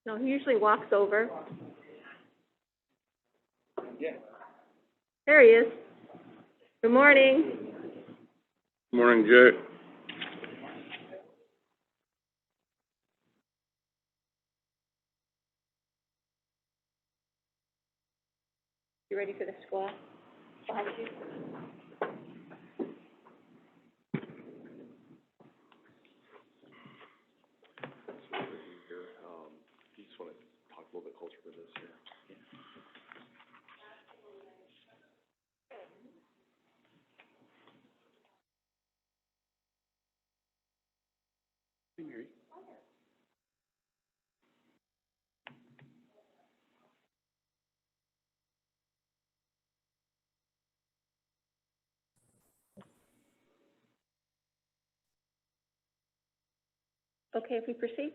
No, he usually walks over. Yeah. There he is. Good morning. Good morning, Jay. You ready for the squad? Behind you. You just want to talk a little bit closer to this here. Hey, Mary. Okay, if we proceed?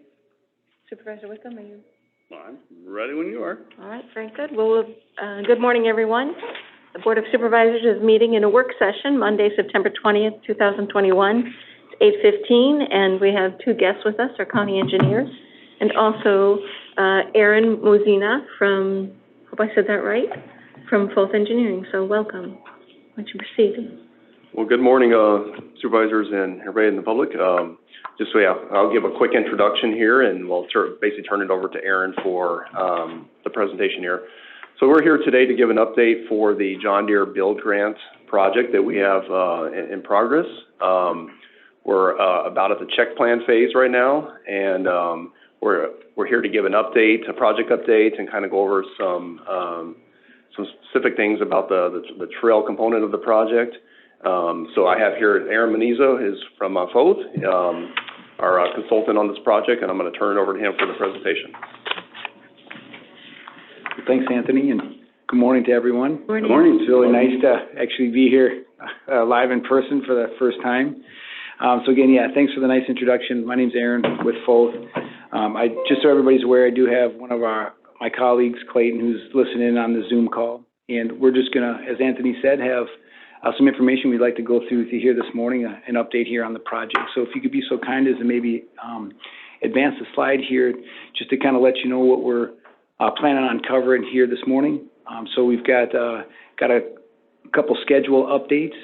Supervisor Wickham, are you? I'm ready when you are. All right, very good. Well, good morning, everyone. The Board of Supervisors is meeting in a work session Monday, September 20th, 2021. It's 8:15, and we have two guests with us, our county engineers, and also Aaron Mozina from, hope I said that right, from Foth Engineering. So welcome. Why don't you proceed? Well, good morning, supervisors and everybody in the public. Just so I'll give a quick introduction here, and we'll basically turn it over to Aaron for the presentation here. So we're here today to give an update for the John Deere Build Grant project that we have in progress. We're about at the check plan phase right now, and we're here to give an update, a project update, and kind of go over some specific things about the trail component of the project. So I have here Aaron Monizo, is from Foth, our consultant on this project, and I'm going to turn it over to him for the presentation. Thanks, Anthony, and good morning to everyone. Morning. Good morning. It's really nice to actually be here live in person for the first time. So again, yeah, thanks for the nice introduction. My name's Aaron with Foth. Just so everybody's aware, I do have one of my colleagues, Clayton, who's listening in on the Zoom call, and we're just gonna, as Anthony said, have some information we'd like to go through with you here this morning, an update here on the project. So if you could be so kind as to maybe advance the slide here, just to kind of let you know what we're planning on covering here this morning. So we've got a couple schedule updates,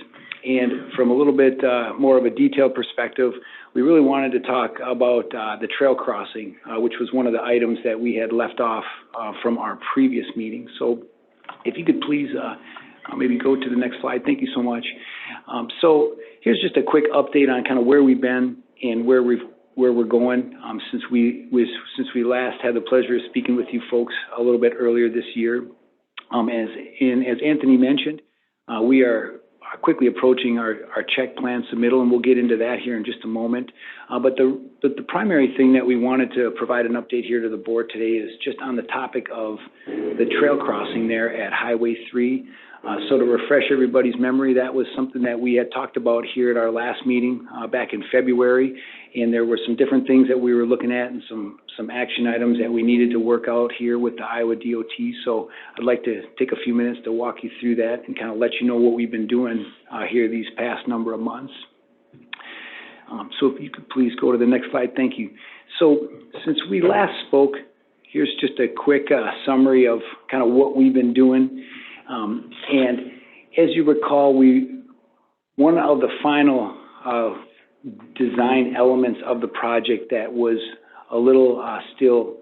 and from a little bit more of a detailed perspective, we really wanted to talk about the trail crossing, which was one of the items that we had left off from our previous meeting. So if you could please maybe go to the next slide. Thank you so much. So here's just a quick update on kind of where we've been and where we're going since we last had the pleasure of speaking with you folks a little bit earlier this year. As Anthony mentioned, we are quickly approaching our check plan submittal, and we'll get into that here in just a moment. But the primary thing that we wanted to provide an update here to the board today is just on the topic of the trail crossing there at Highway 3. So to refresh everybody's memory, that was something that we had talked about here at our last meeting back in February, and there were some different things that we were looking at and some action items that we needed to work out here with the Iowa DOT. So I'd like to take a few minutes to walk you through that and kind of let you know what we've been doing here these past number of months. So if you could please go to the next slide, thank you. So since we last spoke, here's just a quick summary of kind of what we've been doing. And as you recall, one of the final design elements of the project that was a little still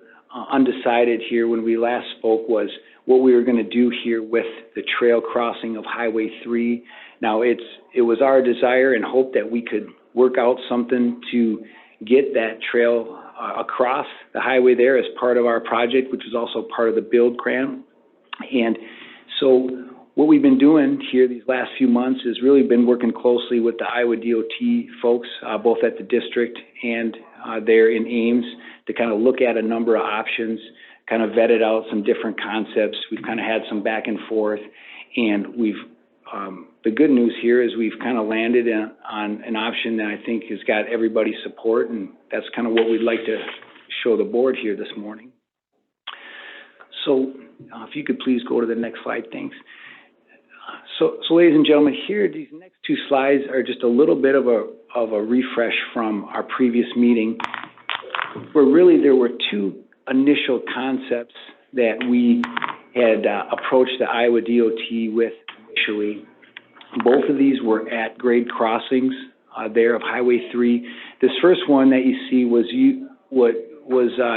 undecided here when we last spoke was what we were going to do here with the trail crossing of Highway 3. Now, it was our desire and hope that we could work out something to get that trail across the highway there as part of our project, which was also part of the build grant. And so what we've been doing here these last few months is really been working closely with the Iowa DOT folks, both at the district and there in Ames, to kind of look at a number of options, kind of vetted out some different concepts. We've kind of had some back and forth, and the good news here is we've kind of landed on an option that I think has got everybody's support, and that's kind of what we'd like to show the board here this morning. So, if you could please go to the next slide, thanks. So ladies and gentlemen, here, these next two slides are just a little bit of a refresh from our previous meeting, where really there were two initial concepts that we had approached the Iowa DOT with initially. Both of these were at-grade crossings there of Highway 3. This first one that you see was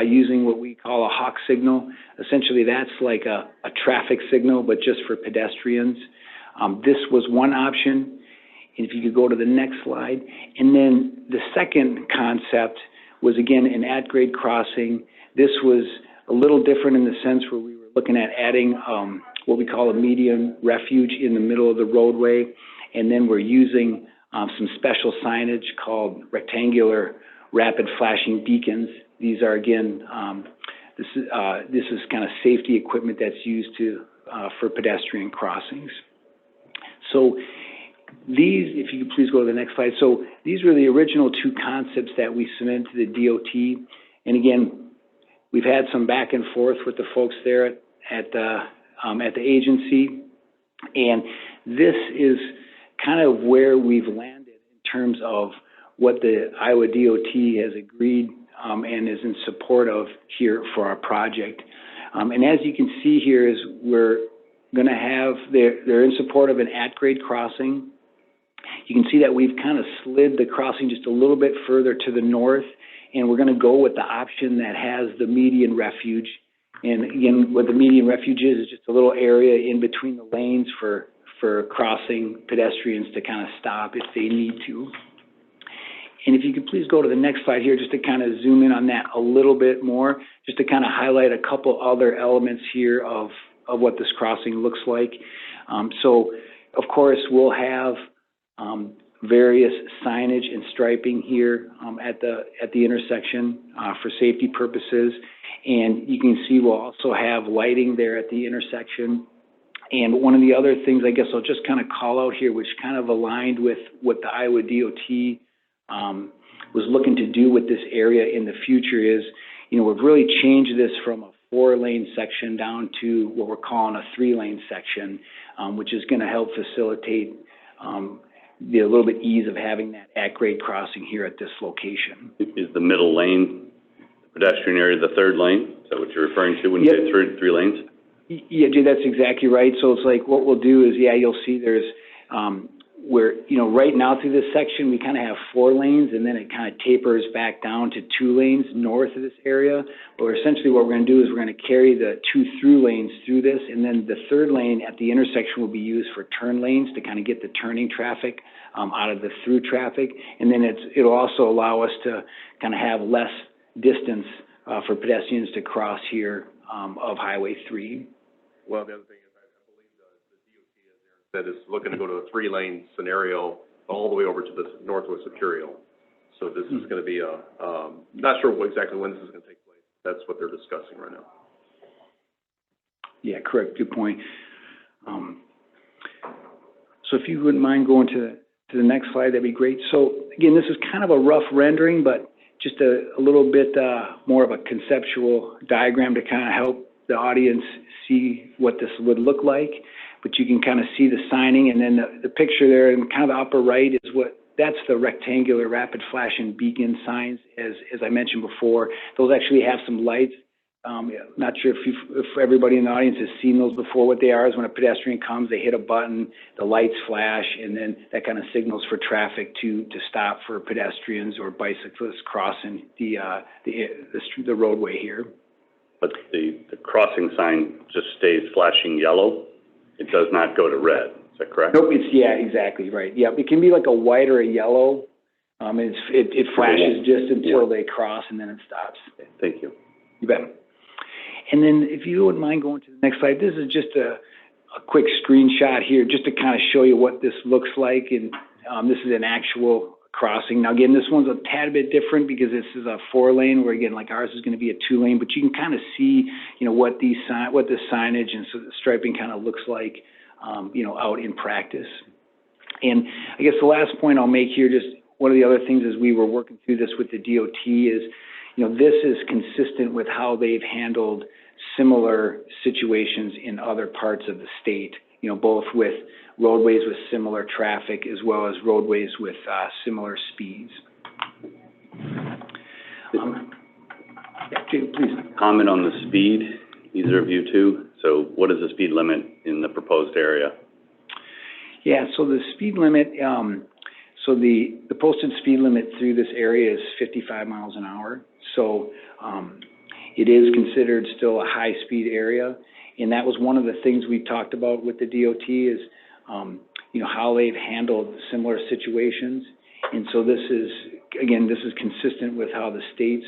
using what we call a hawk signal. Essentially, that's like a traffic signal, but just for pedestrians. This was one option, and if you could go to the next slide. And then the second concept was, again, an at-grade crossing. This was a little different in the sense where we were looking at adding what we call a median refuge in the middle of the roadway, and then we're using some special signage called rectangular rapid flashing beacons. These are, again, this is kind of safety equipment that's used for pedestrian crossings. So these, if you could please go to the next slide. So these were the original two concepts that we submitted to the DOT. And again, we've had some back and forth with the folks there at the agency. And this is kind of where we've landed in terms of what the Iowa DOT has agreed and is in support of here for our project. And as you can see here is we're going to have, they're in support of an at-grade crossing. You can see that we've kind of slid the crossing just a little bit further to the north, and we're going to go with the option that has the median refuge. And again, what the median refuge is just a little area in between the lanes for crossing pedestrians to kind of stop if they need to. And if you could please go to the next slide here, just to kind of zoom in on that a little bit more, just to kind of highlight a couple other elements here of what this crossing looks like. So, of course, we'll have various signage and striping here at the intersection for safety purposes. And you can see we'll also have lighting there at the intersection. And one of the other things I guess I'll just kind of call out here, which kind of aligned with what the Iowa DOT was looking to do with this area in the future is, you know, we've really changed this from a 4-lane section down to what we're calling a 3-lane section, which is going to help facilitate the little bit ease of having that at-grade crossing here at this location. Is the middle lane, the pedestrian area, the 3rd lane? Is that what you're referring to when you say 3 lanes? Yeah, Jay, that's exactly right. So it's like what we'll do is, yeah, you'll see there's where, you know, right now through this section, we kind of have 4 lanes, and then it kind of tapers back down to 2 lanes north of this area. But essentially what we're going to do is we're going to carry the 2 through lanes through this, and then the 3rd lane at the intersection will be used for turn lanes to kind of get the turning traffic out of the through traffic. And then it'll also allow us to kind of have less distance for pedestrians to cross here of Highway 3. Well, the other thing is, I believe the DOT, as Aaron said, is looking to go to a 3-lane scenario all the way over to the northwest of Curiel. So this is going to be not sure exactly when this is going to take place. That's what they're discussing right now. Yeah, correct. Good point. So if you wouldn't mind going to the next slide, that'd be great. So again, this is kind of a rough rendering, but just a little bit more of a conceptual diagram to kind of help the audience see what this would look like. But you can kind of see the signing, and then the picture there in kind of the upper right is that's the rectangular rapid flashing beacon signs, as I mentioned before. Those actually have some lights. Not sure if everybody in the audience has seen those before. What they are is when a pedestrian comes, they hit a button, the lights flash, and then that kind of signals for traffic to stop for pedestrians or bicyclists crossing the roadway here. But the crossing sign just stays flashing yellow? It does not go to red, is that correct? Nope, yeah, exactly, right. Yeah, it can be like a white or a yellow. It flashes just until they cross, and then it stops. Thank you. You bet. And then if you wouldn't mind going to the next slide, this is just a quick screenshot here just to kind of show you what this looks like. And this is an actual crossing. Now, again, this one's a tad bit different because this is a 4-lane where, again, like ours is going to be a 2-lane, but you can kind of see, you know, what the signage and so the striping kind of looks like, you know, out in practice. And I guess the last point I'll make here, just one of the other things as we were working through this with the DOT is, you know, this is consistent with how they've handled similar situations in other parts of the state, you know, both with roadways with similar traffic as well as roadways with similar speeds. Yeah, Jay, please. Comment on the speed, either of you two. So what is the speed limit in the proposed area? Yeah, so the speed limit, so the posted speed limit through this area is 55 miles an hour. So it is considered still a high-speed area. And that was one of the things we talked about with the DOT is, you know, how they've handled similar situations. And so this is, again, this is consistent with how the states,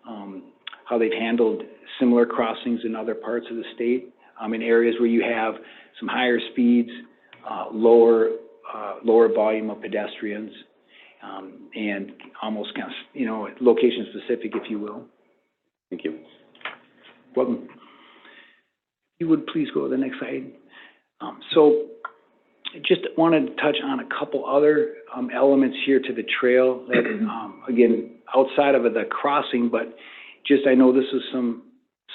how they've handled similar crossings in other parts of the state, in areas where you have some higher speeds, lower volume of pedestrians, and almost kind of, you know, location specific, if you will. Thank you. Welcome. If you would please go to the next slide. So just wanted to touch on a couple other elements here to the trail that, again, outside of the crossing, but just I know this is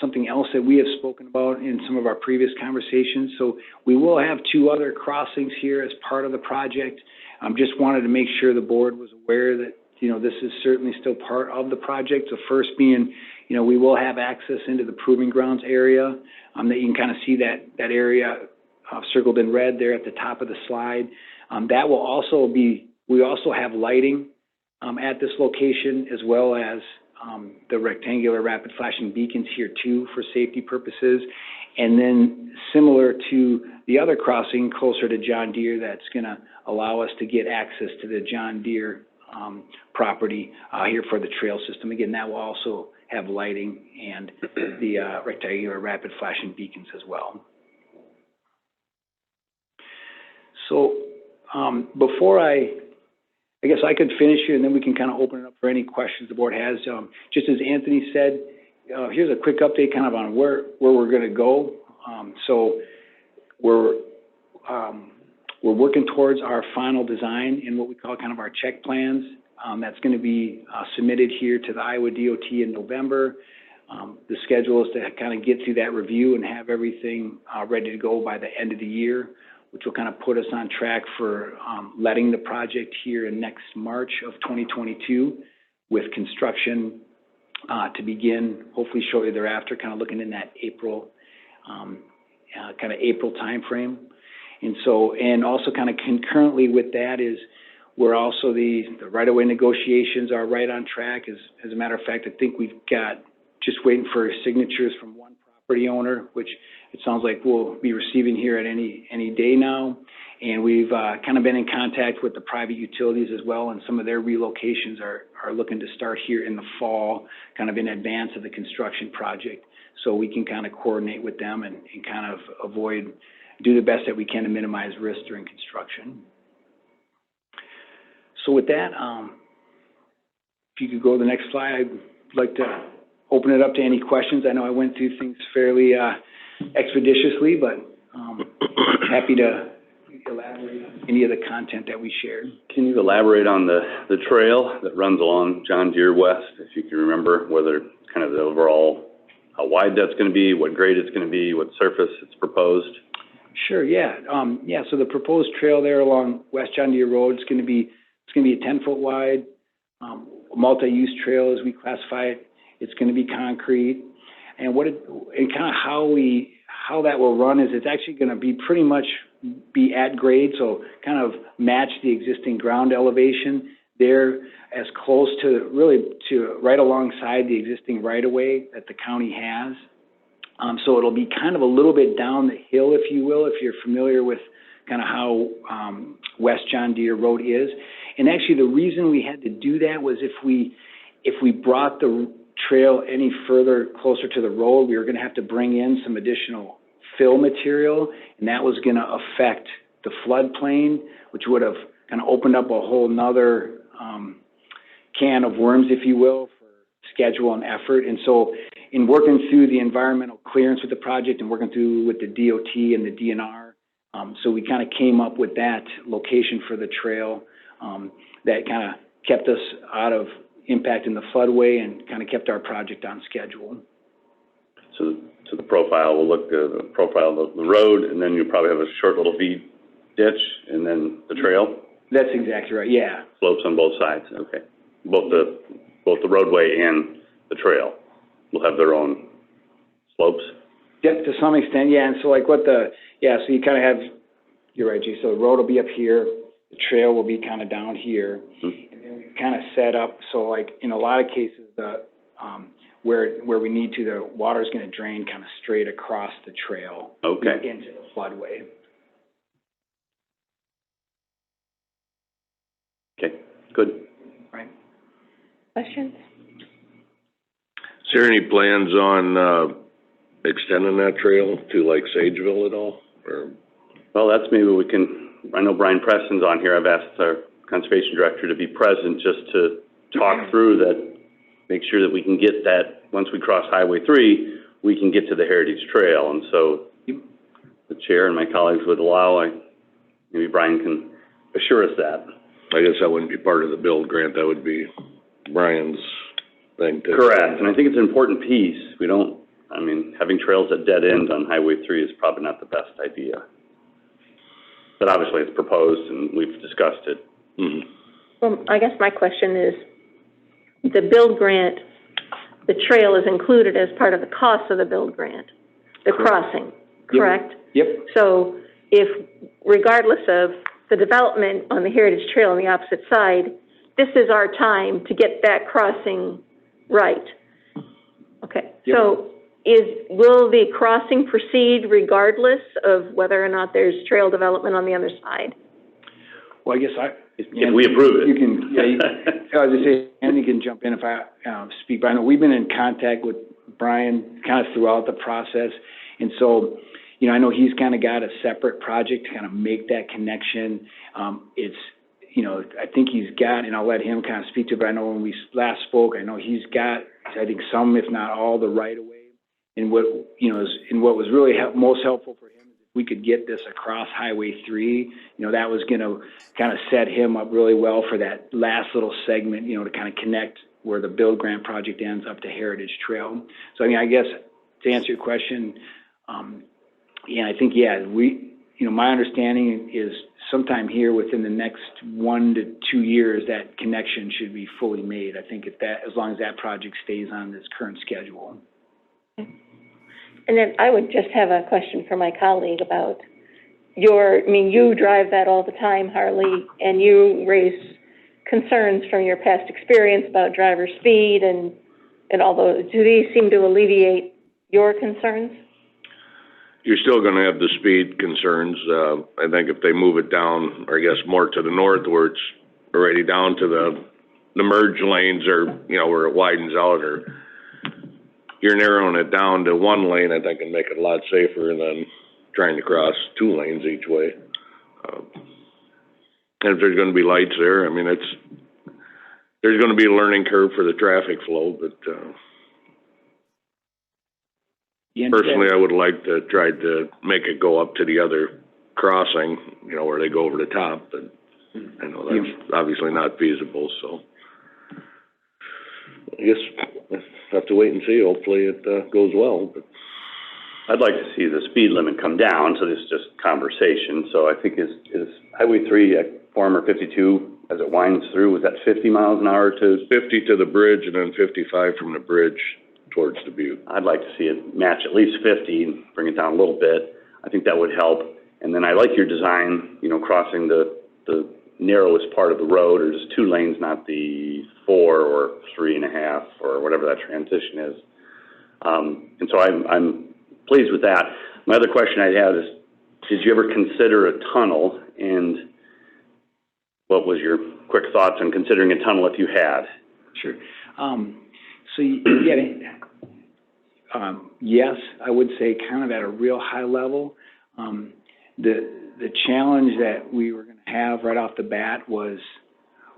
something else that we have spoken about in some of our previous conversations. So we will have 2 other crossings here as part of the project. Just wanted to make sure the board was aware that, you know, this is certainly still part of the project. The first being, you know, we will have access into the Proving Grounds area, that you can kind of see that area circled in red there at the top of the slide. That will also be, we also have lighting at this location, as well as the rectangular rapid flashing beacons here too for safety purposes. And then similar to the other crossing closer to John Deere, that's gonna allow us to get access to the John Deere property here for the trail system. Again, that will also have lighting and the rectangular rapid flashing beacons as well. So before I guess I could finish here, and then we can kind of open it up for any questions the board has. Just as Anthony said, here's a quick update kind of on where we're going to go. So we're working towards our final design in what we call kind of our check plans. That's going to be submitted here to the Iowa DOT in November. The schedule is to kind of get through that review and have everything ready to go by the end of the year, which will kind of put us on track for letting the project here in next March of 2022, with construction to begin hopefully shortly thereafter, kind of looking in that April, kind of April timeframe. And so, and also kind of concurrently with that is we're also the right-of-way negotiations are right on track. As a matter of fact, I think we've got just waiting for signatures from one property owner, which it sounds like we'll be receiving here at any day now. And we've kind of been in contact with the private utilities as well, and some of their relocations are looking to start here in the fall, kind of in advance of the construction project. So we can kind of coordinate with them and kind of do the best that we can to minimize risk during construction. So with that, if you could go to the next slide, I'd like to open it up to any questions. I know I went through things fairly expeditiously, but happy to elaborate on any of the content that we shared. Can you elaborate on the trail that runs along John Deere West, if you can remember, whether kind of the overall, how wide that's going to be, what grade it's going to be, what surface it's proposed? Sure, yeah. So the proposed trail there along West John Deere Road is going to be, it's going to be a 10-foot wide, multi-use trail as we classify it. It's going to be concrete. And kind of how that will run is it's actually going to be pretty much be at grade, so kind of match the existing ground elevation there, as close to right alongside the existing right-of-way that the county has. So it'll be kind of a little bit down the hill, if you will, if you're familiar with kind of how West John Deere Road is. And actually the reason we had to do that was if we brought the trail any further closer to the road, we were going to have to bring in some additional fill material, and that was going to affect the floodplain, which would have kind of opened up a whole nother can of worms, if you will, for schedule and effort. And so in working through the environmental clearance with the project and working through with the DOT and the DNR, so we kind of came up with that location for the trail that kind of kept us out of impacting the floodway and kind of kept our project on schedule. So the profile will look, the profile of the road, and then you'll probably have a short little V ditch, and then the trail? That's exactly right, yeah. Slopes on both sides, okay. Both the roadway and the trail will have their own slopes? Yep, to some extent, yeah, and so like so you kind of have, you're right, Jay, so the road will be up here, the trail will be kind of down here, and then we kind of set up, so like in a lot of cases, where we need to, the water's gonna drain kind of straight across the trail. Okay. Into the floodway. Okay, good. Right. Questions? Is there any plans on, extending that trail to like Sageville at all, or? Well, that's maybe we can, I know Brian Preston's on here, I've asked our conservation director to be present just to talk through that, make sure that we can get that, once we cross Highway 3, we can get to the Heritage Trail, and so the chair and my colleagues would allow, maybe Brian can assure us that. I guess that wouldn't be part of the build grant, that would be Brian's thing to. Correct, and I think it's an important piece. We don't, I mean, having trails at dead end on Highway 3 is probably not the best idea. But obviously it's proposed and we've discussed it. Mm-hmm. Well, I guess my question is, the build grant, the trail is included as part of the cost of the build grant, the crossing, correct? Yep. So if, regardless of the development on the Heritage Trail on the opposite side, this is our time to get that crossing right. Okay, Yep. so will the crossing proceed regardless of whether or not there's trail development on the other side? Well, I guess If we approve it. You can, yeah, I was just saying, Andy can jump in if I, speak, but I know we've been in contact with Brian kind of throughout the process, and so, you know, I know he's kind of got a separate project to kind of make that connection. It's, you know, I think he's got, and I'll let him kind of speak to it, but I know when we last spoke, I know he's got, I think some, if not all, the right of way. And what, you know, and what was really most helpful for him is if we could get this across Highway 3, you know, that was gonna kind of set him up really well for that last little segment, you know, to kind of connect where the build grant project ends up to Heritage Trail. So, I mean, I guess to answer your question, yeah, I think, yeah, you know, my understanding is sometime here within the next 1 to 2 years, that connection should be fully made. I think as long as that project stays on this current schedule. And then I would just have a question for my colleague about you drive that all the time, Harley, and you raise concerns from your past experience about driver speed and all those. Do these seem to alleviate your concerns? You're still gonna have the speed concerns. I think if they move it down, or I guess more to the north where it's already down to the merge lanes, or, you know, where it widens out, or you're narrowing it down to one lane, I think, can make it a lot safer than trying to cross 2 lanes each way. And if there's gonna be lights there, I mean, there's gonna be a learning curve for the traffic flow, but, personally, I would like to try to make it go up to the other crossing, you know, where they go over the top, but I know that's obviously not feasible, so. I guess we'll have to wait and see. Hopefully it, goes well, but. I'd like to see the speed limit come down, so this is just conversation. So I think is Highway 3 at former 52, as it winds through, was that 50 miles an hour to? 50 to the bridge and then 55 from the bridge towards Dubuque. I'd like to see it match at least 50 and bring it down a little bit. I think that would help. And then I like your design, you know, crossing the narrowest part of the road, or just 2 lanes, not the 4 or 3.5 or whatever that transition is. And so I'm pleased with that. My other question I had is, did you ever consider a tunnel, and what was your quick thoughts on considering a tunnel if you had? Sure. So, yes, I would say kind of at a real high level. The challenge that we were going to have right off the bat was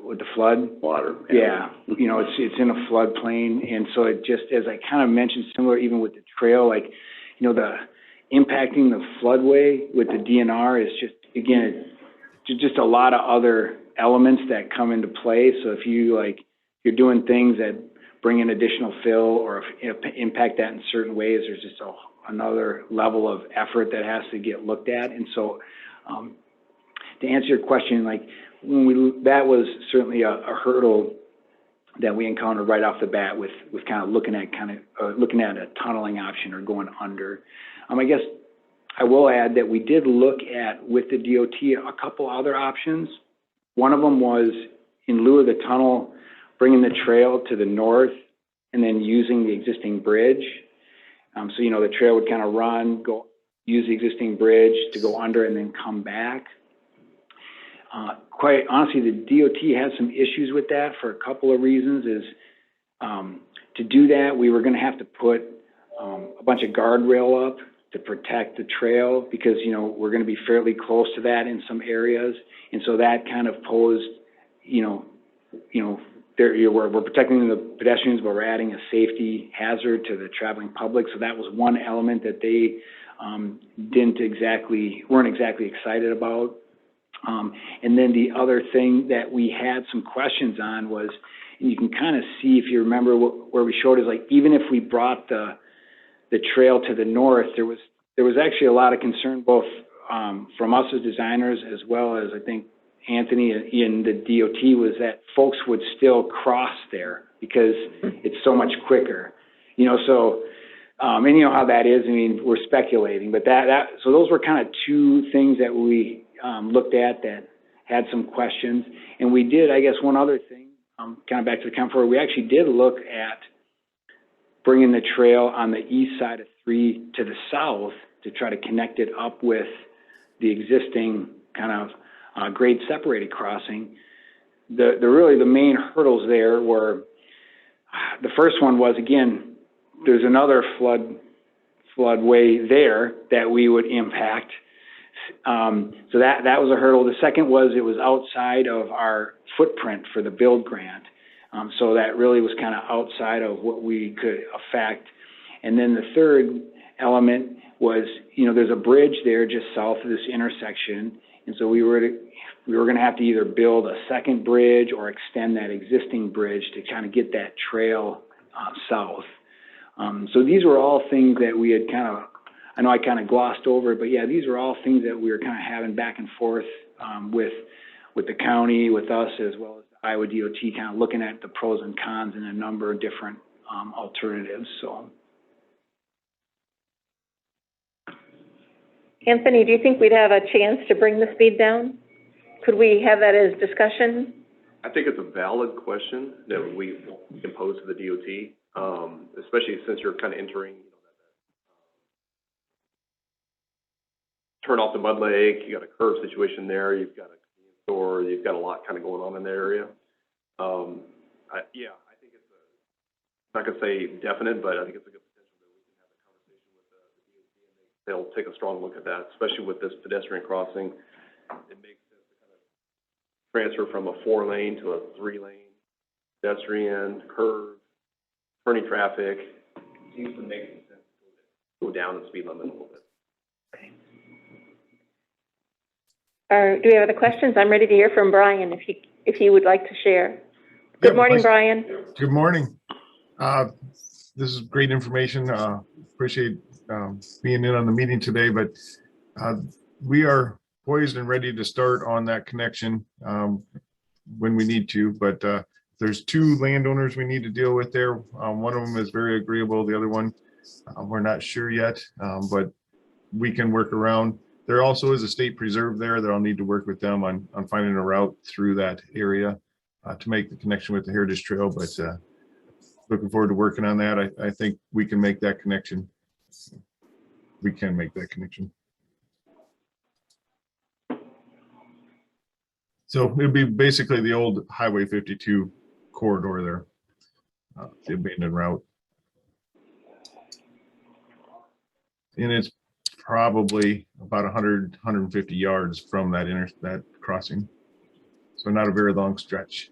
with the flood. Water. Yeah, you know, it's in a floodplain, and so it just, as I kind of mentioned, similar even with the trail, like, you know, the impacting the floodway with the DNR is just, again, just a lot of other elements that come into play. So if you're doing things that bring in additional fill or impact that in certain ways. There's just another level of effort that has to get looked at. And so, to answer your question, like that was certainly a hurdle that we encountered right off the bat with kind of looking at a tunneling option or going under. I guess I will add that we did look at, with the DOT, a couple other options. One of them was, in lieu of the tunnel, bringing the trail to the north and then using the existing bridge. So, you know, the trail would kind of run, use the existing bridge to go under and then come back. Quite honestly, the DOT has some issues with that for a couple of reasons. To do that, we were going to have to put a bunch of guardrail up to protect the trail because, you know, we're going to be fairly close to that in some areas. And so that kind of posed, we're protecting the pedestrians, but we're adding a safety hazard to the traveling public. So that was one element that they weren't exactly excited about. And then the other thing that we had some questions on was, and you can kind of see, if you remember where we showed, is like, even if we brought the trail to the north, there was actually a lot of concern, both from us as designers, as well as I think Anthony in the DOT, was that folks would still cross there because it's so much quicker, so, and you know how that is. I mean, we're speculating, but so those were kind of two things that we looked at that had some questions. And we did, I guess, one other thing, kind of back to the comfort, we actually did look at bringing the trail on the east side of 3 to the south to try to connect it up with the existing kind of grade separated crossing. The main hurdles there were, the first one was, again, there's another floodway there that we would impact. So that was a hurdle. The second was, it was outside of our footprint for the build grant. So that really was kind of outside of what we could affect. And then the third element was, there's a bridge there just south of this intersection. And so we were going to have to either build a second bridge or extend that existing bridge to kind of get that trail south. So these were all things that we had I know I kind of glossed over, but yeah, these are all things that we were kind of having back and forth with the county, with us, as well as the Iowa DOT, kind of looking at the pros and cons and a number of different alternatives. So, Anthony, do you think we'd have a chance to bring the speed down? Could we have that as discussion? I think it's a valid question that we can pose to the DOT, especially since you're kind of entering, turn off the Mud Lake, you got a curve situation there, you've got a convenience store, you've got a lot kind of going on in that area. I think it's I'm not going to say definite, but I think it's a good potential that we can have a conversation with the DOT and they'll take a strong look at that, especially with this pedestrian crossing. It makes sense to kind of transfer from a 4-lane to a 3-lane pedestrian, curve, turning traffic. It seems to make sense to go down the speed limit a little bit. Okay. Do we have other questions? I'm ready to hear from Brian if he would like to share. Good morning, Brian. Good morning. This is great information. Appreciate being in on the meeting today, but we are poised and ready to start on that connection when we need to. But there's 2 landowners we need to deal with there. One of them is very agreeable. The other one, we're not sure yet, but we can work around. There also is a state preserve there that I'll need to work with them on finding a route through that area to make the connection with the Heritage Trail, but looking forward to working on that. I think we can make that connection. We can make that connection. So it'd be basically the old Highway 52 corridor there, the abandoned route. And it's probably about 150 yards from that crossing. So not a very long stretch.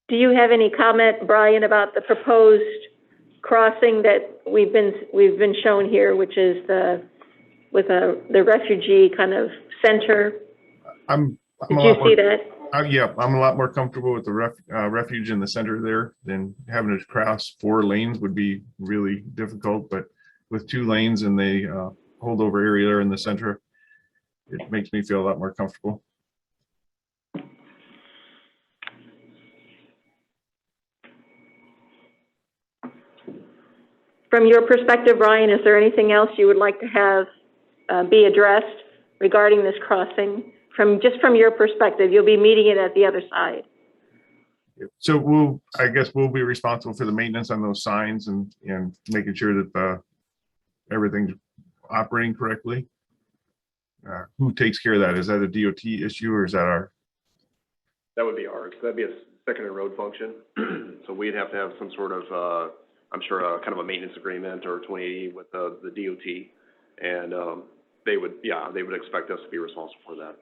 Do you have any comment, Brian, about the proposed crossing that we've been shown here, which is the refugee kind of center? Did you see that? Yeah, I'm a lot more comfortable with the refuge in the center there than having to cross 4 lanes would be really difficult, but with 2 lanes and the holdover area there in the center, it makes me feel a lot more comfortable. From your perspective, Ryan, is there anything else you would like to have be addressed regarding this crossing? Just from your perspective, you'll be meeting it at the other side. So I guess we'll be responsible for the maintenance on those signs and making sure that everything's operating correctly. Who takes care of that? Is that a DOT issue or is that our? That would be ours. That'd be a secondary road function. So we'd have to have some sort of, I'm sure, kind of a maintenance agreement or 2080 with the DOT. And they would expect us to be responsible for that.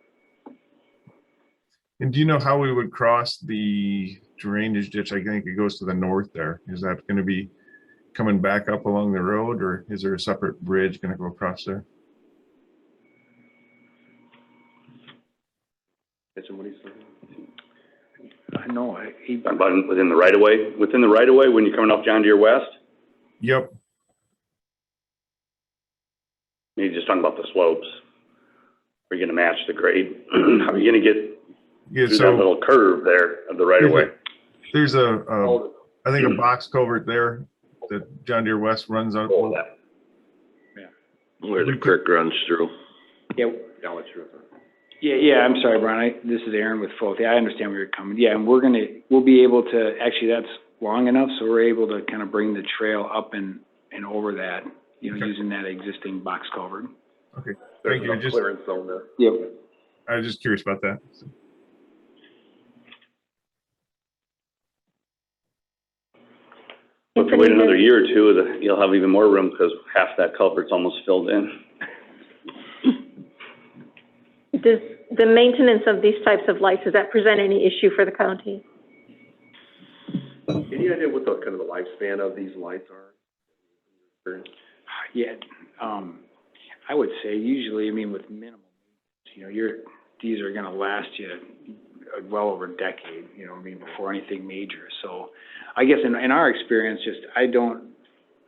And do you know how we would cross the drainage ditch? I think it goes to the north there. Is that going to be coming back up along the road, or is there a separate bridge going to go across there? What do you say? No, About within the right of way? Within the right of way when you're coming off John Deere West? Yep. You're just talking about the slopes. Are you gonna match the grade? How are you gonna get Yeah, through that so little curve there of the right of way? there's I think a box culvert there that John Deere West runs on. Where the creek runs through. yeah, Yeah, that's true. yeah, I'm sorry, Brian, this is Aaron with Foth. Yeah, I understand where you're coming. Yeah, and we'll be able to, actually, that's long enough, so we're able to kind of bring the trail up and over that, Okay. using that existing box culvert. Okay, There's thank you. enough clearance zone there. Yep. I was just curious about that. If you wait another year or two, you'll have even more room because half that culvert's almost filled in. Does the maintenance of these types of lights, does that present any issue for the county? Any idea what the kind of the lifespan of these lights are? Yeah, I would say usually, with minimal, these are gonna last you well over a decade, before anything major. So I guess in our experience,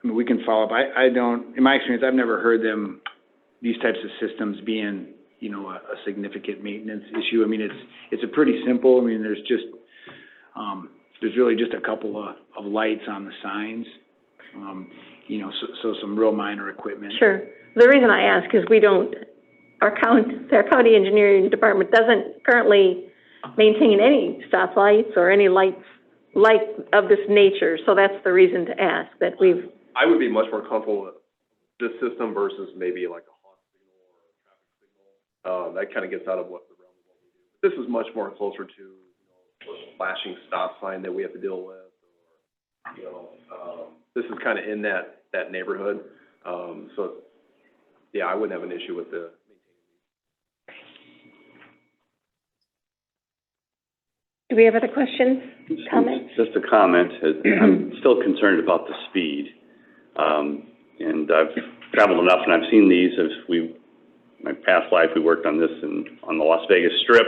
we can follow up. In my experience, I've never heard these types of systems being, a significant maintenance issue. It's a pretty simple, there's really just a couple of lights on the signs, so some real minor equipment. Sure. The reason I ask is our county engineering department doesn't currently maintain any stoplights or any lights of this nature. So that's the reason to ask that I would be much more comfortable with this system versus maybe like a hot signal or a traffic signal. That kind of gets out of what the realm of what we do. This is much more closer to, a flashing stop sign that we have to deal with, or, this is kind of in that neighborhood. So, yeah, I wouldn't have an issue with the do we have other questions, comments? Just a comment. I'm still concerned about the speed. And I've traveled enough and I've seen these my past life, we worked on this on the Las Vegas Strip,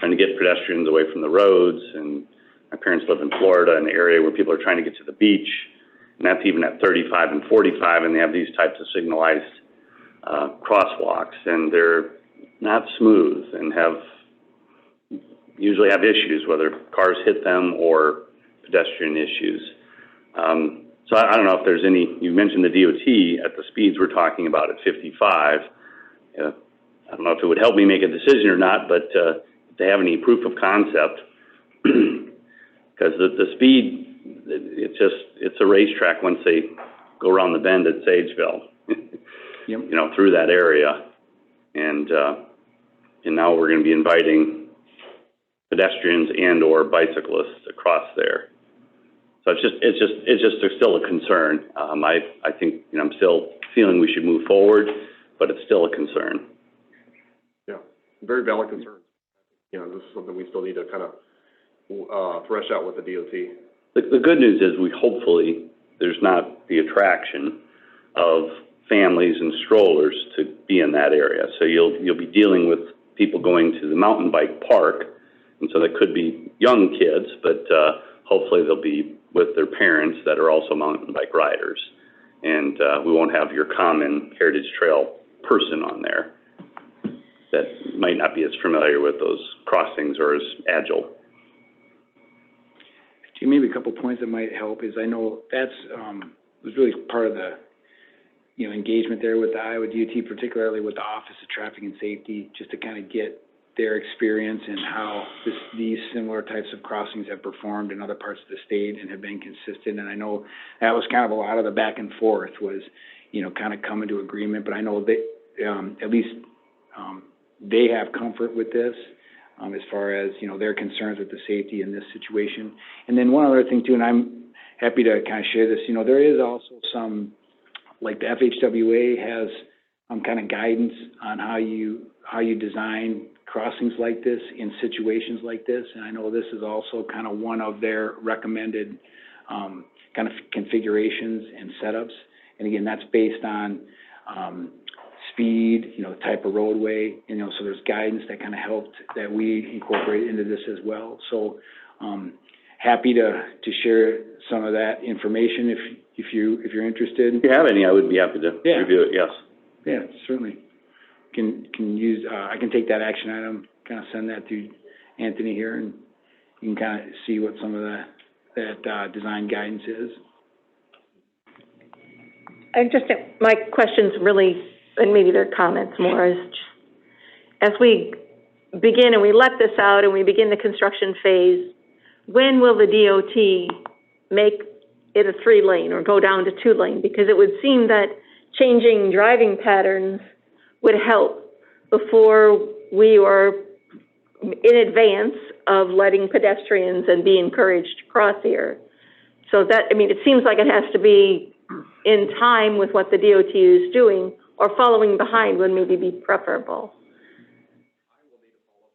trying to get pedestrians away from the roads. And my parents live in Florida, in the area where people are trying to get to the beach. And that's even at 35 and 45, and they have these types of signalized crosswalks. And they're not smooth and usually have issues, whether cars hit them or pedestrian issues. So I don't know if there's you mentioned the DOT at the speeds we're talking about at 55. I don't know if it would help me make a decision or not, but if they have any proof of concept, because the speed, it's a racetrack once they go around the bend at Sageville, Yep. Through that area. And now we're going to be inviting pedestrians and or bicyclists across there. So it's just still a concern. I think, I'm still feeling we should move forward, but it's still a concern. Yeah, very valid concerns. This is something we still need to kind of thresh out with the DOT. The good news is hopefully there's not the attraction of families and strollers to be in that area. So you'll be dealing with people going to the mountain bike park And so that could be young kids, but, hopefully they'll be with their parents that are also mountain bike riders. And, we won't have your common Heritage Trail person on there that might not be as familiar with those crossings or as agile. Maybe a couple points that might help is I know that's, was really part of the, engagement there with the Iowa DOT, particularly with the Office of Traffic and Safety, just to kind of get their experience and how these similar types of crossings have performed in other parts of the state and have been consistent. And I know that was kind of a lot of the back and forth was, kind of coming to agreement, but I know they, at least, they have comfort with this, as far as, their concerns with the safety in this situation. And then one other thing too, and I'm happy to kind of share this, there is also some, like the FHWA has, kind of guidance on how you design crossings like this in situations like this. And I know this is also kind of one of their recommended, kind of configurations and setups. And again, that's based on, speed, type of roadway, so there's guidance that kind of helped that we incorporate into this as well. So, happy to share some of that information if you're interested. If you have any, I would be happy to review it, yes. Yeah, certainly. Can use, I can take that action item, kind of send that to Anthony here, and you can kind of see what some of that design guidance is. My questions really, and maybe their comments more, is as we begin and we let this out and we begin the construction phase, when will the DOT make it a 3-lane or go down to 2-lane? Because it would seem that changing driving patterns would help before we are in advance of letting pedestrians and be encouraged to cross here. So that, it seems like it has to be in time with what the DOT is doing, or following behind would maybe be preferable. I will need to follow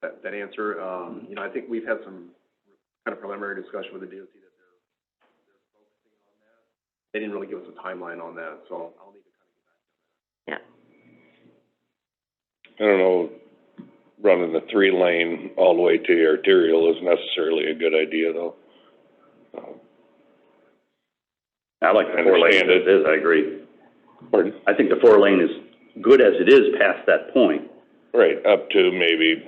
up with that answer. I think we've had some kind of preliminary discussion with the DOT that they're focusing on that. They didn't really give us a timeline on that, so I'll need to kind of get back to that. Yeah. I don't know, running the 3-lane all the way to the arterial is necessarily a good idea, though. I like the 4-lane as it is, I agree. Pardon? I think the 4-lane is good as it is past that point. Right, up to maybe,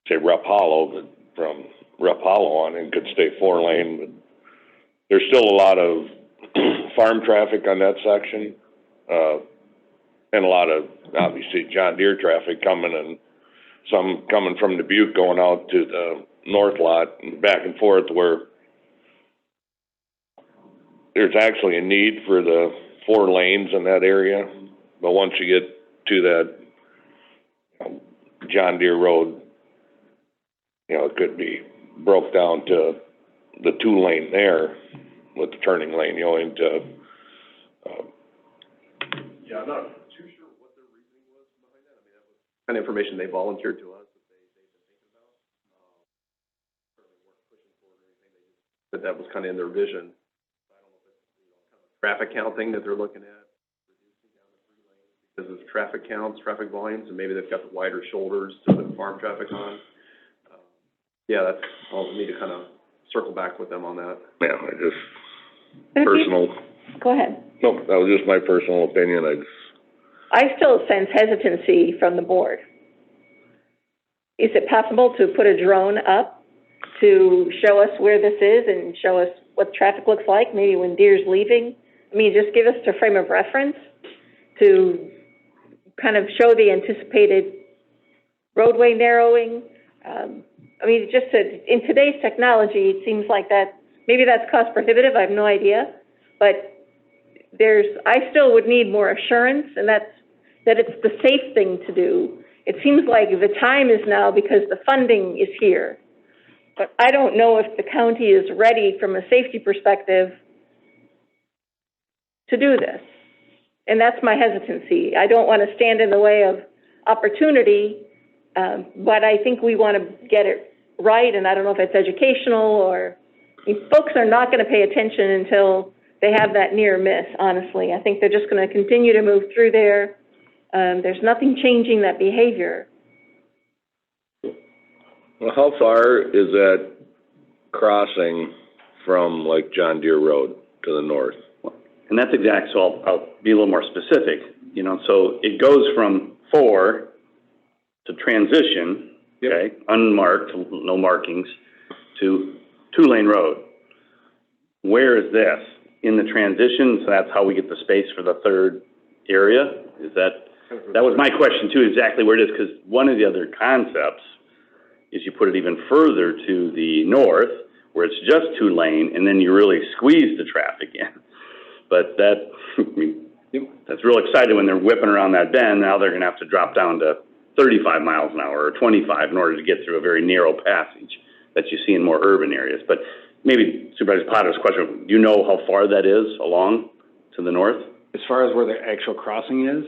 say, Rupp Hollow, but from Rupp Hollow on, it could stay 4-lane, but there's still a lot of farm traffic on that section, and a lot of, obviously, John Deere traffic coming, and some coming from Dubuque going out to the north lot and back and forth, where there's actually a need for the 4 lanes in that area, but once you get to that John Deere Road, it could be broke down to the 2-lane there with the turning lane, into, Yeah, I'm not too sure what their reasoning was behind that. That was kind of information they volunteered to us that they've been thinking about. Certainly weren't pushing for it or anything. They just said that was kind of in their vision. I don't know if it's, kind of a traffic count thing that they're looking at, reducing down the 3 lanes because of traffic counts, traffic volumes, and maybe they've got the wider shoulders to the farm traffic on. Yeah, I'll need to kind of circle back with them on that. yeah, I just, personal. Go ahead. No, that was just my personal opinion. I still sense hesitancy from the board. Is it possible to put a drone up to show us where this is and show us what traffic looks like, maybe when Deere's leaving? Just give us a frame of reference to kind of show the anticipated roadway narrowing. In today's technology, it seems like that, maybe that's cost prohibitive, I have no idea, but I still would need more assurance, and that it's the safe thing to do. It seems like the time is now because the funding is here, but I don't know if the county is ready from a safety perspective to do this. And that's my hesitancy. I don't want to stand in the way of opportunity, but I think we want to get it right, and I don't know if it's educational or, folks are not going to pay attention until they have that near miss, honestly. I think they're just going to continue to move through there. There's nothing changing that behavior. Well, how far is that crossing from like John Deere Road to the north? And that's exact, so I'll be a little more specific, you know, so it goes from 4 to transition, okay, unmarked, no markings, to 2-lane road. Where is this? In the transition, so that's how we get the space for the third area? Is that was my question too, exactly where it is, because one of the other concepts is you put it even further to the north, where it's just 2-lane, and then you really squeeze the traffic in. But that, I mean, that's real exciting when they're whipping around that bend. Now they're gonna have to drop down to 35 miles an hour or 25 in order to get through a very narrow passage that you see in more urban areas. But maybe Supervisor Potter's question, do you know how far that is along to the north? As far as where the actual crossing is?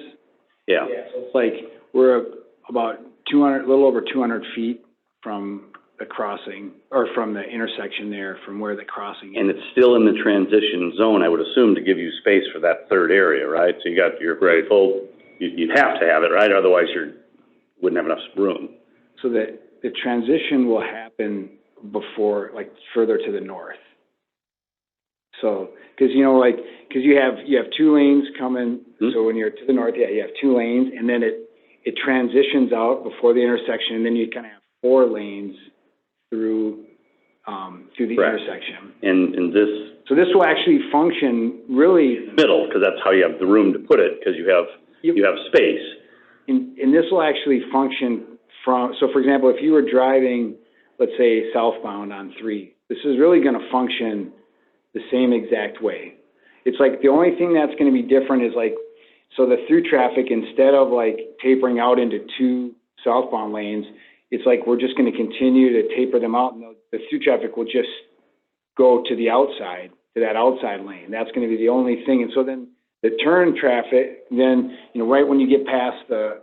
Yeah. So it's like, we're about 200, a little over 200 feet from the crossing, or from the intersection there, from where the crossing is. And it's still in the transition zone, I would assume, to give you space for that third area, right? So you got your full, you'd have to have it, right? Otherwise wouldn't have enough room. So the transition will happen before, like, further to the north. So, because, you know, like, because you have 2 lanes coming, so when you're to the north, you have 2 lanes, and then it transitions out before the intersection, and then you kind of have 4 lanes through the Correct. intersection. And this... So this will actually function really... middle, because that's how you have the room to put it, because you have space. And this will actually function from, so for example, if you were driving, let's say, southbound on 3, this is really going to function the same exact way. It's like the only thing that's going to be different is like, so the through traffic, instead of like tapering out into 2 southbound lanes, it's like we're just going to continue to taper them out, and the through traffic will just go to the outside, to that outside lane. That's going to be the only thing. And so then the turn traffic, then, you know, right when you get past the...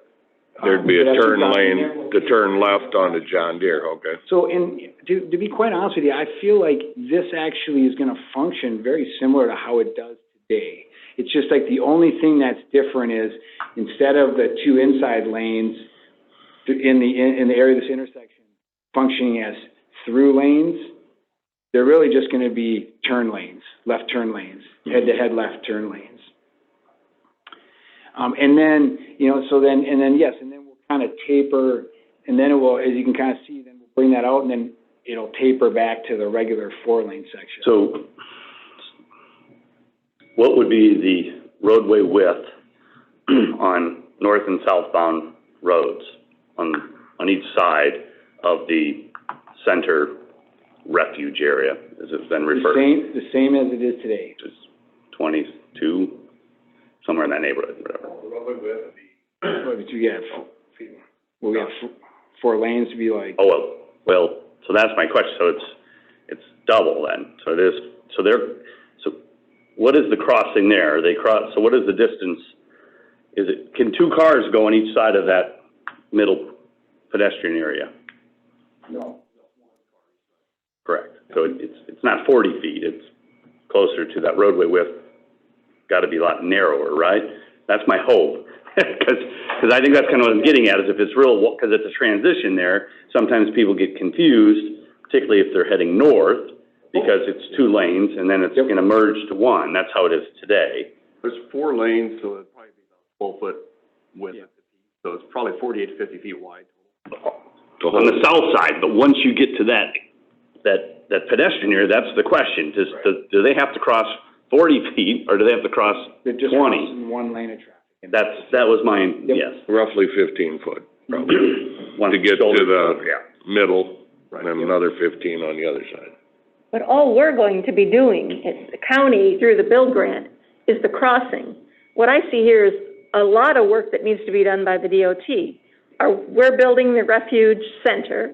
There'd be a turn lane to turn left onto John Deere, okay. So, and to be quite honest with you, I feel like this actually is going to function very similar to how it does today. It's just like the only thing that's different is instead of the 2 inside lanes in the area of this intersection functioning as through lanes, they're really just going to be turn lanes, left turn lanes, head-to-head left turn lanes. And then, you know, so then, and then, yes, and then we'll kind of taper, and then it will, as you can kind of see, then we'll bring that out, and then it'll taper back to the regular 4-lane section. So what would be the roadway width on north and southbound roads on each side of the center refuge area, as it's been referred? The same as it is today. Just 22, somewhere in that neighborhood, whatever. Will we have 4 lanes to be like? Oh, well, so that's my question. So it's double then. So it is, so what is the crossing there? So what is the distance? Can 2 cars go on each side of that middle pedestrian area? No. Correct. So it's not 40 feet, it's closer to that roadway width. Got to be a lot narrower, right? That's my hope. Because I think that's kind of what I'm getting at, is if it's real, because it's a transition there, sometimes people get confused, particularly if they're heading north, because it's 2 lanes, and then it's going to merge to 1. That's how it is today. There's 4 lanes, so it'd probably be about 12-foot width. Yeah. So it's probably 48 to 50 feet wide. On the south side, but once you get to that pedestrian area, that's the question. Do they have to cross 40 feet, or do they have to cross 20? Just crossing 1 lane of traffic. That was mine, yes. Roughly 15 foot, probably, to get to the middle, and then another 15 on the other side. But all we're going to be doing, the county through the build grant, is the crossing. What I see here is a lot of work that needs to be done by the DOT. We're building the refuge center,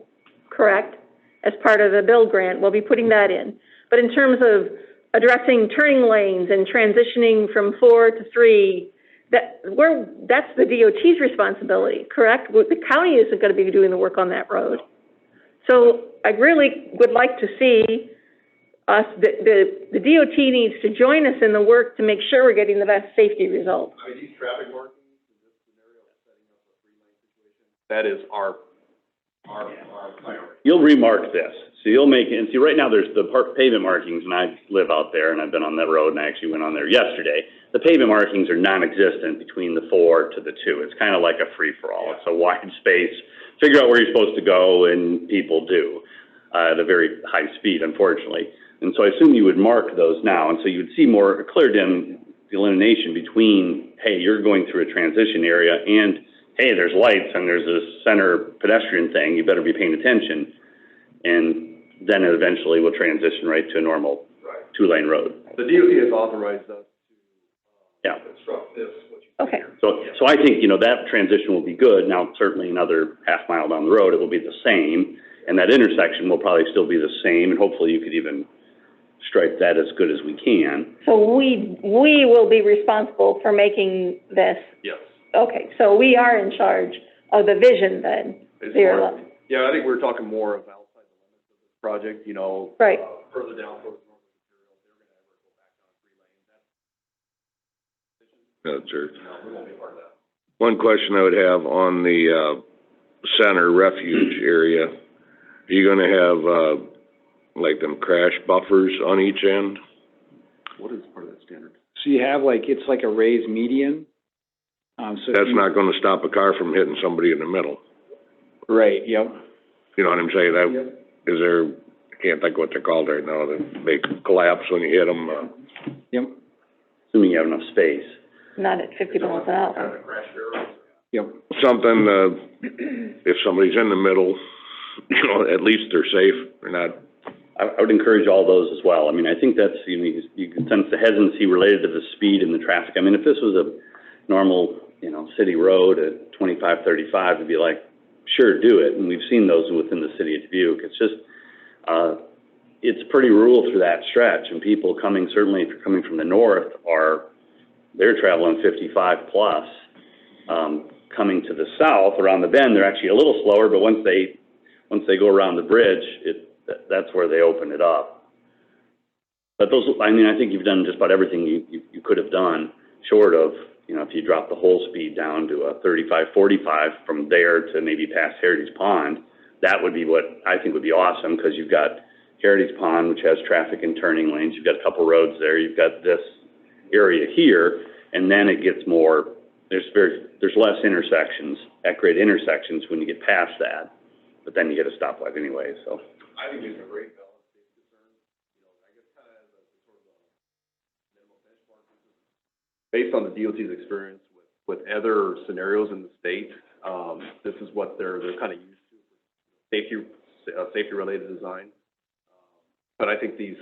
correct? As part of the build grant, we'll be putting that in. But in terms of addressing turning lanes and transitioning from 4 to 3, that's the DOT's responsibility, correct? The county isn't going to be doing the work on that road. So I really would like to see us, the DOT needs to join us in the work to make sure we're getting the best safety results. Are these traffic markings, is this scenario setting up a 3-lane situation? That is our You'll remark this, so you'll make it, and see, right now, there's the pavement markings, and I live out there, and I've been on that road, and I actually went on there yesterday. The pavement markings are non-existent between the 4 to the 2. It's kind of like a free-for-all. It's a wide space. Figure out where you're supposed to go, and people do, at a very high speed, unfortunately. And so I assume you would mark those now, and so you would see more clear delineation between, hey, you're going through a transition area, and, hey, there's lights, and there's this center pedestrian thing, you better be paying attention. And then it eventually will transition right to a normal two-lane road. The DOT has authorized us Yeah. to construct this, Okay. So I think, you know, that transition will be good. Now, certainly another half mile down the road, it will be the same, and that intersection will probably still be the same, and hopefully you could even stripe that as good as we can. So we will be responsible for making this, yes. okay, so we are in charge of the vision then? Yeah, I think we're talking more of outside the limits of this project, you know. Right. Further down towards North Material, they're gonna ever go back down 3 lanes. That's sure. No, we won't be a part of that. One question I would have on the, center refuge area, are you gonna have, like them crash buffers on each end? What is part of that standard? So you have like, it's like a raised median. So if That's you- not gonna stop a car from hitting somebody in the middle. Right, yep. You know what I'm saying? Is there, I can't think what they're called right now, that they collapse when you hit them, Yep, Assuming you have enough space. Not at 50 miles an hour. yep. something, if somebody's in the middle, you know, at least they're safe, they're not. I would encourage all those as well. I mean, I think that's, you can sense the hesitancy related to the speed and the traffic. I mean, if this was a normal, you know, city road at 25, 35, it'd be like, sure, do it. And we've seen those within the city of Dubuque. It's just, it's pretty rural through that stretch, and people coming, certainly if you're coming from the north, they're traveling 55 plus. Coming to the south, around the bend, they're actually a little slower, but once they go around the bridge, that's where they open it up. But those, I mean, I think you've done just about everything you could have done, short of, you know, if you drop the whole speed down to a 35, 45 from there to maybe past Heritage Pond, that would be what I think would be awesome, because you've got Heritage Pond, which has traffic and turning lanes, you've got a couple roads there, you've got this area here, and then it gets more, there's less intersections, at grade intersections when you get past that, but then you get a stoplight anyway, so. I think it's a great balance of concern, you know, I guess kind of as a sort of a minimum benchmark. Based on the DOT's experience with other scenarios in the state, this is what they're kind of used to, safety related design. But I think these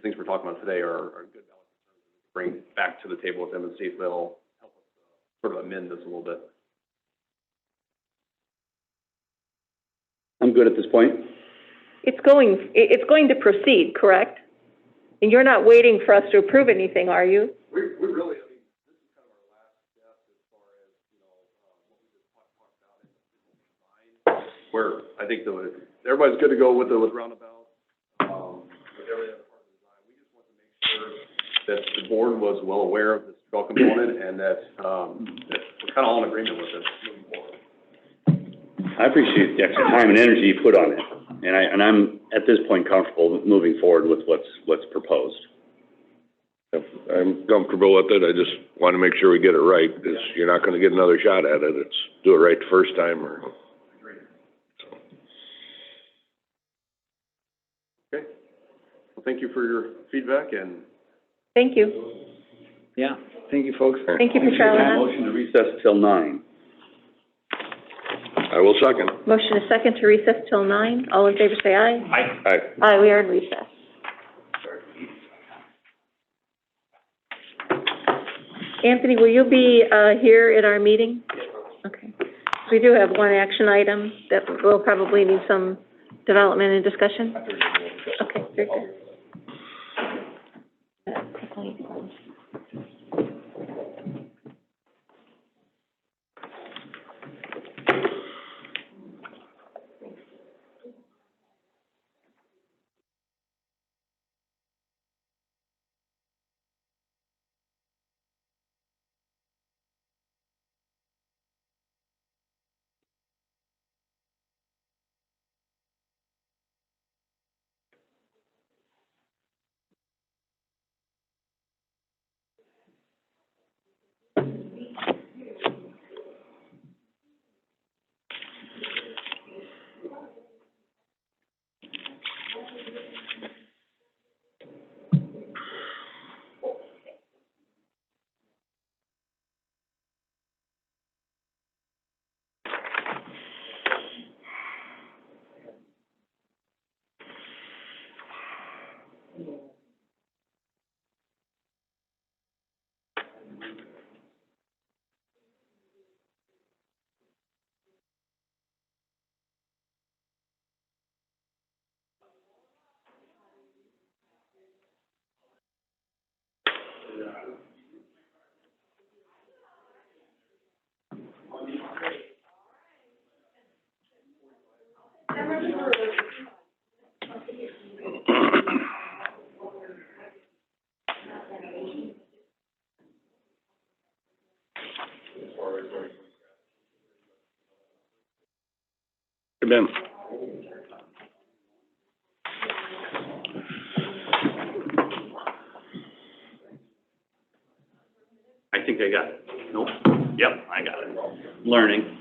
things we're talking about today are good balance of concerns to bring back to the table with them and see if they'll help us sort of amend this a little bit. I'm good at this point. It's going to proceed, correct? And you're not waiting for us to approve anything, are you? We really, I mean, this is kind of our last step as far as, you know, what we just talked about in the design, where I think everybody's good to go with roundabout, with every other part of the design. We just want to make sure that the board was well aware of this draw component and that we're kind of all in agreement with this moving forward. I appreciate the extra time and energy you put on it, and I'm at this point comfortable moving forward with what's proposed. I'm comfortable with it, I just want to make sure we get it right, because you're not gonna get another shot at it, it's do it right the first time, or. Okay. Well, thank you for your feedback and. Thank you. Yeah, thank you, folks. Thank you for traveling out. Motion to recess till 9. I will second. Motion is second to recess till 9. All in favor say aye. Aye. Aye, we are in recess. Anthony, will you be here at our meeting? Okay. We do have one action item that will probably need some development and discussion. Okay, very good. right in. I think I got it. Nope. Yep, I got it. Learning.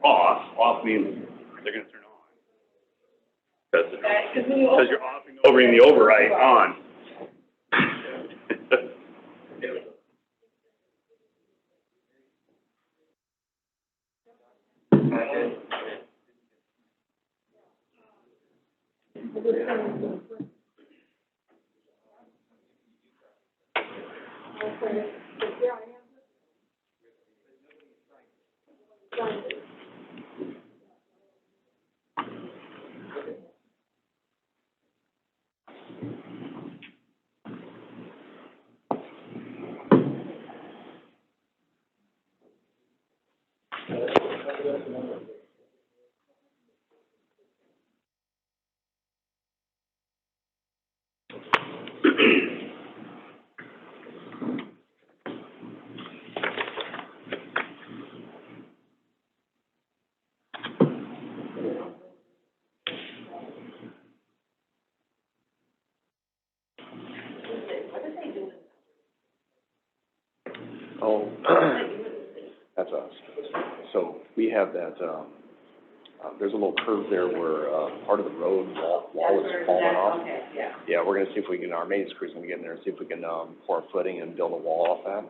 Off means they're gonna turn on. Because you're overing the override on. Oh, that's us. So we have that, there's a little curve there where, part of the road wall is falling off. Yeah, we're gonna see if we can, our maintenance crew's gonna get in there and see if we can, pour a footing and build a wall off that.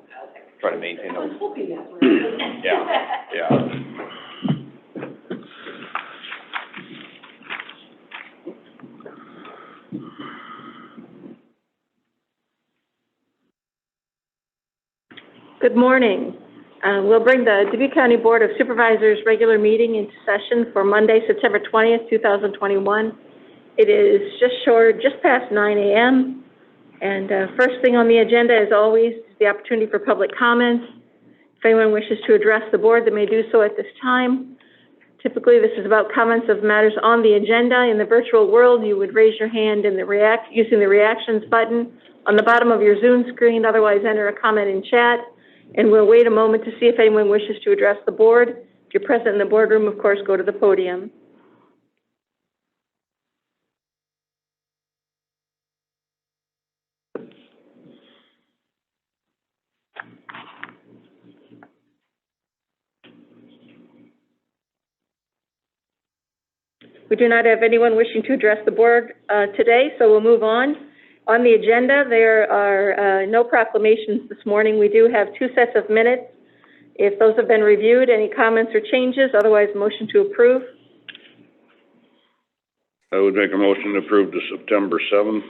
Try to maintain those. Yeah. Good morning. We'll bring the Dubuque County Board of Supervisors regular meeting into session for Monday, September 20th, 2021. It is just past 9 a.m. And first thing on the agenda, as always, is the opportunity for public comments. If anyone wishes to address the board, they may do so at this time. Typically, this is about comments of matters on the agenda. In the virtual world, you would raise your hand in using the reactions button on the bottom of your Zoom screen. Otherwise, enter a comment in chat. And we'll wait a moment to see if anyone wishes to address the board. If you're present in the boardroom, of course, go to the podium. We do not have anyone wishing to address the board today, so we'll move on. On the agenda, there are no proclamations this morning. We do have 2 sets of minutes. If those have been reviewed, any comments or changes? Otherwise, motion to approve. I would make a motion to approve the September 7th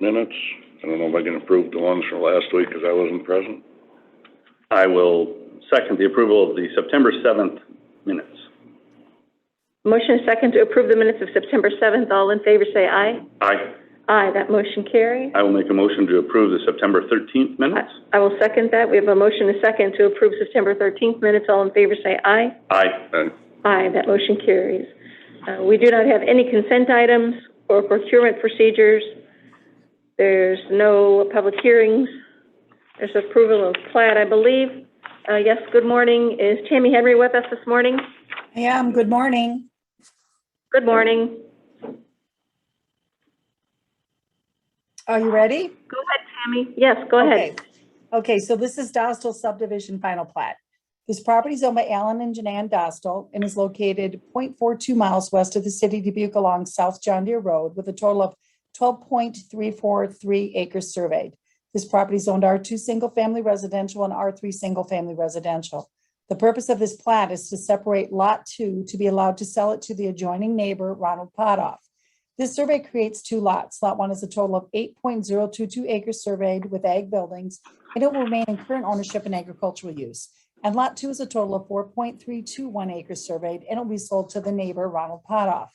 minutes. I don't know if I can approve the ones from last week because I wasn't present. I will second the approval of the September 7th minutes. Motion is second to approve the minutes of September 7th. All in favor say aye. Aye. Aye, that motion carries. I will make a motion to approve the September 13th minutes. I will second that. We have a motion and a second to approve September 13th minutes. All in favor say aye. Aye. Aye, that motion carries. We do not have any consent items or procurement procedures. There's no public hearings. There's approval of plat, I believe. Yes, good morning. Is Tammy Henry with us this morning? I am. Good morning. Good morning. Are you ready? Go ahead, Tammy. Yes, go ahead. Okay, so this is Dastal Subdivision Final Plat. This property is owned by Alan and Janann Dastal and is located 0.42 miles west of the city of Dubuque along South John Deere Road with a total of 12.343 acres surveyed. This property is owned R2 single-family residential and R3 single-family residential. The purpose of this plat is to separate Lot 2 to be allowed to sell it to the adjoining neighbor, Ronald Potoff. This survey creates 2 lots. Lot 1 is a total of 8.022 acres surveyed with ag buildings, and it will remain in current ownership and agricultural use. And Lot 2 is a total of 4.321 acres surveyed, and it will be sold to the neighbor, Ronald Potoff.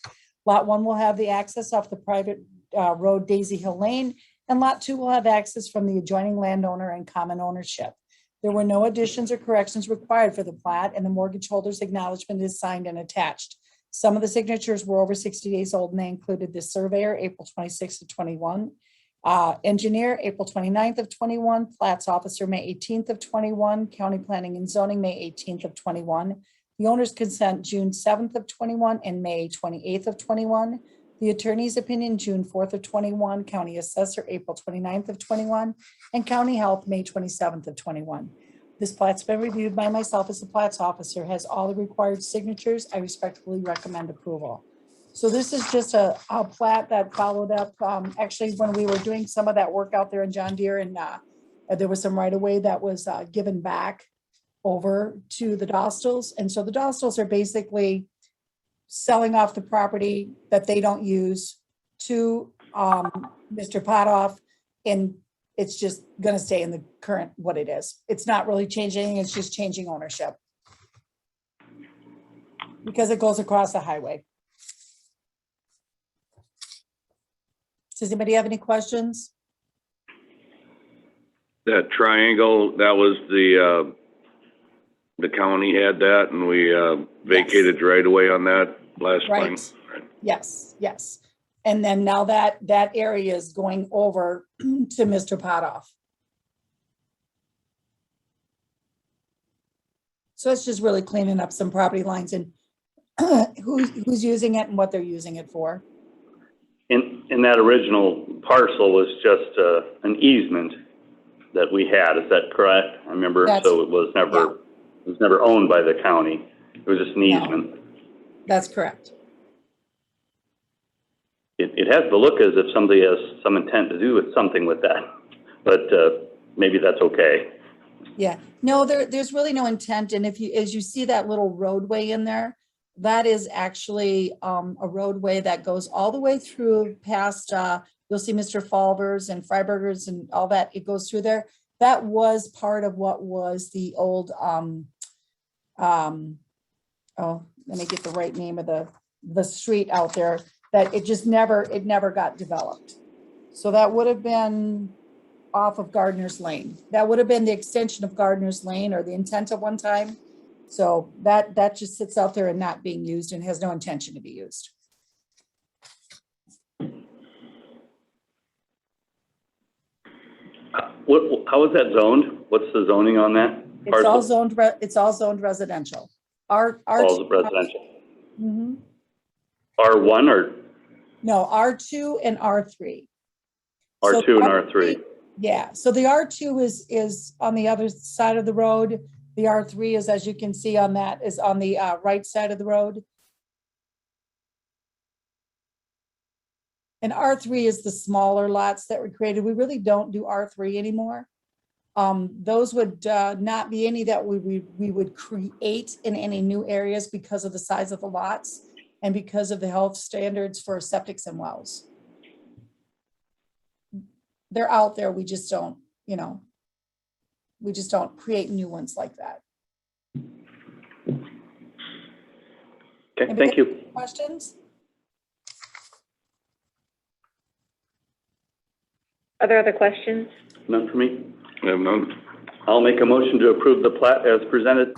Lot 1 will have the access off the private road Daisy Hill Lane, and Lot 2 will have access from the adjoining landowner and common ownership. There were no additions or corrections required for the plat, and the mortgage holder's acknowledgement is signed and attached. Some of the signatures were over 60 days old, and they included the surveyor, April 26th of 21, engineer, April 29th of 21, plats officer, May 18th of 21, county planning and zoning, May 18th of 21, The owner's consent, June 7th of 21 and May 28th of 21. The attorney's opinion, June 4th of 21, county assessor, April 29th of 21, and county health, May 27th of 21. This plat's been reviewed by myself as the plat's officer, has all the required signatures. I respectfully recommend approval. So this is just a plat that followed up, actually, when we were doing some of that work out there in John Deere, and there was some right of way that was given back over to the Dastals. And so the Dastals are basically selling off the property that they don't use to Mr. Potoff, and it's just gonna stay in the current what it is. It's not really changing, it's just changing ownership. Because it goes across the highway. Does anybody have any questions? That triangle, that was the county had that, and we vacated right away on that last spring. Right. Yes, yes. And then now that area is going over to Mr. Potoff. So it's just really cleaning up some property lines and who's using it and what they're using it for. In that original parcel was just an easement that we had, is that correct? I remember, so it was never owned by the county. It was just an easement. That's correct. It has the look as if somebody has some intent to do something with that, but maybe that's okay. Yeah, no, there's really no intent. And as you see that little roadway in there, that is actually a roadway that goes all the way through past, you'll see Mr. Falvers and Freiberger's and all that. It goes through there. That was part of what was the old, oh, let me get the right name of the street out there, that it never got developed. So that would have been off of Gardner's Lane. That would have been the extension of Gardner's Lane, or the intent at one time. So that just sits out there and not being used and has no intention to be used. How is that zoned? What's the zoning on that? It's all zoned, it's all zoned residential. All residential. Mm-hmm. R1 or? No, R2 and R3. R2 So and R3. Yeah, so the R2 is on the other side of the road. The R3 is, as you can see on that, is on the right side of the road. And R3 is the smaller lots that were created. We really don't do R3 anymore. Those would not be any that we would create in any new areas because of the size of the lots and because of the health standards for septics and wells. They're out there, we just don't, we just don't create new ones like that. Okay, thank you. Questions? Are there other questions? None for me. I have none. I'll make a motion to approve the plat as presented.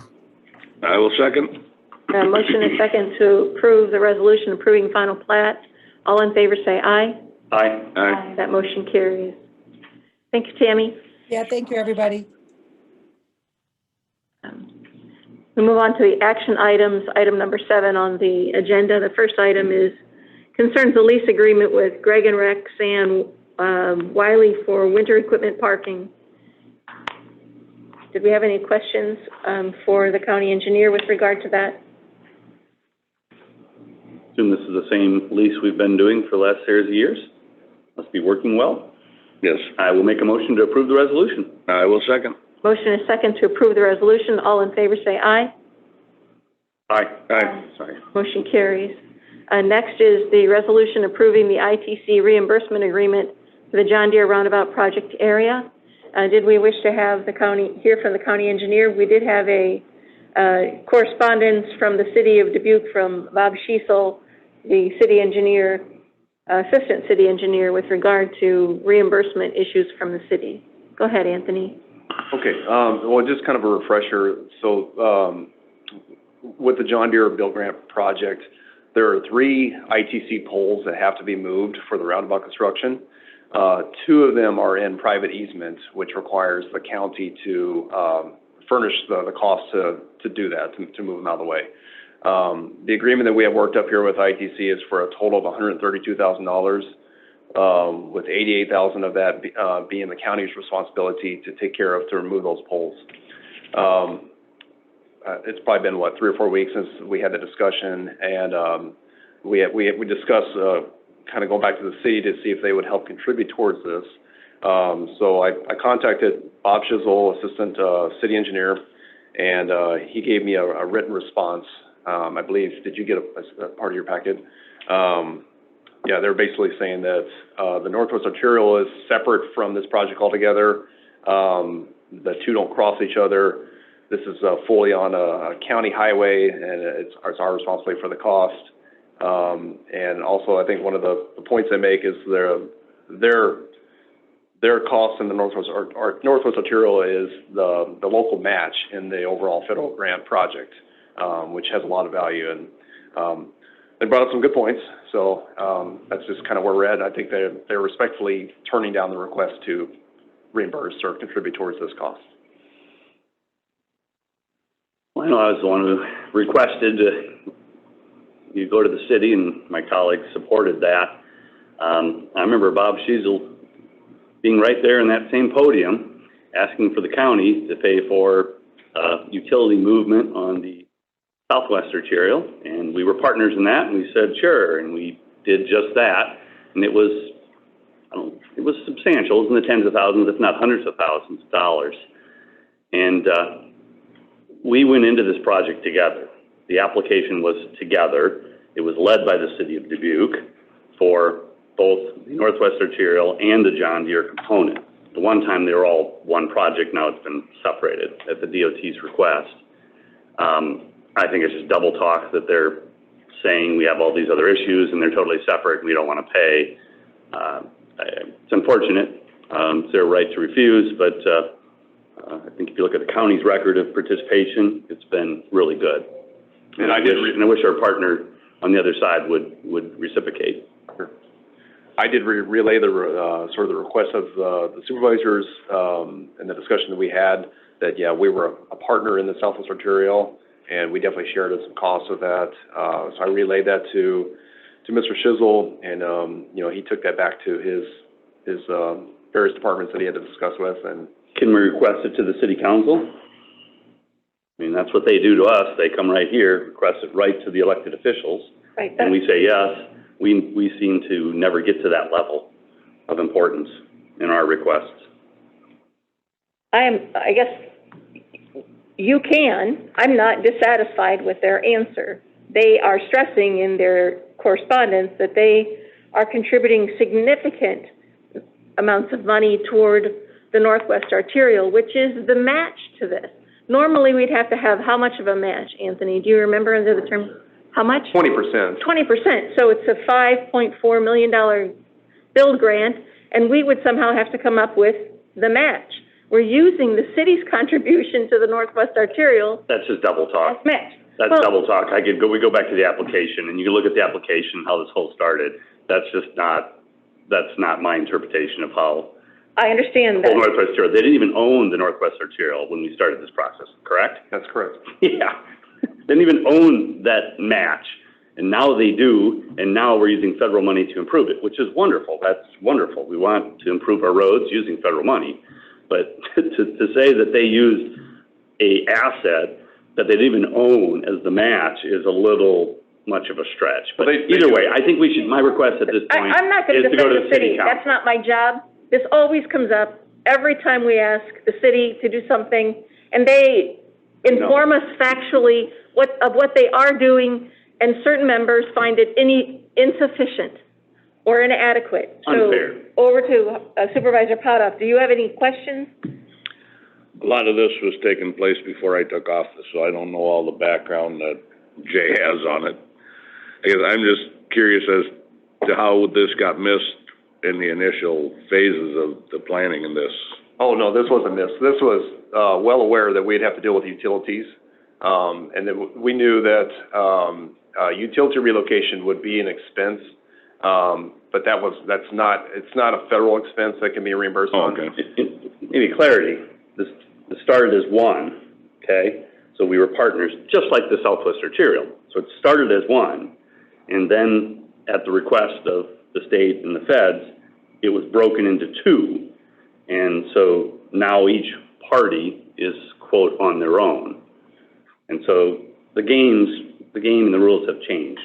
I will second. Motion and second to approve the resolution approving final plat. All in favor say aye. Aye. Aye. That motion carries. Thank you, Tammy. Yeah, thank you, everybody. We move on to the action items, item number 7 on the agenda. The first item concerns the lease agreement with Greg and Rex and Wiley for winter equipment parking. Did we have any questions for the county engineer with regard to that? Assume this is the same lease we've been doing for the last series of years. Must be working well. Yes. I will make a motion to approve the resolution. I will second. Motion is second to approve the resolution. All in favor say aye. Aye. Aye. Sorry. Motion carries. Next is the resolution approving the ITC reimbursement agreement for the John Deere Roundabout project area. Did we wish to have hear from the county engineer? We did have a correspondence from the city of Dubuque from Bob Schiesel, the city engineer, assistant city engineer, with regard to reimbursement issues from the city. Go ahead, Anthony. Okay, well, just kind of a refresher. So, with the John Deere Bill Grant project, there are 3 ITC poles that have to be moved for the roundabout construction. 2 of them are in private easements, which requires the county to furnish the cost to do that, to move them out of the way. The agreement that we have worked up here with ITC is for a total of $132,000, with $88,000 of that being the county's responsibility to take care of, to remove those poles. It's probably been, 3 or 4 weeks since we had the discussion, and we discussed kind of going back to the city to see if they would help contribute towards this. So I contacted Bob Shizzle, assistant city engineer, and he gave me a written response. I believe, did you get a part of your packet? Yeah, they're basically saying that the Northwest Arterial is separate from this project altogether. The two don't cross each other. This is fully on a county highway, and it's our responsibility for the cost. And also, I think one of the points they make is their cost in the Northwest Arterial is the local match in the overall federal grant project, which has a lot of value. And they brought up some good points, so that's just kind of where we're at. I think they're respectfully turning down the request to reimburse or contribute towards this cost. Well, I know I was the one who requested you go to the city, and my colleagues supported that. I remember Bob Shizzle being right there in that same podium, asking for the county to pay for utility movement on the Southwest Arterial, and we were partners in that, and we said sure, and we did just that, and it was substantial. It was in the tens of thousands, if not hundreds of thousands of dollars. And we went into this project together. The application was together. It was led by the city of Dubuque for both the Northwest Arterial and the John Deere component. The one time they were all one project, now it's been separated at the DOT's request. I think it's just double talk that they're saying we have all these other issues and they're totally separate and we don't want to pay. It's unfortunate. It's their right to refuse, but I think if you look at the county's record of participation, it's been really good. And I wish our partner on the other side would reciprocate. Sure. I did relay the sort of the request of the supervisors and the discussion that we had, that yeah, we were a partner in the Southwest Arterial, and we definitely shared some costs of that. So I relayed that to Mr. Shizzle, and you know, he took that back to his various departments that he had to discuss with. And can we request it to the city council? I mean, that's what they do to us. They come right here, request it right to the elected officials, Right. and we say yes. We seem to never get to that level of importance in our requests. I guess you can. I'm not dissatisfied with their answer. They are stressing in their correspondence that they are contributing significant amounts of money toward the Northwest Arterial, which is the match to this. Normally, we'd have to have how much of a match, Anthony? Do you remember under the term? How much? 20%. 20%. So it's a $5.4 million build grant, and we would somehow have to come up with the match. We're using the city's contribution to the Northwest Arterial. That's just double talk. As match. That's double talk. We go back to the application, and you can look at the application, how this whole started. That's not my interpretation of how. I understand The that. Northwest Arterial. They didn't even own the Northwest Arterial when we started this process, correct? That's correct. Yeah. They didn't even own that match, and now they do, and now we're using federal money to improve it, which is wonderful. That's wonderful. We want to improve our roads using federal money, but to say that they used a asset that they didn't even own as the match is a little much of a stretch. But either way, I think we should, my request at this point I'm not going is to to go defend to the city. council. That's not my job. This always comes up every time we ask the city to do something, and they inform us factually of what they are doing, and certain members find it insufficient or inadequate. Unfair. So over to Supervisor Potoff. Do you have any questions? A lot of this was taking place before I took office, so I don't know all the background that Jay has on it. I guess I'm just curious as to how this got missed in the initial phases of the planning in this. Oh, no, this wasn't missed. This was well aware that we'd have to deal with utilities. And that we knew that utility relocation would be an expense, but it's not a federal expense that can be reimbursed on. Okay. Maybe clarity. This started as one, okay? So we were partners, just like the Southwest Arterial. So it started as one, and then at the request of the state and the feds, it was broken into two. And so now each party is, quote, on their own. And so the game and the rules have changed.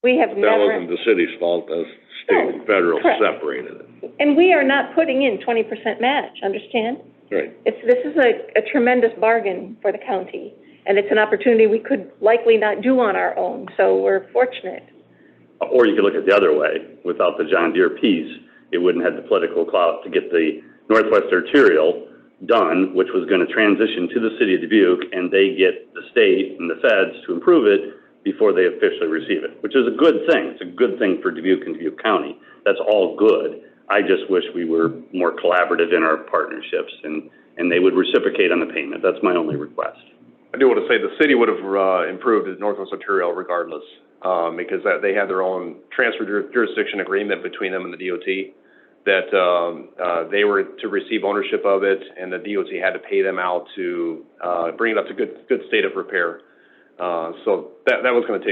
We have That never, wasn't the city's fault, the state and federal correct. separated it. and we are not putting in 20% match, understand? Right. This is a tremendous bargain for the county, and it's an opportunity we could likely not do on our own, so we're fortunate. Or you could look at the other way. Without the John Deere piece, it wouldn't have the political clout to get the Northwest Arterial done, which was going to transition to the city of Dubuque, and they get the state and the feds to improve it before they officially receive it, which is a good thing. It's a good thing for Dubuque and Dubuque County. That's all good. I just wish we were more collaborative in our partnerships, and they would reciprocate on the payment. That's my only request. I do want to say the city would have improved the Northwest Arterial regardless, because they had their own transfer jurisdiction agreement between them and the DOT, that they were to receive ownership of it, and the DOT had to pay them out to bring it up to good state of repair. So that was going to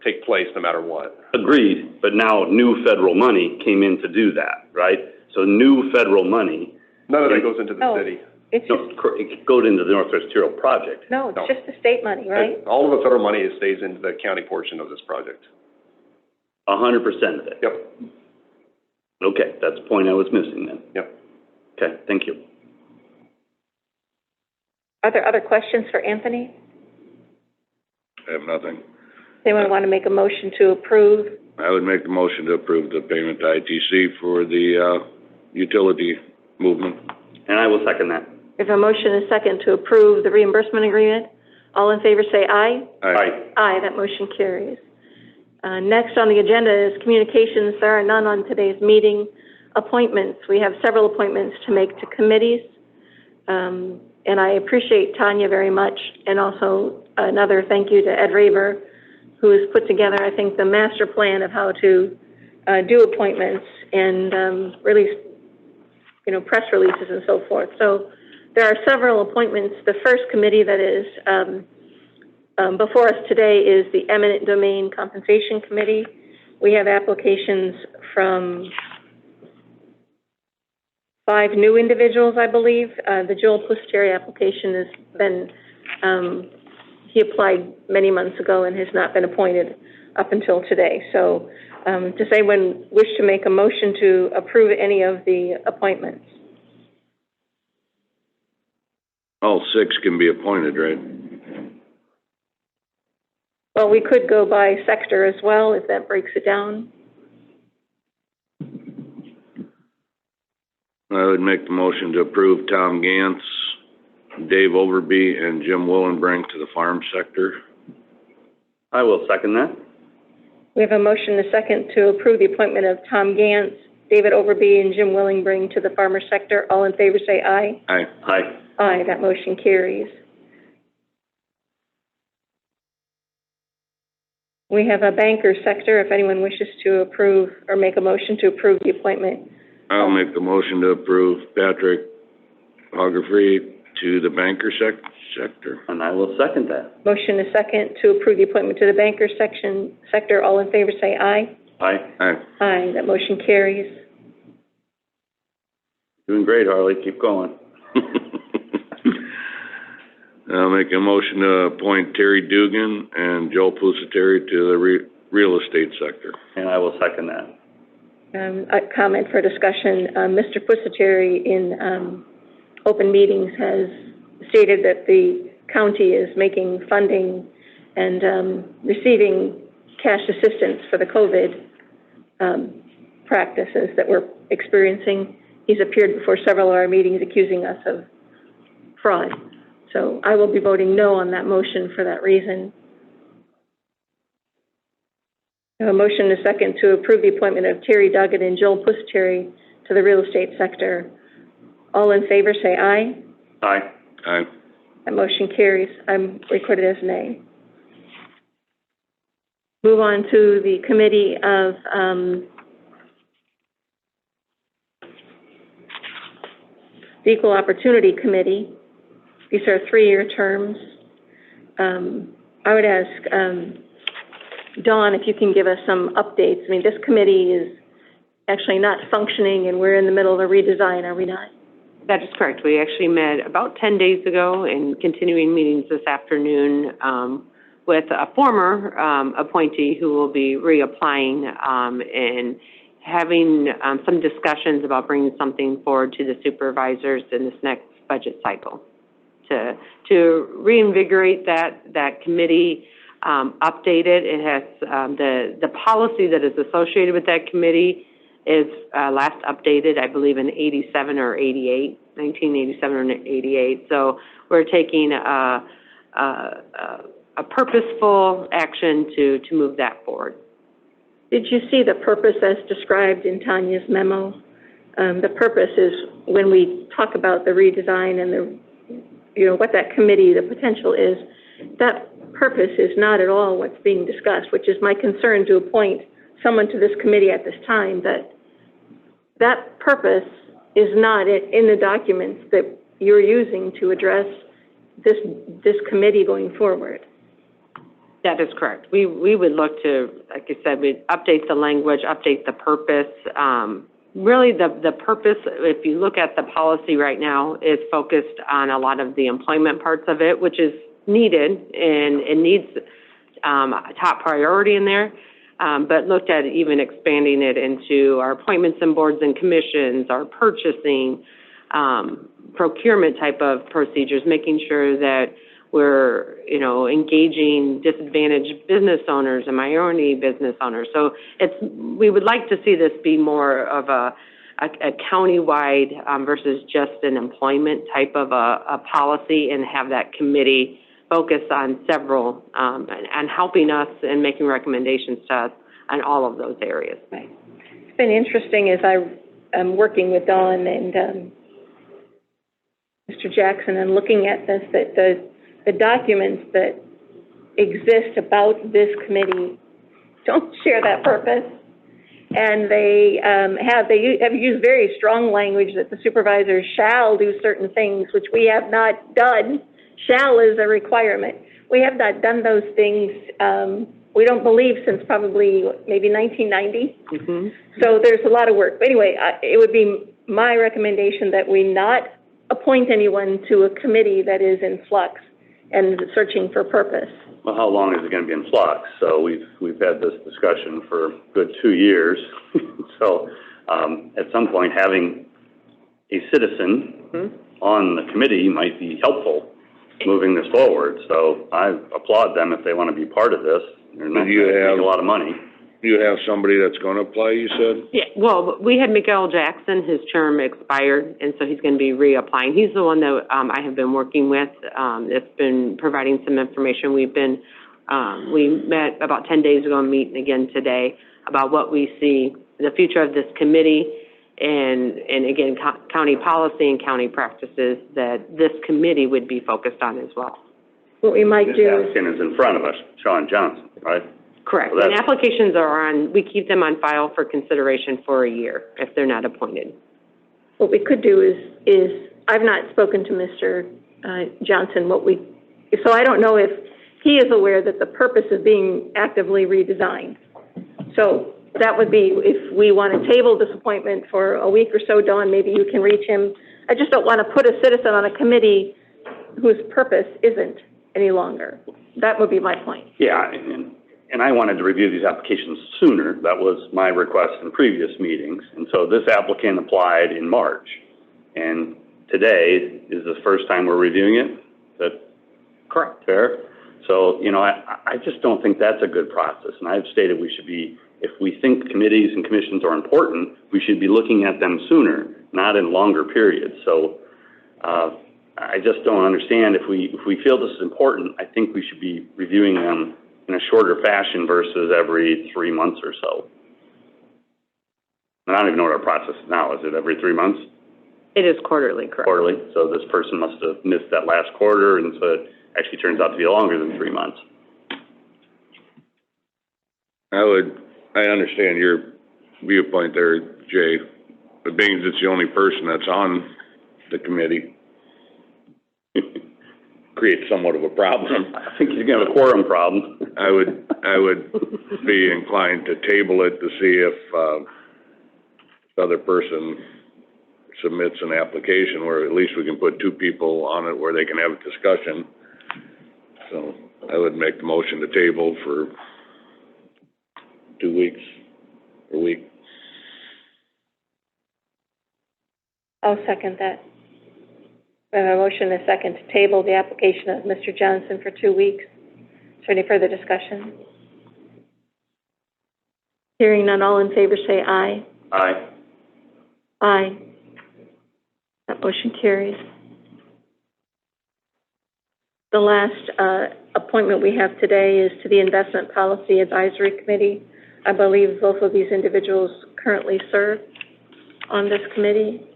take place no matter what. Agreed, but now new federal money came in to do that, right? So new federal money. None of that goes into the No. city. It's No, just, it goes into the Northwest Arterial project. no, it's No. just the state money, right? All of the federal money stays into the county portion of this project. 100% of it. Yep, Okay, that's the point I was missing then. yep. Okay, thank you. Are there other questions for Anthony? I have nothing. Does anyone want to make a motion to approve? I would make the motion to approve the payment to ITC for the, utility movement. And I will second that. We have a motion and a second to approve the reimbursement agreement. All in favor say aye. Aye. Aye, that motion carries. Next on the agenda is communications. There are none on today's meeting. Appointments. We have several appointments to make to committees. And I appreciate Tanya very much, and also another thank you to Ed Raber, who has put together, I think, the master plan of how to do appointments and release, press releases and so forth. So there are several appointments. The first committee that is before us today is the Eminent Domain Compensation Committee. We have applications from 5 new individuals, I believe. The Joel Pusateri application has been, he applied many months ago and has not been appointed up until today. So does anyone wish to make a motion to approve any of the appointments? All 6 can be appointed, right? Well, we could go by sector as well, if that breaks it down. I would make the motion to approve Tom Gantz, Dave Overby, and Jim Willenbrink to the farm sector. I will second that. We have a motion and a second to approve the appointment of Tom Gantz, David Overby, and Jim Willenbrink to the farmer sector. All in favor say aye. Aye. Aye. Aye, that motion carries. We have a banker sector, if anyone wishes to approve or make a motion to approve the appointment. I'll make the motion to approve Patrick Hoggerfree to the banker sector. And I will second that. Motion and a second to approve the appointment to the banker sector. All in favor say aye. Aye. Aye. Aye, that motion carries. Doing great, Harley. Keep going. I'll make a motion to appoint Terry Dugan and Joel Pusateri to the real estate sector. And I will second that. A comment for discussion. Mr. Pusateri in open meetings has stated that the county is making funding and receiving cash assistance for the COVID practices that we're experiencing. He's appeared before several of our meetings accusing us of fraud. So I will be voting no on that motion for that reason. I have a motion and a second to approve the appointment of Terry Duggan and Joel Pusateri to the real estate sector. All in favor say aye. Aye. Aye. That motion carries. I'm recorded as nay. Move on to the committee of the Equal Opportunity Committee. These are 3-year terms. I would ask, Dawn, if you can give us some updates. I mean, this committee is actually not functioning, and we're in the middle of a redesign, are we not? That is correct. We actually met about 10 days ago and continuing meetings this afternoon with a former appointee who will be reapplying and having some discussions about bringing something forward to the supervisors in this next budget cycle to reinvigorate that committee, update it. It has the policy that is associated with that committee is last updated, I believe, in 87 or 88, 1987 or 88. So we're taking a purposeful action to move that forward. Did you see the purpose as described in Tanya's memo? The purpose is when we talk about the redesign and what that committee, the potential is, that purpose is not at all what's being discussed, which is my concern to appoint someone to this committee at this time, that purpose is not in the documents that you're using to address this committee going forward. That is correct. We would look to, like I said, we'd update the language, update the purpose. Really, the purpose, if you look at the policy right now, is focused on a lot of the employment parts of it, which is needed and it needs a top priority in there. But looked at even expanding it into our appointments and boards and commissions, our purchasing, procurement type of procedures, making sure that we're, engaging disadvantaged business owners and minority business owners. So we would like to see this be more of a county-wide versus just an employment type of a policy, and have that committee focus on several, and helping us and making recommendations to us on all of those areas. Right. It's been interesting as I'm working with Dawn and Mr. Jackson and looking at this, that the documents that exist about this committee don't share that purpose. And they have used very strong language that the supervisors shall do certain things, which we have not done. Shall is a requirement. We have not done those things, we don't believe, since probably maybe 1990. Mm-hmm. So there's a lot of work. But anyway, it would be my recommendation that we not appoint anyone to a committee that is in flux and searching for purpose. Well, how long is it going to be in flux? So we've had this discussion for a good 2 years. So at some point, having a citizen on the committee might be helpful moving this forward. So I applaud them if they want to be part of this. They're not going to make a lot of money. You have somebody that's gonna apply, you said? Yeah, well, we had Miguel Jackson, his term expired, and so he's going to be reapplying. He's the one that I have been working with. It's been providing some information. We met about 10 days ago and meeting again today about what we see, the future of this committee, and again, county policy and county practices that this committee would be focused on as well. What we might This do applicant is in front of us, Sean Johnson, right? Correct. So And applications we keep them on file for consideration for a year if they're not appointed. what we could do is I've not spoken to Mr. Johnson, so I don't know if he is aware that the purpose is being actively redesigned. So that would be, if we want to table this appointment for a week or so, Dawn, maybe you can reach him. I just don't want to put a citizen on a committee whose purpose isn't any longer. That would be my point. Yeah, and I wanted to review these applications sooner. That was my request in previous meetings. And so this applicant applied in March. And today is the first time we're reviewing it. Is that correct? Fair? So, I just don't think that's a good process. And I've stated we should be, if we think committees and commissions are important, we should be looking at them sooner, not in longer periods. So, I just don't understand. If we feel this is important, I think we should be reviewing them in a shorter fashion versus every 3 months or so. And I don't even know what our process is now. Is it every 3 months? It is quarterly, correct? Quarterly. So this person must have missed that last quarter, and so it actually turns out to be longer than 3 months. I understand your viewpoint there, Jay, but being it's the only person that's on the committee. create somewhat of a problem. I think you're gonna have a quorum problem. I would be inclined to table it to see if, the other person submits an application where at least we can put two people on it where they can have a discussion. So I would make the motion to table for 2 weeks, a week. I'll second that. We have a motion and a second to table the application of Mr. Johnson for 2 weeks. Is there any further discussion? Hearing none, all in favor say aye. Aye. Aye. That motion carries. The last appointment we have today is to the Investment Policy Advisory Committee. I believe both of these individuals currently serve on this committee.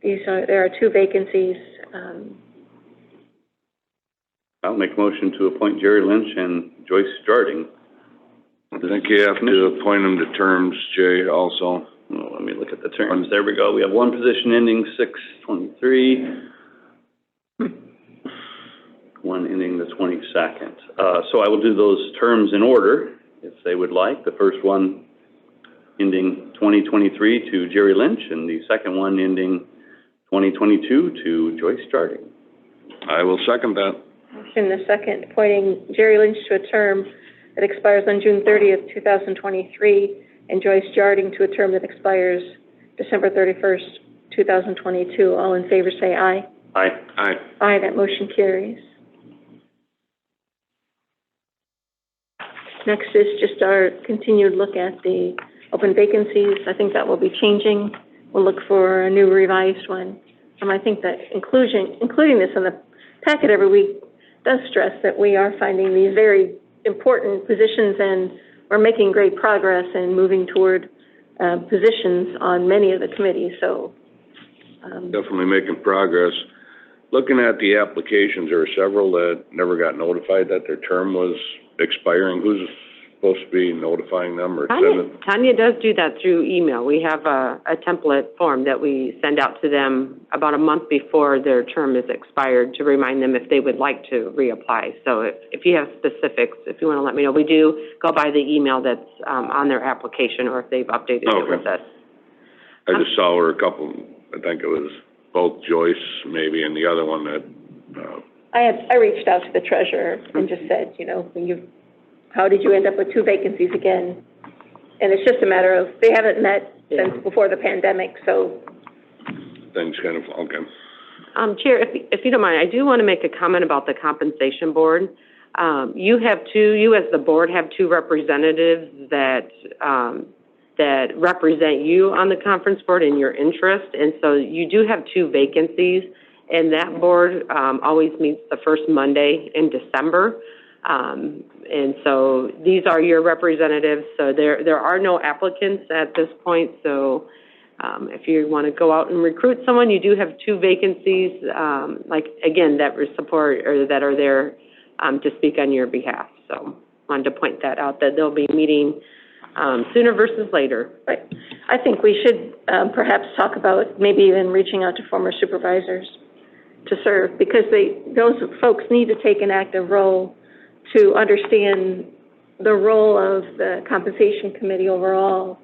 There are 2 vacancies. I'll make a motion to appoint Jerry Lynch and Joyce Jarding. I think you have to appoint them to terms, Jay, also. Well, let me look at the terms. There we go. We have one position ending 6/23. One ending the 22nd. So I will do those terms in order, if they would like. The first one ending 2023 to Jerry Lynch, and the second one ending 2022 to Joyce Jarding. I will second that. Motion and a second, appointing Jerry Lynch to a term that expires on June 30th, 2023, and Joyce Jarding to a term that expires December 31st, 2022. All in favor say aye. Aye. Aye. Aye, that motion carries. Next is just our continued look at the open vacancies. I think that will be changing. We'll look for a new revised one. I think that including this in the packet every week does stress that we are finding these very important positions, and we're making great progress in moving toward positions on many of the committees. So Definitely making progress. Looking at the applications, there were several that never got notified that their term was expiring. Who's supposed to be notifying them or sending? Tanya does do that through email. We have a template form that we send out to them about a month before their term is expired to remind them if they would like to reapply. So if you have specifics, if you want to let me know, we do go by the email that's on their application, or if they've updated it with us. I just saw her a couple, I think it was both Joyce maybe and the other one that, I reached out to the treasurer and just said, how did you end up with 2 vacancies again? And it's just a matter of, they haven't met since before the pandemic, so. things kind of, okay. Chair, if you don't mind, I do want to make a comment about the compensation board. You as the board have 2 representatives that represent you on the conference board in your interest, and so you do have 2 vacancies, and that board always meets the first Monday in December. And so these are your representatives, so there are no applicants at this point, so if you want to go out and recruit someone, you do have 2 vacancies, that support or that are there to speak on your behalf. So wanted to point that out, that they'll be meeting sooner versus later. Right. I think we should perhaps talk about maybe even reaching out to former supervisors to serve, because those folks need to take an active role to understand the role of the compensation committee overall.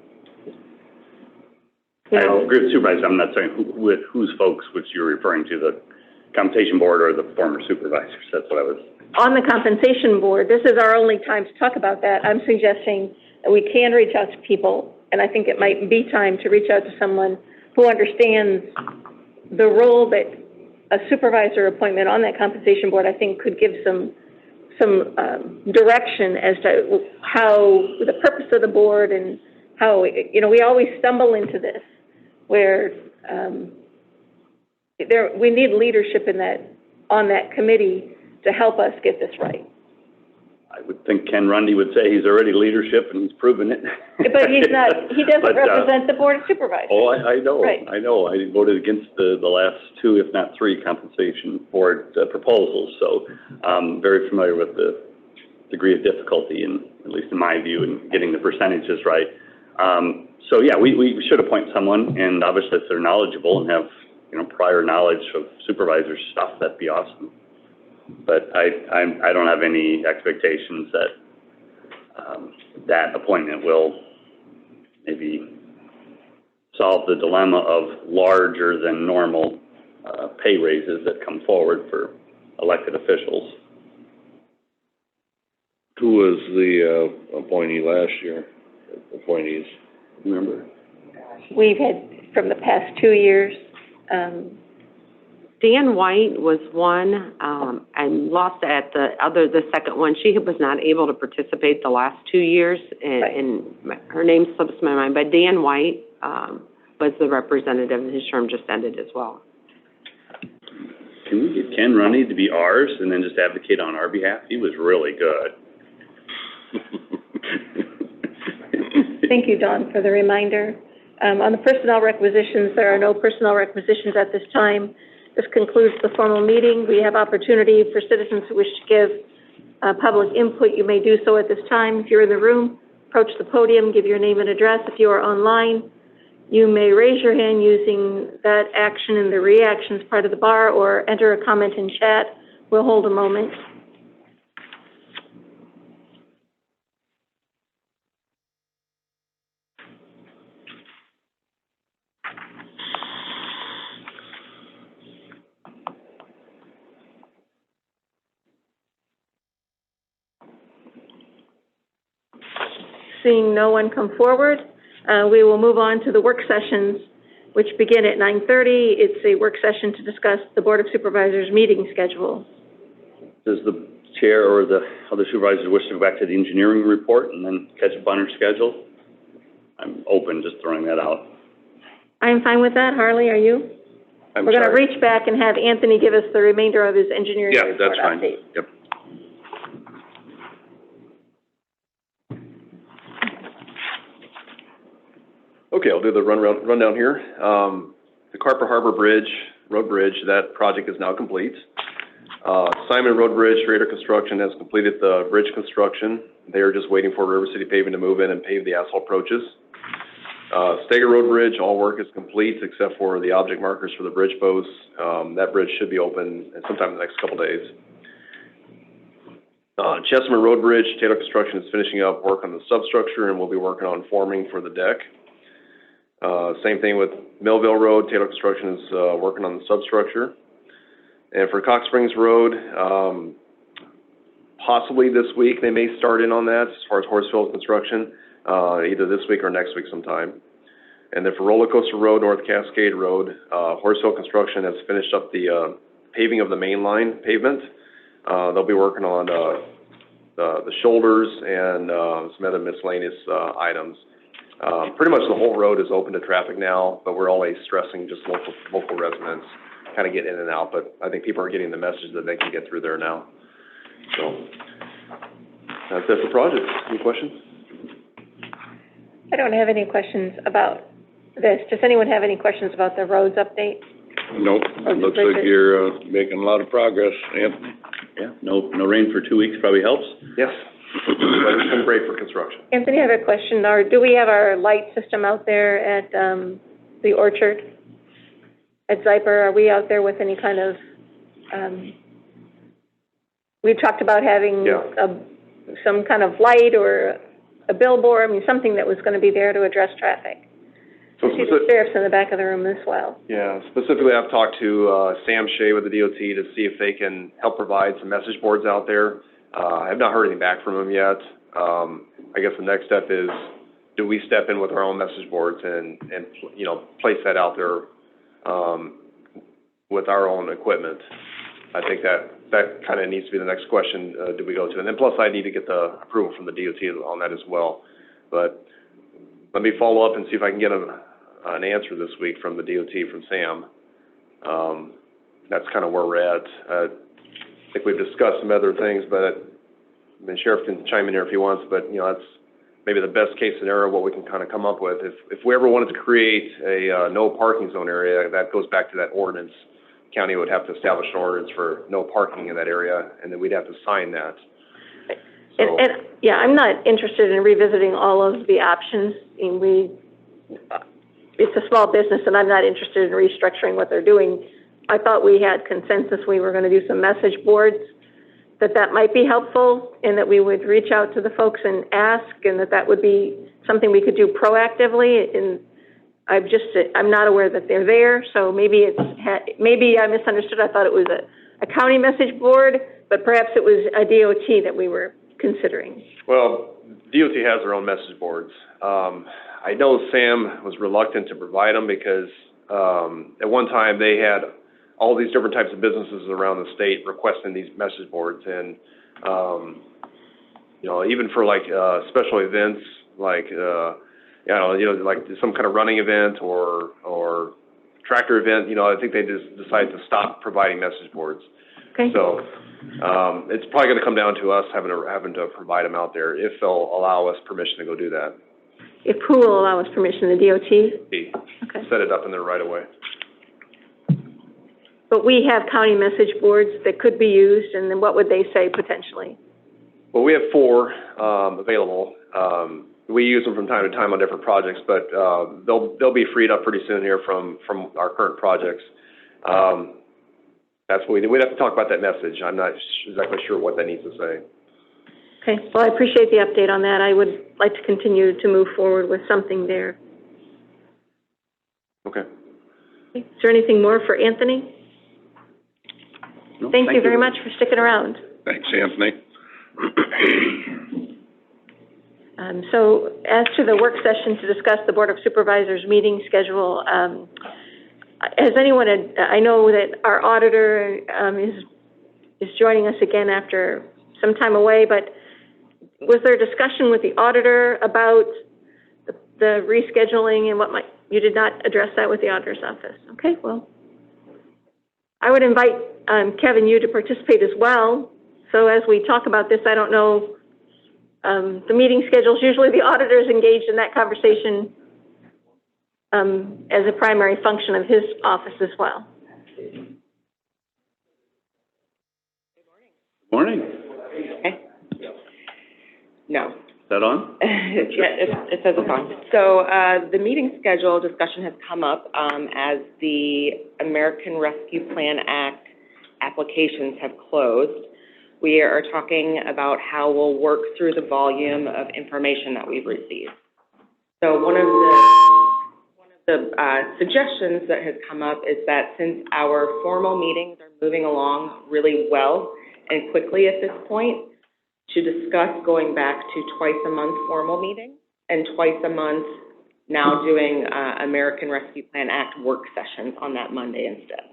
I agree with Supervisor. I'm not saying with whose folks, which you're referring to, the compensation board or the former supervisors. That's what I was. On the compensation board, this is our only time to talk about that. I'm suggesting that we can reach out to people, and I think it might be time to reach out to someone who understands the role that a supervisor appointment on that compensation board, I think, could give some direction as to how the purpose of the board and how, we always stumble into this where we need leadership on that committee to help us get this right. I would think Ken Rundy would say he's already leadership and he's proven it. But he's not, he doesn't represent the Board of Supervisors. Oh, I know. Right. I know. I voted against the last 2, if not 3, compensation board proposals. So I'm very familiar with the degree of difficulty, at least in my view, in getting the percentages right. So yeah, we should appoint someone, and obviously if they're knowledgeable and have prior knowledge of supervisor stuff, that'd be awesome. But I don't have any expectations that, that appointment will maybe solve the dilemma of larger than normal, pay raises that come forward for elected officials. Who was the, appointee last year, appointees? Remember? We've had, from the past 2 years, Dan White was one, and lost at the second one. She was not able to participate the last 2 years, and her name slips my mind, but Dan White, was the representative, and his term just ended as well. Can we get Ken Runny to be ours and then just advocate on our behalf? He was really good. thank you, Dawn, for the reminder. On the personnel requisitions, there are no personnel requisitions at this time. This concludes the formal meeting. We have opportunity for citizens who wish to give public input. You may do so at this time. If you're in the room, approach the podium, give your name and address. If you are online, you may raise your hand using that action in the reactions part of the bar, or enter a comment in chat. We'll hold a moment. Seeing no one come forward, we will move on to the work sessions, which begin at 9:30. It's a work session to discuss the Board of Supervisors meeting schedule. Does the chair or the other supervisors wish to go back to the engineering report and then catch up on our schedule? I'm open, just throwing that out. I'm fine with that. Harley, are you? We're going to reach back and have Anthony give us the remainder of his engineering report Yeah, that's fine. update. Yep. Okay, I'll do the rundown here. The Carper Harbor Bridge, Road Bridge, that project is now complete. Simon Road Bridge, Raider Construction has completed the bridge construction. They are just waiting for River City Paving to move in and pave the asphalt approaches. Stager Road Bridge, all work is complete except for the object markers for the bridge posts. That bridge should be open sometime in the next couple days. Chesapeake Road Bridge, Taylor Construction is finishing up work on the substructure, and we'll be working on forming for the deck. Same thing with Millville Road, Taylor Construction is working on the substructure. And for Cox Springs Road, possibly this week, they may start in on that as far as Horsfield construction, either this week or next week sometime. And then for Roller Coaster Road, North Cascade Road, Horsfield Construction has finished up the paving of the main line pavement. They'll be working on the shoulders and some other miscellaneous items. Pretty much the whole road is open to traffic now, but we're always stressing just local residents kind of get in and out. But I think people are getting the message that they can get through there now. So that's it for projects. Any questions? I don't have any questions about this. Does anyone have any questions about the roads update? Nope, looks like you're, making a lot of progress, Anthony. Yeah, no rain for 2 weeks probably helps. Yes. It's been great for construction. Anthony, I have a question. Do we have our light system out there at the Orchard? At Zyper, are we out there with any kind of, we talked about having some kind of light or a billboard, I mean, something that was going to be there to address traffic. So I see the sheriff's in the back of the room as well. Yeah, specifically I've talked to Sam Shea with the DOT to see if they can help provide some message boards out there. I have not heard anything back from them yet. I guess the next step is, do we step in with our own message boards and you know, place that out there with our own equipment? I think that kind of needs to be the next question, do we go to? And then plus I need to get the approval from the DOT on that as well. But let me follow up and see if I can get an answer this week from the DOT, from Sam. That's kind of where we're at. I think we've discussed some other things, but I mean, Sheriff can chime in here if he wants, but, you know, that's maybe the best case scenario, what we can kind of come up with. If we ever wanted to create a no parking zone area, that goes back to that ordinance. County would have to establish an ordinance for no parking in that area, and then we'd have to sign that. So, And yeah, I'm not interested in revisiting all of the options. I mean, it's a small business and I'm not interested in restructuring what they're doing. I thought we had consensus, we were gonna do some message boards, that might be helpful, and that we would reach out to the folks and ask, and that would be something we could do proactively. And I'm not aware that they're there, so maybe maybe I misunderstood. I thought it was a county message board, but perhaps it was a DOT that we were considering. Well, DOT has their own message boards. I know Sam was reluctant to provide them because, at one time they had all these different types of businesses around the state requesting these message boards, and, you know, even for like, special events, like, like some kind of running event or tractor event, you know, I think they just decided to stop providing message boards. Okay. So, it's probably gonna come down to us having to provide them out there, if they'll allow us permission to go do that. If who will allow us permission, the DOT? Okay. Set it up in there right away. But we have county message boards that could be used, and then what would they say potentially? Well, we have 4, available. We use them from time to time on different projects, but, they'll be freed up pretty soon here from our current projects. That's what we'd have to talk about that message. I'm not exactly sure what that needs to say. Okay, well, I appreciate the update on that. I would like to continue to move forward with something there. Okay. Is there anything more for Anthony? No, Thank you very much for sticking around. Thanks, Anthony. So as to the work session to discuss the Board of Supervisors meeting schedule, has anyone, I know that our auditor is joining us again after some time away, but was there discussion with the auditor about the rescheduling and you did not address that with the auditor's office? Okay, well, I would invite, Kevin, you to participate as well. So as we talk about this, I don't know, the meeting schedules, usually the auditor is engaged in that conversation as a primary function of his office as well. Morning. Okay. No. Is that on? Yeah, it says it's on. So, the meeting schedule discussion has come up, as the American Rescue Plan Act applications have closed. We are talking about how we'll work through the volume of information that we've received. So one of the suggestions that has come up is that since our formal meetings are moving along really well and quickly at this point, to discuss going back to twice a month formal meetings and twice a month now doing American Rescue Plan Act work sessions on that Monday instead.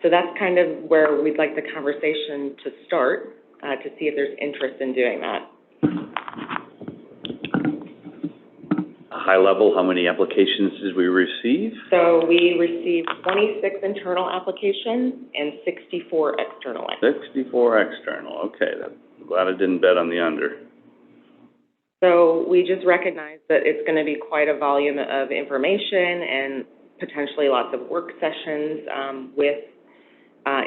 So that's kind of where we'd like the conversation to start, to see if there's interest in doing that. A high level, how many applications did we receive? So we received 26 internal applications and 64 external. 64 external, okay, I'm glad I didn't bet on the under. So we just recognize that it's going to be quite a volume of information and potentially lots of work sessions with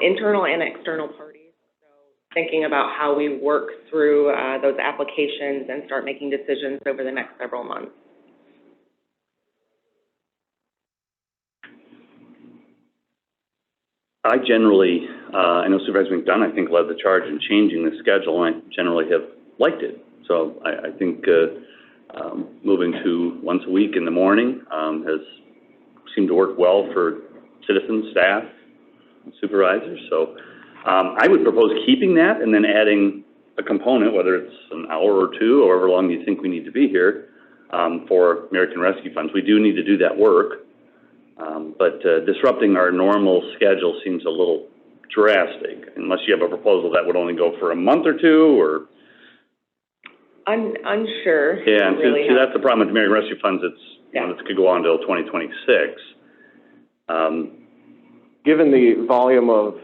internal and external parties. So thinking about how we work through those applications and start making decisions over the next several months. I generally, I know Supervisor McDonough, I think, led the charge in changing the schedule, and I generally have liked it. So I think moving to once a week in the morning has seemed to work well for citizens, staff, supervisors. So I would propose keeping that and then adding a component, whether it's an hour or two, or however long you think we need to be here, for American Rescue Funds. We do need to do that work. But disrupting our normal schedule seems a little drastic, unless you have a proposal that would only go for a month or two, or... Unsure. Yeah, and really see, that's the problem with American Rescue Funds. It's, you know, Yeah. it could go on until 2026. Given the volume of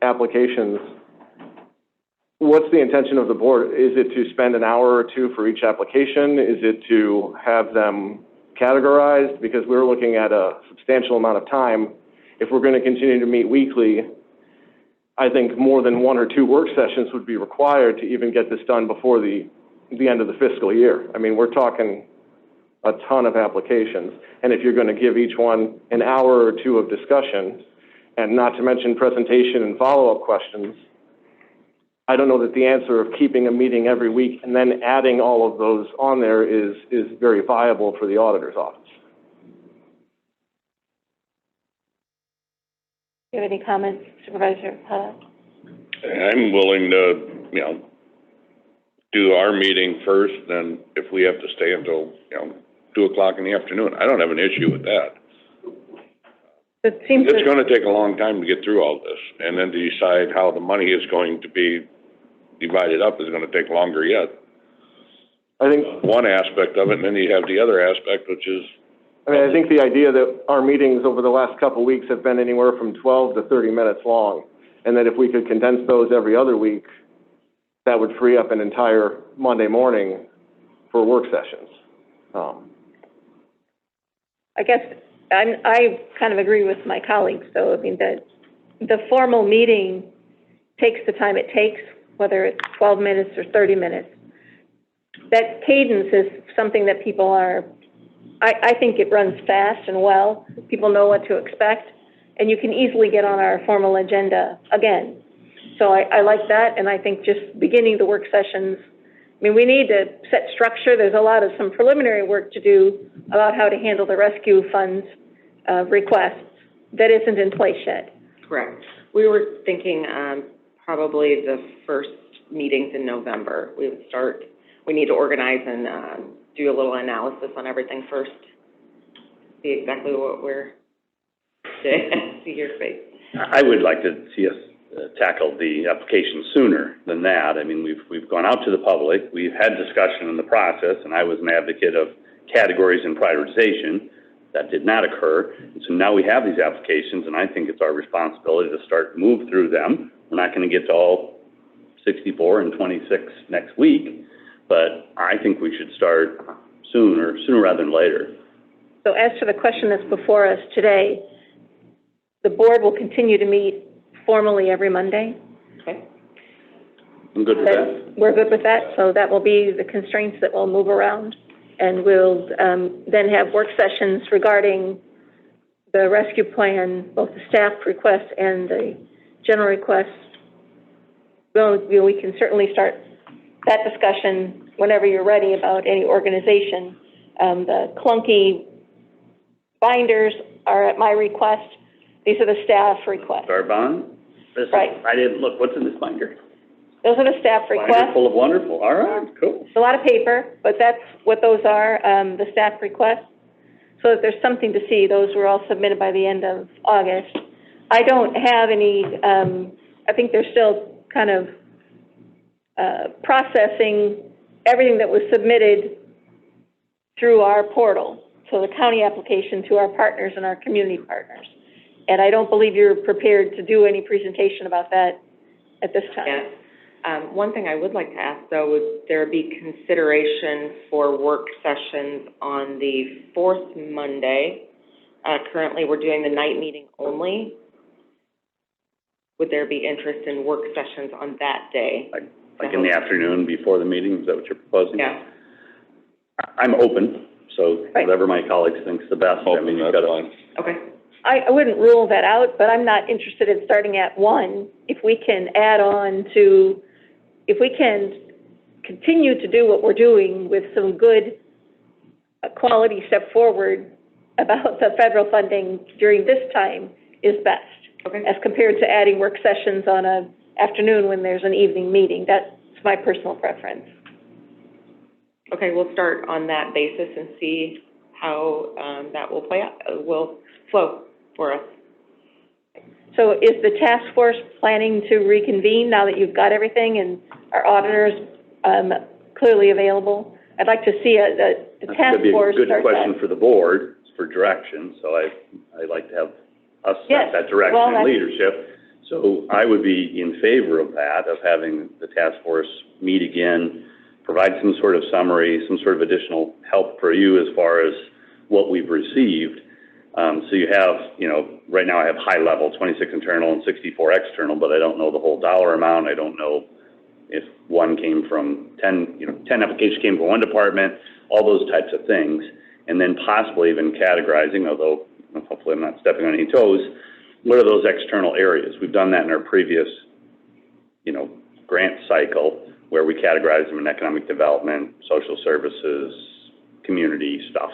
applications, what's the intention of the board? Is it to spend an hour or two for each application? Is it to have them categorized? Because we're looking at a substantial amount of time. If we're going to continue to meet weekly, I think more than 1 or 2 work sessions would be required to even get this done before the end of the fiscal year. I mean, we're talking a ton of applications. And if you're gonna give each one an hour or two of discussion, and not to mention presentation and follow-up questions, I don't know that the answer of keeping a meeting every week and then adding all of those on there is very viable for the auditor's office. Do you have any comments, Supervisor Huda? I'm willing to, do our meeting first, then if we have to stay until, 2 o'clock in the afternoon, I don't have an issue with that. It seems It's that, gonna take a long time to get through all this, and then to decide how the money is going to be divided up is gonna take longer yet. I think, One aspect of it, and then you have the other aspect, which is, I think the idea that our meetings over the last couple of weeks have been anywhere from 12 to 30 minutes long, and that if we could condense those every other week, that would free up an entire Monday morning for work sessions. I guess, I kind of agree with my colleagues, though. I mean, the formal meeting takes the time it takes, whether it's 12 minutes or 30 minutes. That cadence is something that people are, I think it runs fast and well. People know what to expect, and you can easily get on our formal agenda again. So I like that, and I think just beginning the work sessions, I mean, we need to set structure. There's a lot of some preliminary work to do about how to handle the rescue funds requests that isn't in place yet. Correct. We were thinking, probably the first meetings in November. We would start, we need to organize and, do a little analysis on everything first. See exactly what we're, see your face. I would like to see us tackle the application sooner than that. I mean, we've gone out to the public, we've had discussion in the process, and I was an advocate of categories and prioritization. That did not occur, and so now we have these applications, and I think it's our responsibility to start to move through them. We're not gonna get to all 64 and 26 next week, but I think we should start sooner rather than later. So as to the question that's before us today, the board will continue to meet formally every Monday. Okay. I'm good with that. We're good with that, so that will be the constraints that will move around. And we'll then have work sessions regarding the rescue plan, both the staff request and the general request. Well, we can certainly start that discussion whenever you're ready about any organization. The clunky binders are at my request. These are the staff requests. Starbond? Right. I didn't look, what's in this binder? Those are the staff Binder requests. full of wonderful, all right, cool. It's a lot of paper, but that's what those are, the staff requests. So that there's something to see. Those were all submitted by the end of August. I don't have any, I think they're still kind of processing everything that was submitted through our portal. So the county application to our partners and our community partners. And I don't believe you're prepared to do any presentation about that at this time. Yes. One thing I would like to ask, though, would there be consideration for work sessions on the fourth Monday? Currently, we're doing the night meeting only. Would there be interest in work sessions on that day? Like in the afternoon before the meeting, is that what you're proposing? Yeah. I'm open, so Right. whatever my colleagues think's the best. I mean, you've got to. Okay. I wouldn't rule that out, but I'm not interested in starting at 1. If we can add on to, if we can continue to do what we're doing with some good quality step forward about the federal funding during this time is best. Okay. As compared to adding work sessions on an afternoon when there's an evening meeting. That's my personal preference. Okay, we'll start on that basis and see how, that will play out, will flow for us. So is the task force planning to reconvene now that you've got everything and our auditors clearly available? I'd like to see the task force That'd be a good start question that. for the board, for direction, so I'd like to have us Yes. set that direction Well, and that's- leadership. So I would be in favor of that, of having the task force meet again, provide some sort of summary, some sort of additional help for you as far as what we've received. So you have, right now I have high level, 26 internal and 64 external, but I don't know the whole dollar amount. I don't know if one came from 10 applications came from one department, all those types of things. and then possibly even categorizing, although hopefully I'm not stepping on any toes, what are those external areas? We've done that in our previous, grant cycle, where we categorize them in economic development, social services, community stuff.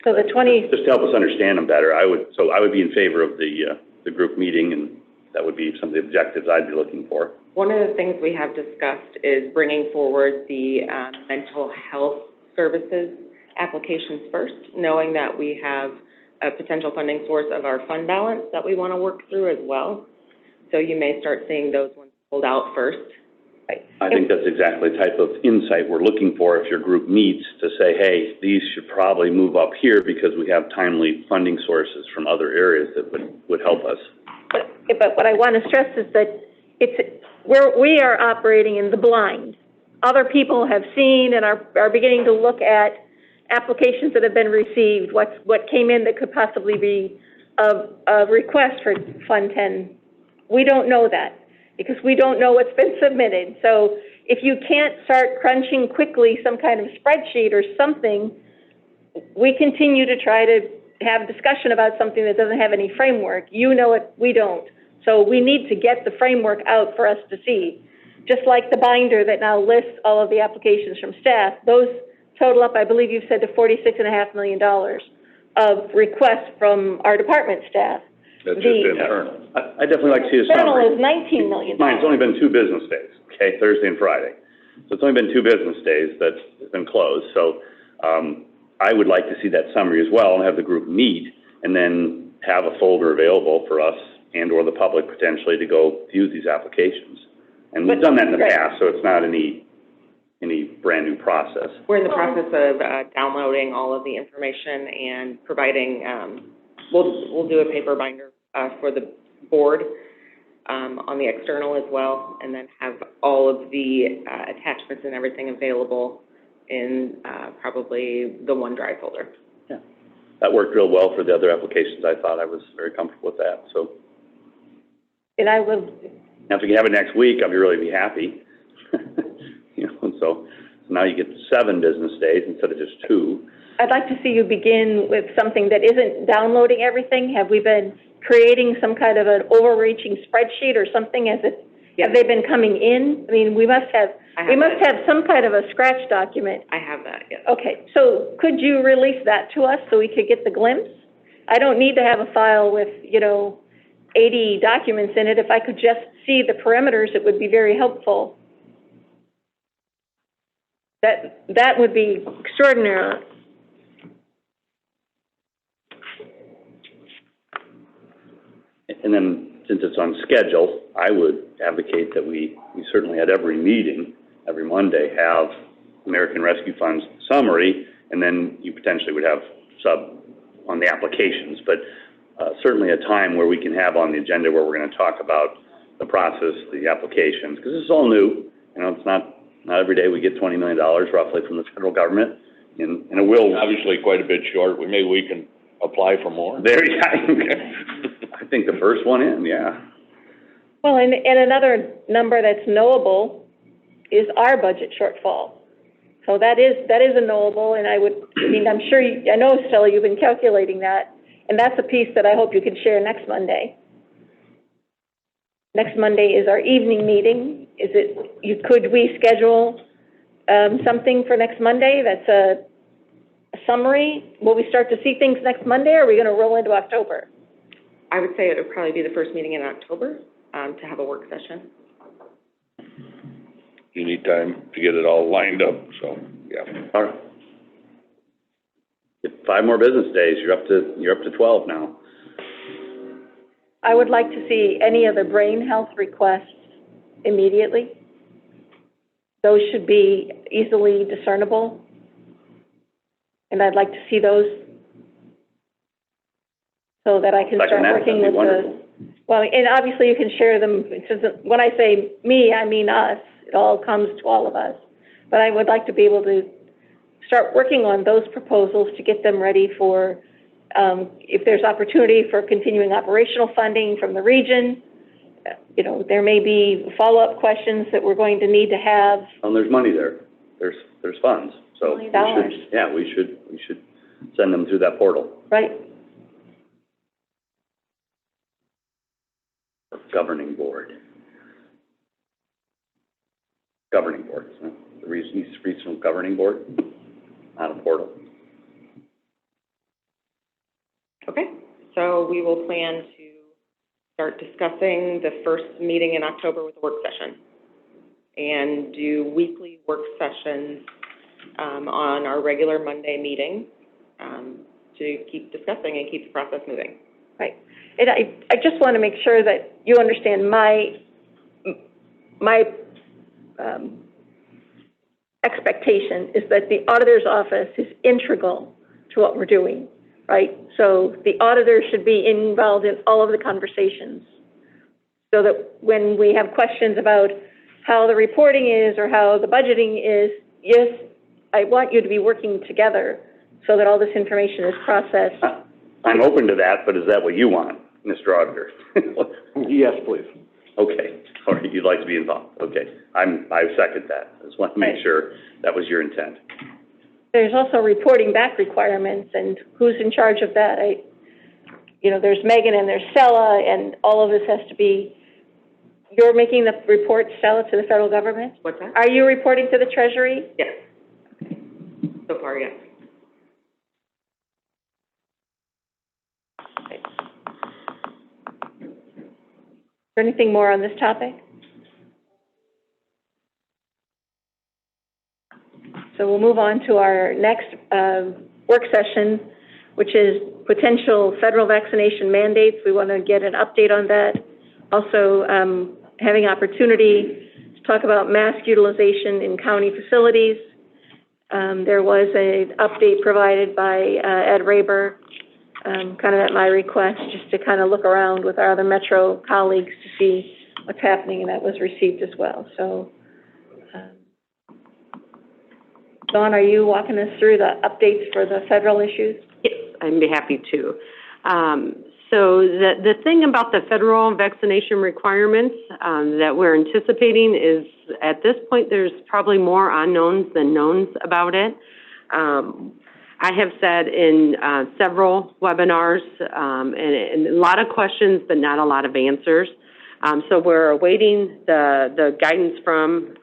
So the 20, Just to help us understand them better, I would be in favor of the group meeting, and that would be some of the objectives I'd be looking for. One of the things we have discussed is bringing forward the mental health services applications first, knowing that we have a potential funding source of our fund balance that we want to work through as well. So you may start seeing those ones pulled out first. I think that's exactly the type of insight we're looking for if your group meets, to say, hey, these should probably move up here because we have timely funding sources from other areas that would help us. but what I want to stress is that we are operating in the blind. Other people have seen and are beginning to look at applications that have been received, what came in that could possibly be a request for Fund 10. We don't know that, because we don't know what's been submitted. So if you can't start crunching quickly some kind of spreadsheet or something, we continue to try to have discussion about something that doesn't have any framework. You know it, we don't. So we need to get the framework out for us to see. Just like the binder that now lists all of the applications from staff, those total up, I believe you've said, to $46.5 million of requests from our department staff. That's just internal. I definitely like to see a External summary. is $19 million. Mine's only been 2 business days, okay, Thursday and Friday. So it's only been 2 business days that's been closed. So I would like to see that summary as well, and have the group meet, and then have a folder available for us and or the public potentially to go view these applications. And we've done that in the past, so it's not any brand new process. We're in the process of downloading all of the information and providing, we'll do a paper binder for the board on the external as well, and then have all of the attachments and everything available in probably the OneDrive folder. Yeah, that worked real well for the other applications. I thought I was very comfortable with that, so. And I will, Now, if we can have it next week, I'll really be happy. So now you get 7 business days instead of just 2. I'd like to see you begin with something that isn't downloading everything. Have we been creating some kind of an overreaching spreadsheet or something? Have they been coming in? I mean, we must have some kind of a scratch document. I have that, yes. Okay, so could you release that to us so we could get the glimpse? I don't need to have a file with, 80 documents in it. If I could just see the parameters, it would be very helpful. That would be extraordinary. And then, since it's on schedule, I would advocate that we certainly at every meeting, every Monday, have American Rescue Fund's summary, and then you potentially would have on the applications. But certainly a time where we can have on the agenda where we're going to talk about the process, the applications, because this is all new. It's not every day we get $20 million roughly from the federal government, and it will. Obviously quite a bit short. Maybe we can apply for more. There you go. I think the first one in, yeah. Well, and another number that's knowable is our budget shortfall. So that is a knowable, and I'm sure, I know, Stella, you've been calculating that, and that's a piece that I hope you can share next Monday. Next Monday is our evening meeting. Could we schedule something for next Monday that's a summary? Will we start to see things next Monday, or are we going to roll into October? I would say it would probably be the first meeting in October to have a work session. You need time to get it all lined up, so, yeah. All right. Get 5 more business days. You're up to 12 now. I would like to see any of the brain health requests immediately. Those should be easily discernible, and I'd like to see those so that I can start working with well, and obviously you can share them. When I say me, I mean us. It all comes to all of us. But I would like to be able to start working on those proposals to get them ready for, if there's opportunity for continuing operational funding from the region. There may be follow-up questions that we're going to need to have. There's money there. There's funds. So $1 million. we should send them through that portal. Right. Governing board. Governing board, so the regional governing board, not a portal. Okay, so we will plan to start discussing the first meeting in October with a work session, and do weekly work sessions on our regular Monday meeting to keep discussing and keep the process moving. Right. And I just want to make sure that you understand my expectation is that the auditor's office is integral to what we're doing, right? So the auditor should be involved in all of the conversations, so that when we have questions about how the reporting is or how the budgeting is, yes, I want you to be working together so that all this information is processed. I'm open to that, but is that what you want, Mr. Auditor? Yes, please. Okay, all right, you'd like to be involved, okay. I second that. I just want to make Right. sure that was your intent. There's also reporting back requirements, and who's in charge of that? There's Megan and there's Stella, and all of this has to be, you're making the report, Stella, to the federal government? What's that? Are you reporting to the Treasury? Yes. So far, yes. Is there anything more on this topic? So we'll move on to our next work session, which is potential federal vaccination mandates. We want to get an update on that. Also, having opportunity to talk about mask utilization in county facilities. There was an update provided by Ed Raber, kind of at my request, just to kind of look around with our other Metro colleagues to see what's happening, and that was received as well. So, Dawn, are you walking us through the updates for the federal issues? Yes, I'd be happy to. So the thing about the federal vaccination requirements that we're anticipating is, at this point, there's probably more unknowns than knowns about it. I have said in several webinars, and a lot of questions, but not a lot of answers. So we're awaiting the guidance from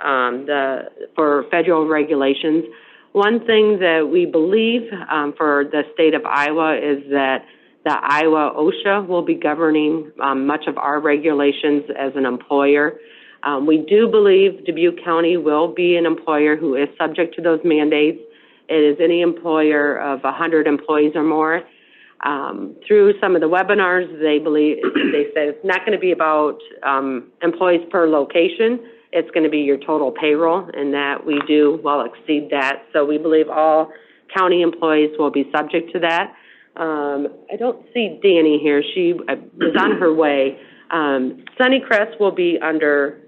for federal regulations. One thing that we believe for the state of Iowa is that the Iowa OSHA will be governing much of our regulations as an employer. We do believe Dubuque County will be an employer who is subject to those mandates. It is any employer of 100 employees or more. Through some of the webinars, they said it's not going to be about employees per location. It's going to be your total payroll, and that we do well exceed that. So we believe all county employees will be subject to that. I don't see Danny here. She was on her way. Sunnycrest will be under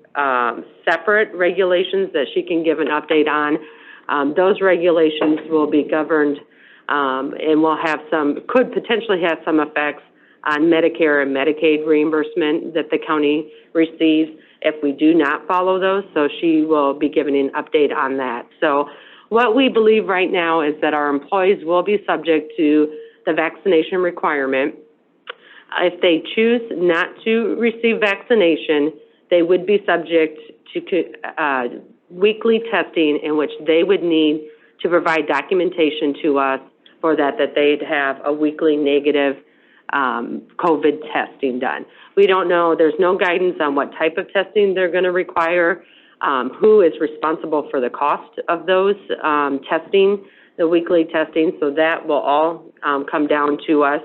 separate regulations that she can give an update on. Those regulations will be governed and will have could potentially have some effects on Medicare and Medicaid reimbursement that the county receives if we do not follow those. So she will be giving an update on that. So what we believe right now is that our employees will be subject to the vaccination requirement. If they choose not to receive vaccination, they would be subject to weekly testing, in which they would need to provide documentation to us for that they'd have a weekly negative COVID testing done. We don't know, there's no guidance on what type of testing they're going to require, who is responsible for the cost of those testing, the weekly testing, so that will all come down to us.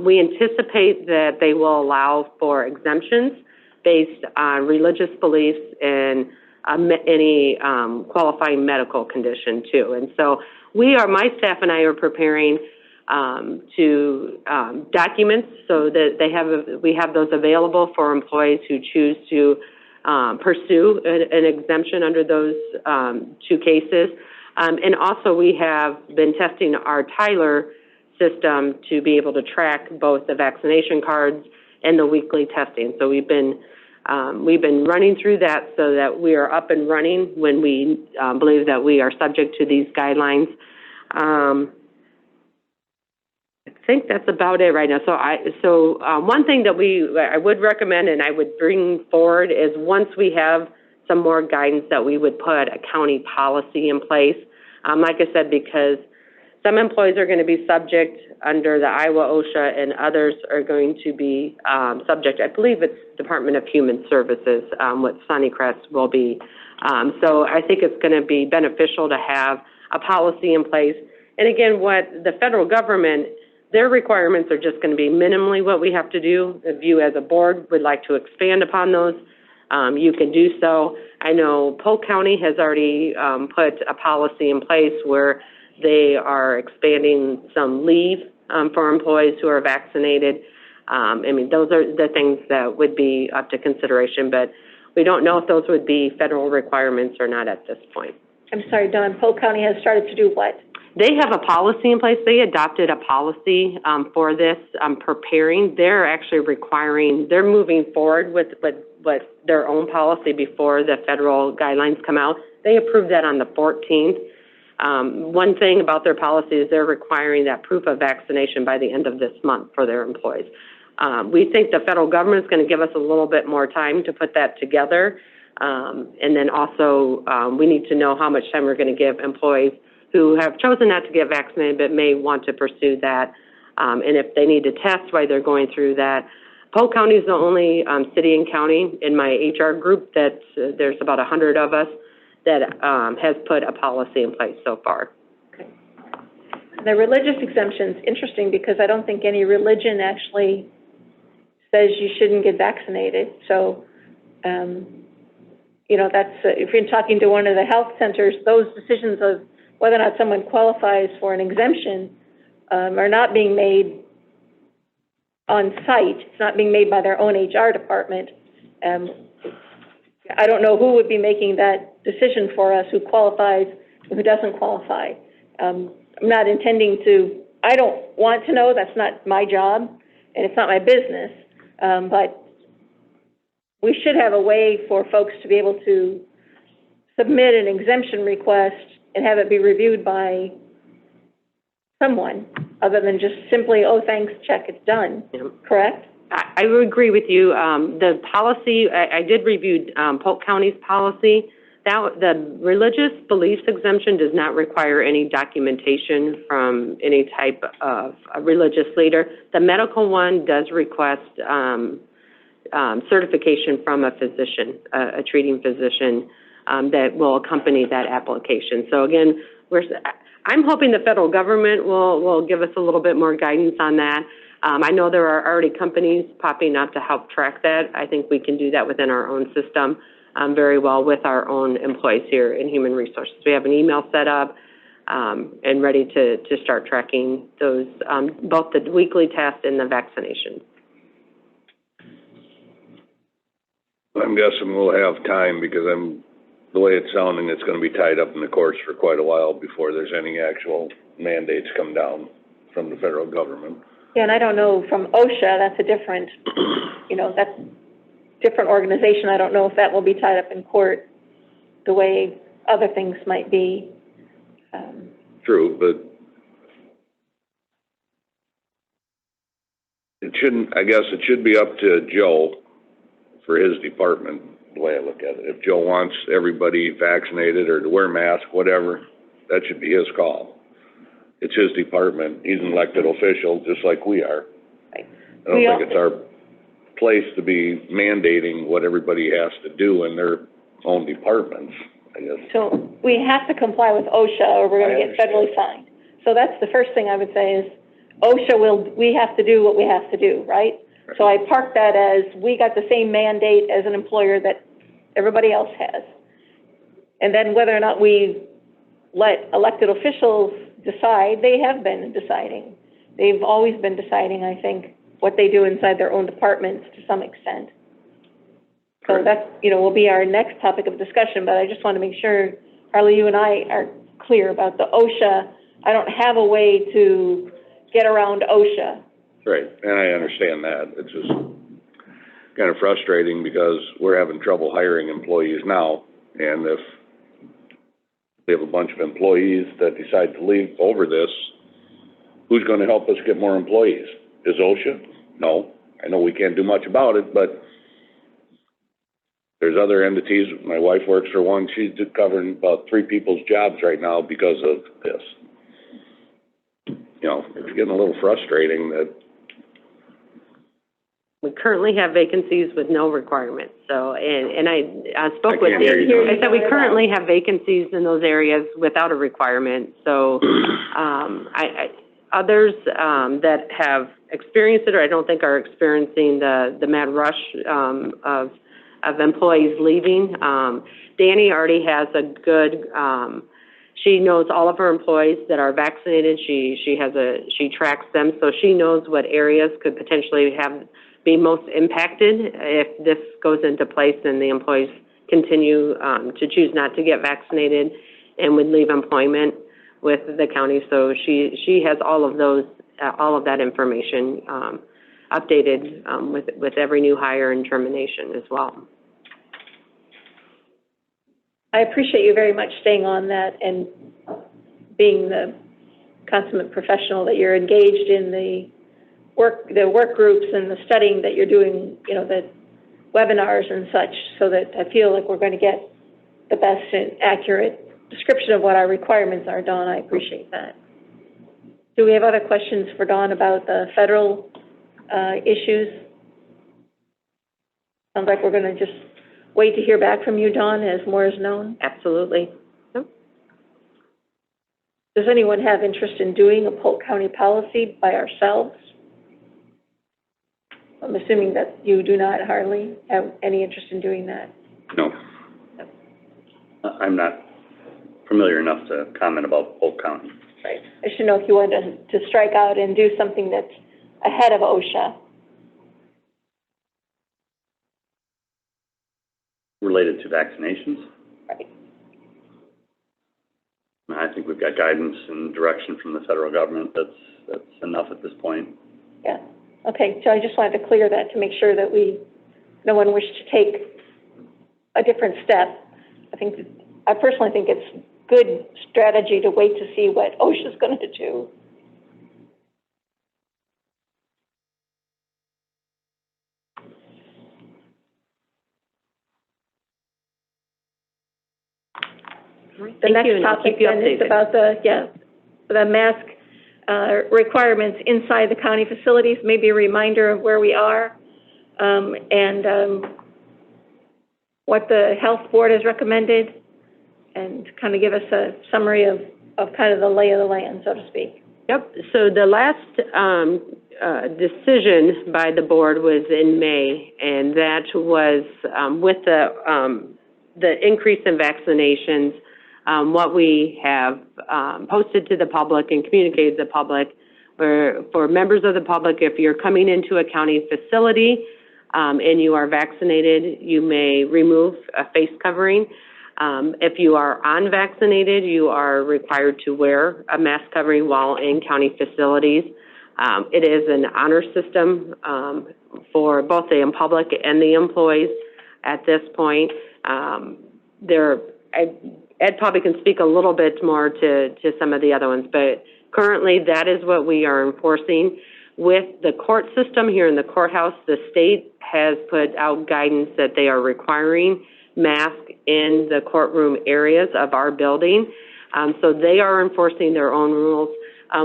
We anticipate that they will allow for exemptions based on religious beliefs and any qualifying medical condition too. And so my staff and I are preparing documents so that we have those available for employees who choose to pursue an exemption under those two cases. And also we have been testing our Tyler system to be able to track both the vaccination cards and the weekly testing. So we've been running through that so that we are up and running when we believe that we are subject to these guidelines. think that's about it right now. One thing that I would recommend and I would bring forward is once we have some more guidance that we would put a county policy in place. Like I said, because some employees are going to be subject under the Iowa OSHA and others are going to be subject, I believe it's Department of Human Services, what Sunnycrest will be. So I think it's going to be beneficial to have a policy in place. And again, what the federal government, their requirements are just going to be minimally what we have to do. If you as a board would like to expand upon those, you can do so. I know Polk County has already put a policy in place where they are expanding some leave for employees who are vaccinated. I mean, those are the things that would be up to consideration, but we don't know if those would be federal requirements or not at this point. I'm sorry, Dawn, Polk County has started to do what? They have a policy in place. They adopted a policy for this, preparing. They're actually requiring, they're moving forward with their own policy before the federal guidelines come out. They approved that on the 14th. One thing about their policy is they're requiring that proof of vaccination by the end of this month for their employees. We think the federal government is going to give us a little bit more time to put that together. And then also, we need to know how much time we're going to give employees who have chosen not to get vaccinated but may want to pursue that. And if they need to test while they're going through that. Polk County is the only city and county in my HR group that there's about 100 of us that has put a policy in place so far. Okay. The religious exemption's interesting because I don't think any religion actually says you shouldn't get vaccinated. So, you know, that's, if you're talking to one of the health centers, those decisions of whether or not someone qualifies for an exemption are not being made on site. It's not being made by their own HR department. I don't know who would be making that decision for us, who qualifies and who doesn't qualify. I'm not intending to, I don't want to know, that's not my job, and it's not my business, but we should have a way for folks to be able to submit an exemption request and have it be reviewed by someone, other than just simply, oh, thanks, check, it's done, correct? I would agree with you. The policy, I did review Polk County's policy. The religious beliefs exemption does not require any documentation from any type of a religious leader. The medical one does request certification from a physician, a treating physician, that will accompany that application. So again, I'm hoping the federal government will give us a little bit more guidance on that. I know there are already companies popping up to help track that. I think we can do that within our own system very well with our own employees here in Human Resources. We have an email set up and ready to start tracking those, both the weekly test and the vaccination. I'm guessing we'll have time because the way it's sounding, it's gonna be tied up in the courts for quite a while before there's any actual mandates come down from the federal government. Yeah, and I don't know, from OSHA, that's a different, you know, that's a different organization. I don't know if that will be tied up in court the way other things might be. True, but I guess it should be up to Joe for his department, the way I look at it. If Joe wants everybody vaccinated or to wear masks, whatever, that should be his call. It's his department. He's an elected official, just like we are. Right. I don't think it's our place to be mandating what everybody has to do in their own departments, I guess. So we have to comply with OSHA or we're going to get federally fined. So that's the first thing I would say is we have to do what we have to do, right? So I park that as we got the same mandate as an employer that everybody else has. And then whether or not we let elected officials decide, they have been deciding. They've always been deciding, I think, what they do inside their own departments to some extent. So that's, you know, will be our next topic of discussion, but I just want to make sure, Harley, you and I are clear about the OSHA. I don't have a way to get around OSHA. Right, and I understand that. It's just kind of frustrating because we're having trouble hiring employees now, and if we have a bunch of employees that decide to leave over this, who's gonna help us get more employees? Is OSHA? No. I know we can't do much about it, but there's other entities. My wife works for one. She's covering about 3 people's jobs right now because of this. You know, it's getting a little frustrating that, We currently have vacancies with no requirements, so, and I spoke with I can't hear you, Dawn. I said we currently have vacancies in those areas without a requirement, so, others, that have experienced it, or I don't think are experiencing the mad rush, of employees leaving. Danny already has a good, she knows all of her employees that are vaccinated. She tracks them, so she knows what areas could potentially be most impacted if this goes into place and the employees continue, to choose not to get vaccinated and would leave employment with the county. So she has all of those, all of that information, updated, with every new hire and termination as well. I appreciate you very much staying on that and being the consummate professional that you're engaged in the work groups and the studying that you're doing, you know, the webinars and such, so that I feel like we're going to get the best and accurate description of what our requirements are. Dawn, I appreciate that. Do we have other questions for Dawn about the federal issues? Sounds like we're going to just wait to hear back from you, Dawn, as more is known. Absolutely. Yep. Does anyone have interest in doing a Polk County policy by ourselves? I'm assuming that you do not, Harley, have any interest in doing that. No. I'm not familiar enough to comment about Polk County. Right. I should know if you wanted to strike out and do something that's ahead of OSHA. Related to vaccinations? Right. I think we've got guidance and direction from the federal government. That's enough at this point. Yeah. Okay, so I just wanted to clear that to make sure that no one wished to take a different step. I personally think it's good strategy to wait to see what OSHA's going to do. The next topic then is about the mask requirements inside the county facilities, maybe a reminder of where we are, and what the health board has recommended, and kind of give us a summary of kind of the lay of the land, so to speak. Yep, so the last decision by the board was in May, and that was with the increase in vaccinations. What we have posted to the public and communicated to the public, for members of the public, if you're coming into a county facility and you are vaccinated, you may remove a face covering. If you are unvaccinated, you are required to wear a mask covering while in county facilities. It is an honor system for both the public and the employees at this point. Ed probably can speak a little bit more to some of the other ones, but currently that is what we are enforcing. With the court system here in the courthouse, the state has put out guidance that they are requiring masks in the courtroom areas of our building. So they are enforcing their own rules.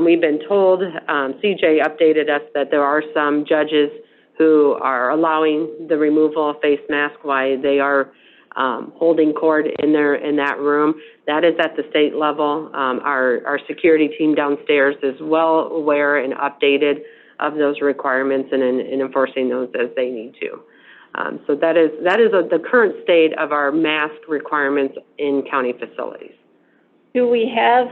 We've been told, CJ updated us that there are some judges who are allowing the removal of face masks while they are holding court in that room. That is at the state level. Our security team downstairs is well aware and updated of those requirements and enforcing those as they need to. So that is the current state of our mask requirements in county facilities. Do we have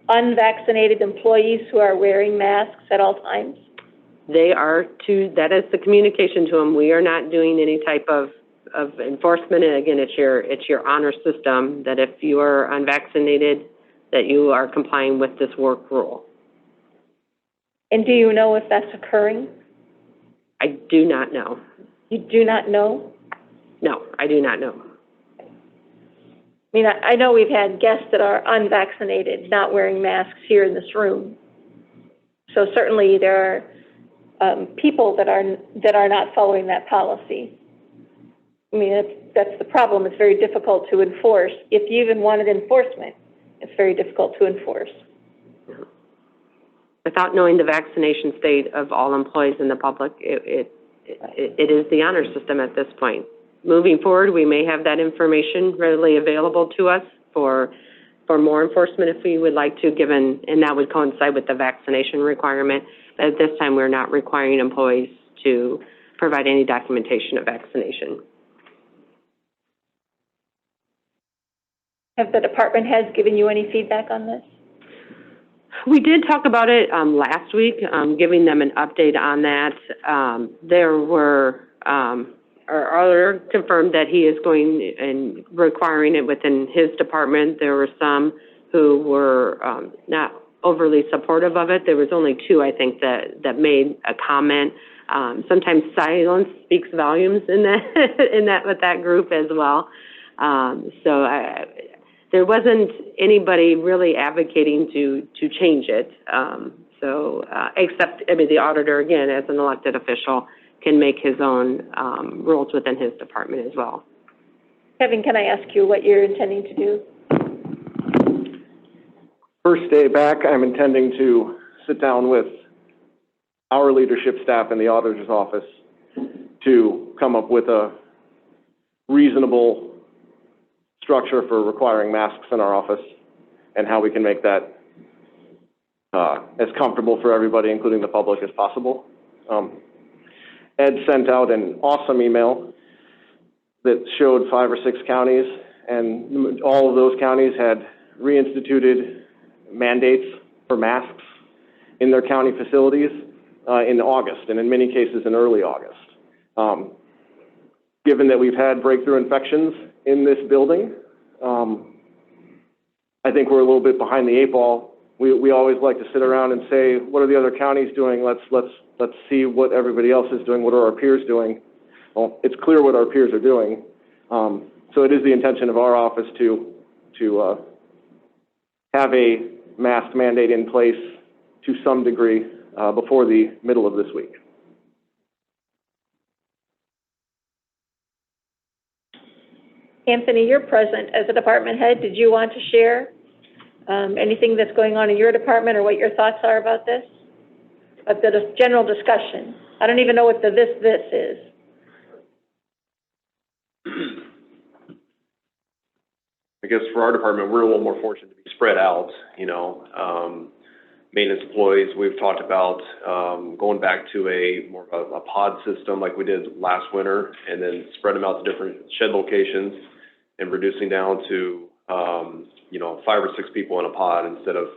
unvaccinated employees who are wearing masks at all times? That is the communication to them. We are not doing any type of enforcement, and again, it's your honor system that if you are unvaccinated, that you are complying with this work rule. And do you know if that's occurring? I do not know. You do not know? No, I do not know. I mean, I know we've had guests that are unvaccinated not wearing masks here in this room. So certainly there are, people that are not following that policy. I mean, that's the problem. It's very difficult to enforce. If you even wanted enforcement, it's very difficult to enforce. Without knowing the vaccination state of all employees in the public, it is the honor system at this point. Moving forward, we may have that information readily available to us for more enforcement if we would like to, and that would coincide with the vaccination requirement. But at this time, we're not requiring employees to provide any documentation of vaccination. Have the department heads given you any feedback on this? We did talk about it last week, giving them an update on that. There were, our auditor confirmed that he is going and requiring it within his department. There were some who were not overly supportive of it. There was only 2, I think, that made a comment. Sometimes silence speaks volumes in that with that group as well. There wasn't anybody really advocating to change it. Except, I mean, the auditor, again, as an elected official, can make his own rules within his department as well. Kevin, can I ask you what you're intending to do? First day back, I'm intending to sit down with our leadership staff in the auditor's office to come up with a reasonable structure for requiring masks in our office and how we can make that as comfortable for everybody, including the public, as possible. Ed sent out an awesome email that showed 5 or 6 counties, and all of those counties had reinstituted mandates for masks in their county facilities in August, and in many cases in early August. Given that we've had breakthrough infections in this building, I think we're a little bit behind the 8 ball. We always like to sit around and say, what are the other counties doing? Let's see what everybody else is doing. What are our peers doing? Well, it's clear what our peers are doing. So it is the intention of our office to have a mask mandate in place to some degree before the middle of this week. Anthony, you're present as a department head. Did you want to share anything that's going on in your department or what your thoughts are about this? About the general discussion. I don't even know what the this is. I guess for our department, we're a little more fortunate to be spread out, you know. Maintenance employees, we've talked about going back to more of a pod system like we did last winter, and then spread them out to different shed locations and reducing down to, 5 or 6 people in a pod instead of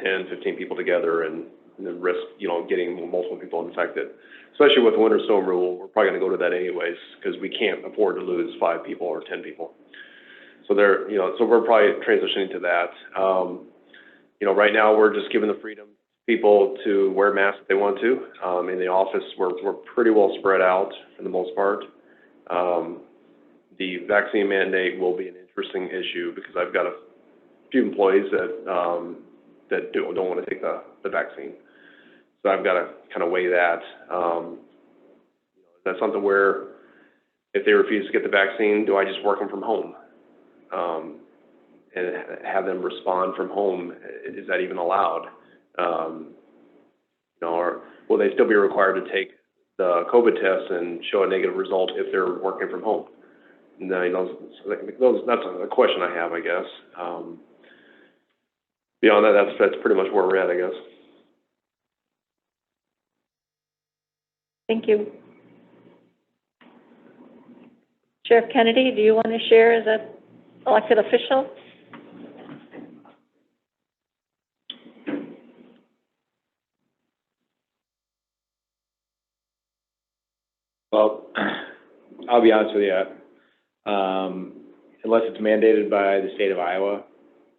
10, 15 people together, and then risk, getting multiple people infected. Especially with the winter storm rule, we're probably going to go to that anyways because we can't afford to lose 5 people or 10 people. So so we're probably transitioning to that. Right now we're just giving the freedom to people to wear masks if they want to. In the office, we're pretty well spread out for the most part. The vaccine mandate will be an interesting issue because I've got a few employees that don't want to take the vaccine. So I've got to kind of weigh that. That's something where if they refuse to get the vaccine, do I just work them from home? And have them respond from home? Is that even allowed? Or will they still be required to take the COVID test and show a negative result if they're working from home? And that's a question I have, I guess. Beyond that, that's pretty much where we're at, I guess. Thank you. Sheriff Kennedy, do you want to share as an elected official? Well, I'll be honest with you. Unless it's mandated by the state of Iowa,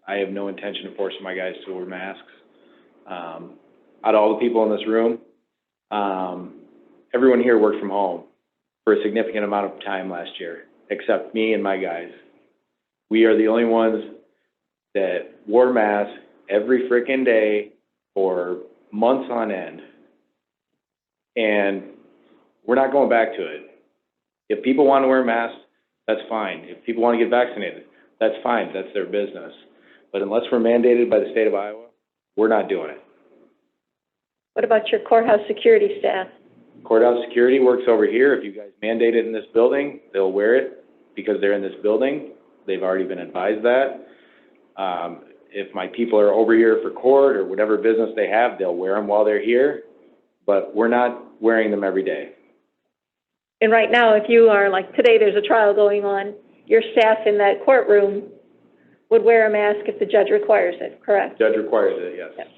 I have no intention of forcing my guys to wear masks. Out of all the people in this room, everyone here worked from home for a significant amount of time last year, except me and my guys. We are the only ones that wore masks every frickin' day for months on end. And we're not going back to it. If people want to wear masks, that's fine. If people want to get vaccinated, that's fine. That's their business. But unless we're mandated by the state of Iowa, we're not doing it. What about your courthouse security staff? Courthouse Security works over here. If you guys mandate it in this building, they'll wear it because they're in this building. They've already been advised that. If my people are over here for court or whatever business they have, they'll wear them while they're here, but we're not wearing them every day. And right now, if you are, like today, there's a trial going on, your staff in that courtroom would wear a mask if the judge requires it, correct? Judge requires it, yes. Yep.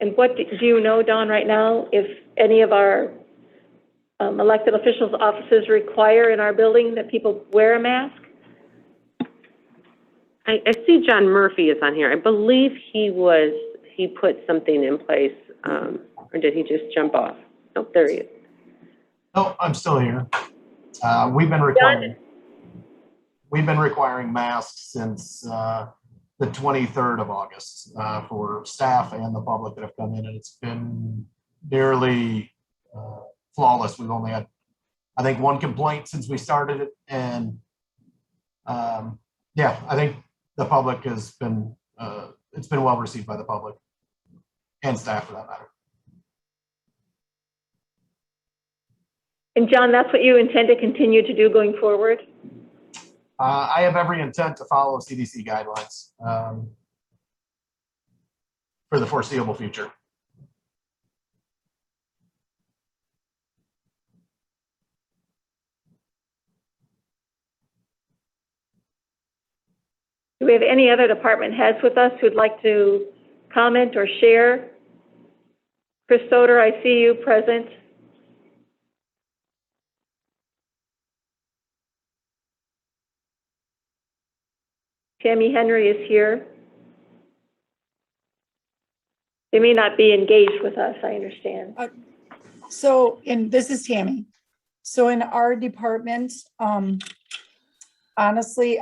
And what, do you know, Dawn, right now, if any of our elected officials' offices require in our building that people wear a mask? I see John Murphy is on here. I believe he put something in place, or did he just jump off? Oh, there he is. No, I'm still here. We've been requiring masks since the 23rd of August for staff and the public that have come in, and it's been nearly flawless. We've only had, I think, one complaint since we started it, and yeah, I think the public has been, it's been well received by the public and staff for that matter. And John, that's what you intend to continue to do going forward? I have every intent to follow CDC guidelines for the foreseeable future. Do we have any other department heads with us who'd like to comment or share? Chris Soder, I see you present. Tammy Henry is here. They may not be engaged with us, I understand. So, and this is Tammy. So in our department, honestly,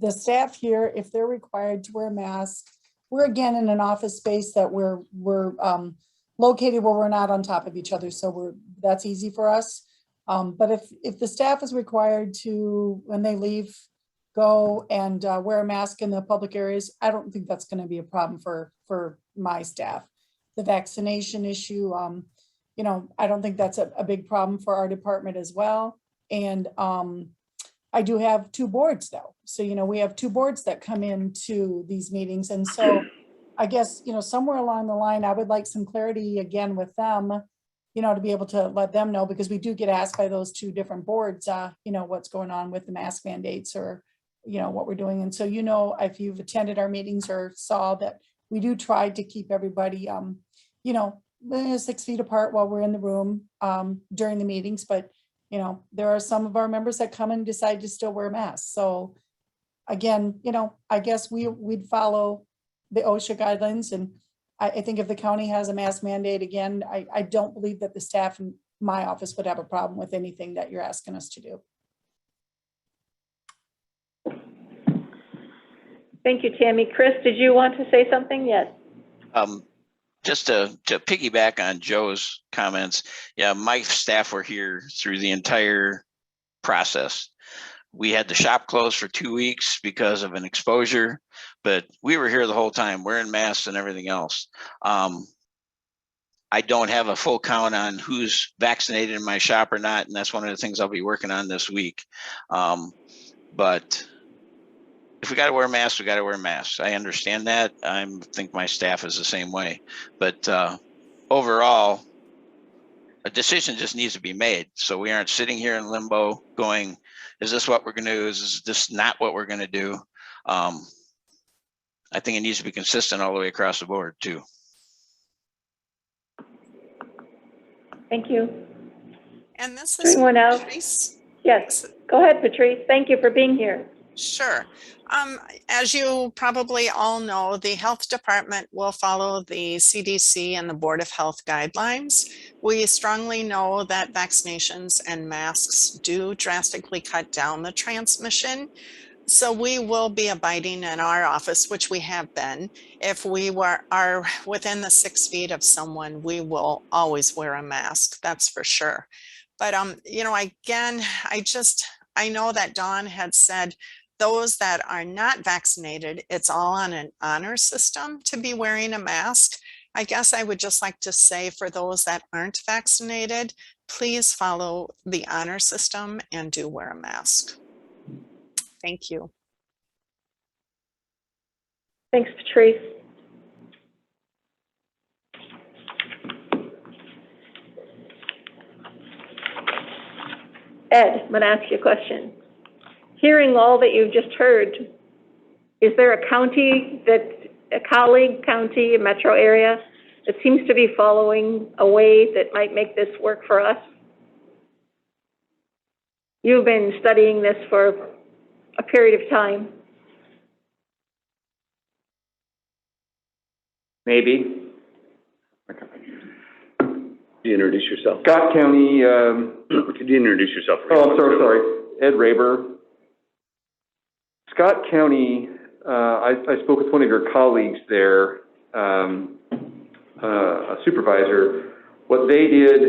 the staff here, if they're required to wear a mask, we're again in an office space that we're located where we're not on top of each other. So that's easy for us. But if the staff is required to, when they leave, go and wear a mask in the public areas, I don't think that's going to be a problem for my staff. The vaccination issue, you know, I don't think that's a big problem for our department as well. And I do have two boards though. So, you know, we have two boards that come into these meetings. And so I guess, you know, somewhere along the line, I would like some clarity again with them, you know, to be able to let them know, because we do get asked by those two different boards, you know, what's going on with the mask mandates or, you know, what we're doing. And so, you know, if you've attended our meetings or saw that we do try to keep everybody, you know, 6 feet apart while we're in the room during the meetings. But, you know, there are some of our members that come and decide to still wear masks. So again, you know, I guess we'd follow the OSHA guidelines. And I think if the county has a mask mandate, again, I don't believe that the staff in my office would have a problem with anything that you're asking us to do. Thank you, Tammy. Chris, did you want to say something? Yes. Just to piggyback on Joe's comments, yeah, my staff were here through the entire process. We had the shop closed for 2 weeks because of an exposure, but we were here the whole time wearing masks and everything else. I don't have a full count on who's vaccinated in my shop or not, and that's one of the things I'll be working on this week. But if we got to wear masks, we got to wear masks. I understand that. I think my staff is the same way. But overall, a decision just needs to be made. So we aren't sitting here in limbo going, is this what we're going to do? Is this not what we're going to do? I think it needs to be consistent all the way across the board, too. Thank you. And this is Anyone else? Patrice. Yes. Go ahead, Patrice. Thank you for being here. Sure. As you probably all know, the health department will follow the CDC and the Board of Health guidelines. We strongly know that vaccinations and masks do drastically cut down the transmission. So we will be abiding in our office, which we have been. If we are within the 6 feet of someone, we will always wear a mask, that's for sure. But, you know, again, I know that Dawn had said those that are not vaccinated, it's all on an honor system to be wearing a mask. I guess I would just like to say for those that aren't vaccinated, please follow the honor system and do wear a mask. Thank you. Thanks, Patrice. Ed, I'm going to ask you a question. Hearing all that you've just heard, is there a county a colleague county, a metro area that seems to be following a way that might make this work for us? You've been studying this for a period of time. Maybe. Could you introduce yourself? Scott County, Could you introduce yourself? oh, I'm sorry, Ed Raber. Scott County, I spoke with one of your colleagues there, a supervisor. What they did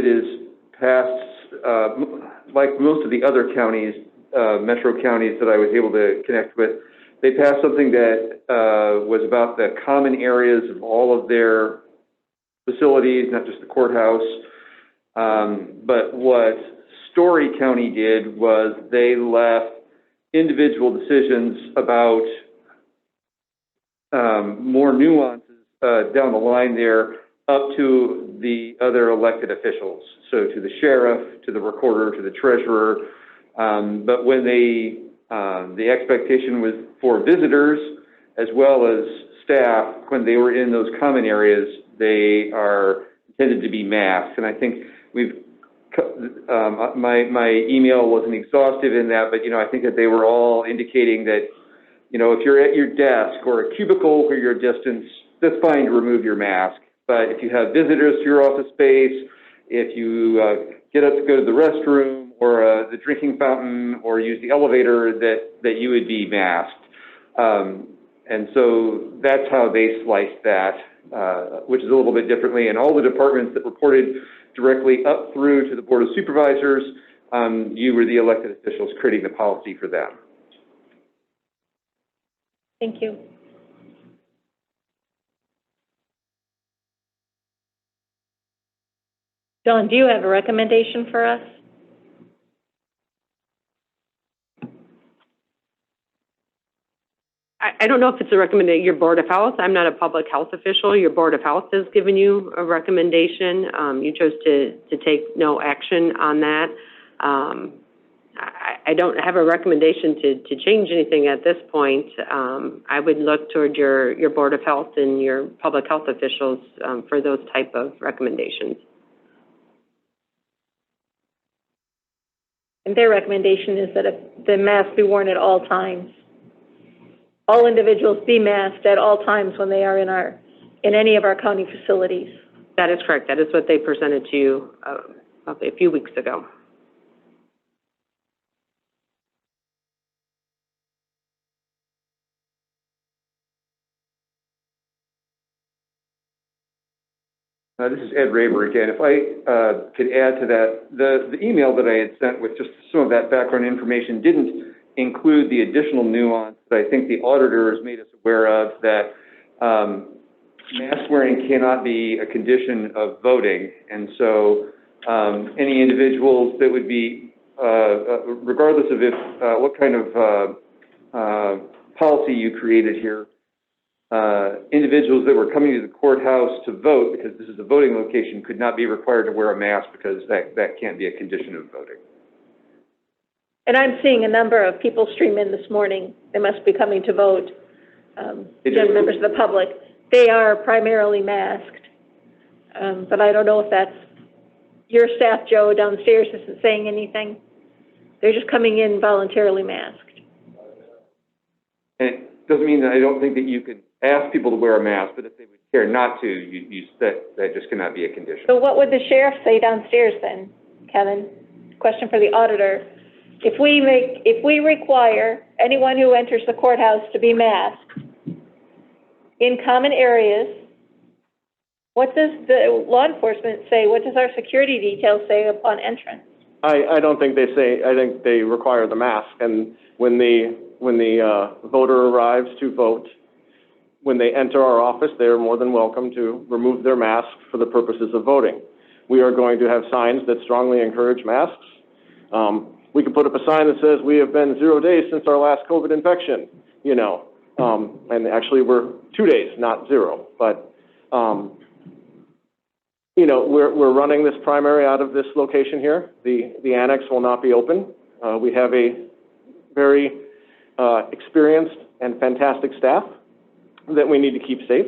is passed, like most of the other counties, metro counties that I was able to connect with, they passed something that was about the common areas of all of their facilities, not just the courthouse. But what Story County did was they left individual decisions about more nuances down the line there up to the other elected officials. So to the sheriff, to the recorder, to the treasurer. But when the expectation was for visitors as well as staff, when they were in those common areas, they are intended to be masked. And I think my email wasn't exhaustive in that, but, you know, I think that they were all indicating that, you know, if you're at your desk or a cubicle where you're distance, that's fine to remove your mask. But if you have visitors to your office space, if you get up to go to the restroom or the drinking fountain or use the elevator, that you would be masked. And so that's how they sliced that, which is a little bit differently. And all the departments that reported directly up through to the Board of Supervisors, you were the elected officials creating the policy for them. Thank you. John, do you have a recommendation for us? I don't know if it's a recommendation, your Board of Health. I'm not a public health official. Your Board of Health has given you a recommendation. You chose to take no action on that. I don't have a recommendation to change anything at this point. I would look toward your Board of Health and your public health officials for those type of recommendations. And their recommendation is that the mask be worn at all times. All individuals be masked at all times when they are in any of our county facilities. That is correct. That is what they presented to you a few weeks ago. This is Ed Raber again. If I could add to that, the email that I had sent with just some of that background information didn't include the additional nuance that I think the auditors made us aware of, that mask wearing cannot be a condition of voting. And so any individuals that would be, regardless of what kind of policy you created here, individuals that were coming to the courthouse to vote, because this is a voting location, could not be required to wear a mask because that can't be a condition of voting. And I'm seeing a number of people stream in this morning. They must be coming to vote. Members of the public. They are primarily masked. But I don't know if that's your staff, Joe, downstairs isn't saying anything. They're just coming in voluntarily masked. And it doesn't mean that I don't think that you could ask people to wear a mask, but if they would care not to, that just cannot be a condition. So what would the sheriff say downstairs then, Kevin? Question for the auditor. If we require anyone who enters the courthouse to be masked in common areas, what does the law enforcement say? What does our security detail say upon entrance? I don't think they say, I think they require the mask, and when the voter arrives to vote, when they enter our office, they are more than welcome to remove their mask for the purposes of voting. We are going to have signs that strongly encourage masks. We can put up a sign that says, we have been 0 days since our last COVID infection, you know, and actually we're 2 days, not 0, but, you know, we're running this primary out of this location here. The annex will not be open. We have a very experienced and fantastic staff that we need to keep safe,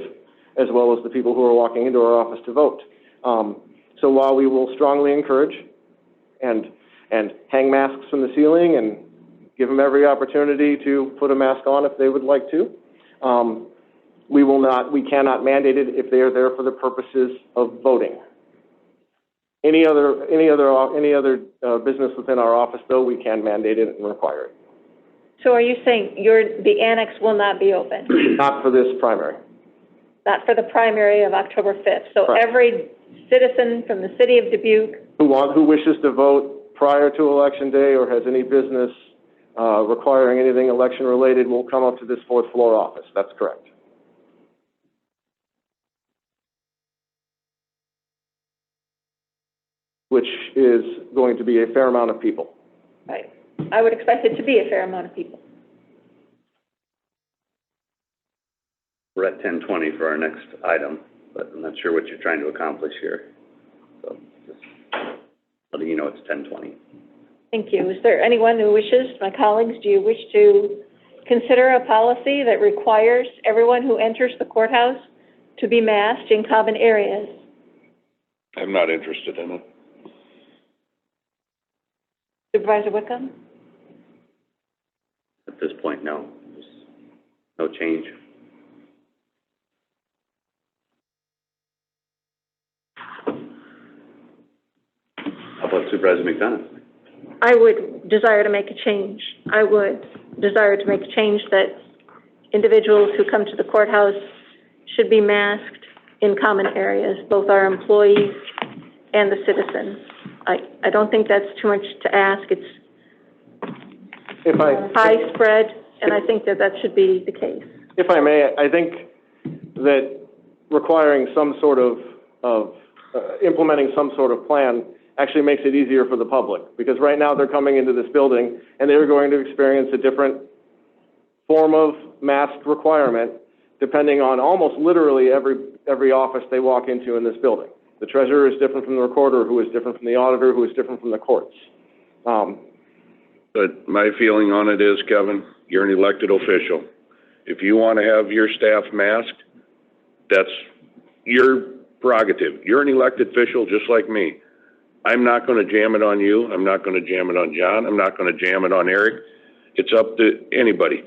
as well as the people who are walking into our office to vote. So while we will strongly encourage and hang masks from the ceiling and give them every opportunity to put a mask on if they would like to, we cannot mandate it if they are there for the purposes of voting. Any other business within our office, though, we can mandate it and require it. So are you saying the annex will not be open? Not for this primary. Not for the primary of October 5th? So Correct. Every citizen from the city of Dubuque Who wishes to vote prior to Election Day or has any business requiring anything election-related will come up to this fourth floor office. That's correct. Which is going to be a fair amount of people. Right. I would expect it to be a fair amount of people. We're at 10:20 for our next item, but I'm not sure what you're trying to accomplish here. So just letting you know it's 10:20. Thank you. Is there anyone who wishes, my colleagues, do you wish to consider a policy that requires everyone who enters the courthouse to be masked in common areas? I'm not interested in it. Supervisor Wickham? At this point, no. There's no change. How about Supervisor McDonough? I would desire to make a change. I would desire to make a change that individuals who come to the courthouse should be masked in common areas, both our employees and the citizens. I don't think that's too much to ask. It's high spread, and I think that should be the case. If I may, I think that requiring some sort of implementing some sort of plan actually makes it easier for the public, because right now they're coming into this building and they're going to experience a different form of mask requirement depending on almost literally every office they walk into in this building. The treasurer is different from the recorder, who is different from the auditor, who is different from the courts. But my feeling on it is, Kevin, you're an elected official. If you want to have your staff masked, that's your prerogative. You're an elected official just like me. I'm not going to jam it on you. I'm not going to jam it on John. I'm not going to jam it on Eric. It's up to anybody.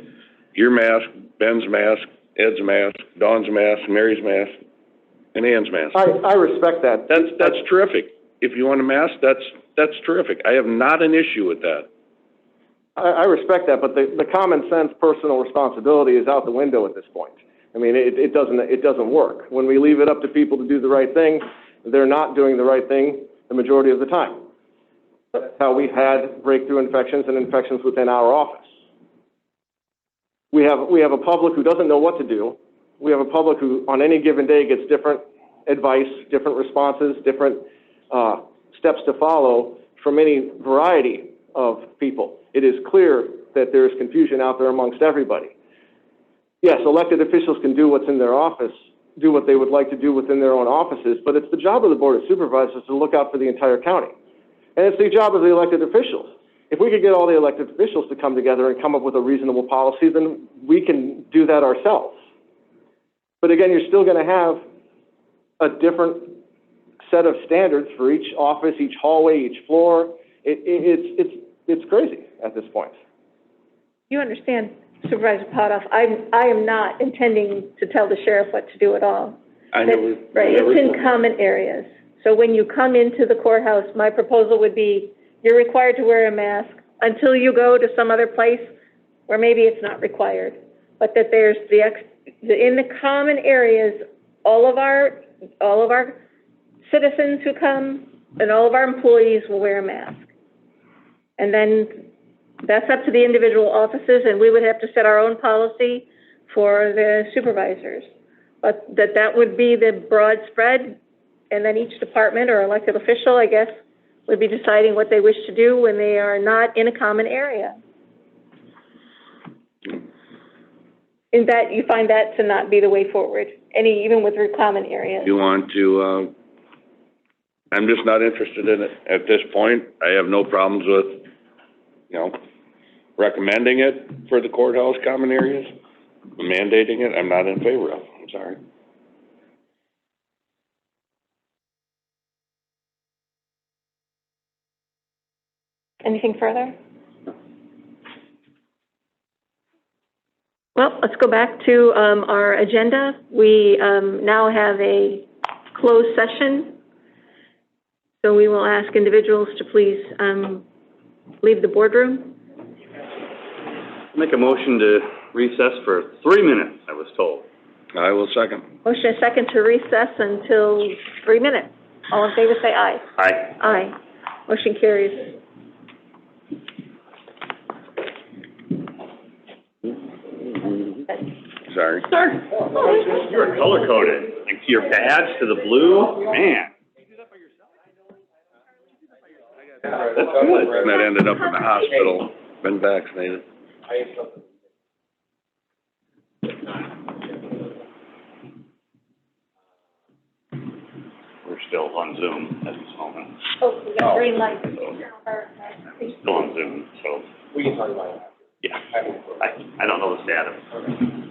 Your mask, Ben's mask, Ed's mask, Dawn's mask, Mary's mask, and Ann's mask. I respect that. That's terrific. If you want a mask, that's terrific. I have not an issue with that. I respect that, but the common sense personal responsibility is out the window at this point. I mean, it doesn't work. When we leave it up to people to do the right thing, they're not doing the right thing the majority of the time. That's how we've had breakthrough infections and infections within our office. We have a public who doesn't know what to do. We have a public who, on any given day, gets different advice, different responses, different steps to follow from any variety of people. It is clear that there is confusion out there amongst everybody. Yes, elected officials can do what's in their office, do what they would like to do within their own offices, but it's the job of the Board of Supervisors to look out for the entire county. And it's the job of the elected officials. If we could get all the elected officials to come together and come up with a reasonable policy, then we can do that ourselves. But again, you're still going to have a different set of standards for each office, each hallway, each floor. It's it's crazy at this point. You understand, Supervisor Potoff, I am not intending to tell the sheriff what to do at all. I never. Right, it's in common areas. So when you come into the courthouse, my proposal would be, you're required to wear a mask until you go to some other place where maybe it's not required. But that there's in the common areas, all of our citizens who come and all of our employees will wear a mask. And then that's up to the individual offices, and we would have to set our own policy for the supervisors. But that would be the broad spread, and then each department or elected official, I guess, would be deciding what they wish to do when they are not in a common area. In that, you find that to not be the way forward, even with common areas. You want to, I'm just not interested in it at this point. I have no problems with, recommending it for the courthouse common areas. Mandating it, I'm not in favor of, I'm sorry. Anything further? Well, let's go back to our agenda. We now have a closed session. So we will ask individuals to please leave the boardroom. Make a motion to recess for 3 minutes, I was told. I will second. Motion is second to recess until 3 minutes. All in favor, say aye. Aye. Aye. Motion carries. Sorry. Sir, you're color-coded. Like your badge to the blue, man. That's good. And that ended up in the hospital, been vaccinated. We're still on Zoom at this moment. Oh, we got green light. Still on Zoom, so. We can talk about it. Yeah, I don't know the status.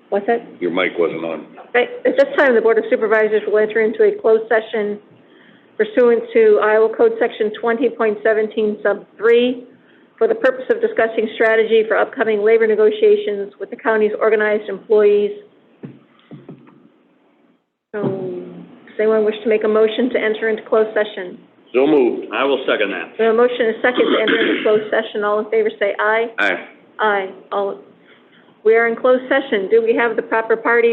What's that? Your mic wasn't on. Okay, at this time, the Board of Supervisors will enter into a closed session pursuant to Iowa Code Section 20.17 Sub 3 for the purpose of discussing strategy for upcoming labor negotiations with the county's organized employees. So, does anyone wish to make a motion to enter into closed session? So moved. I will second that. We have a motion and a second to enter into closed session. All in favor say aye. Aye. Aye. We are in closed session. Do we have the proper parties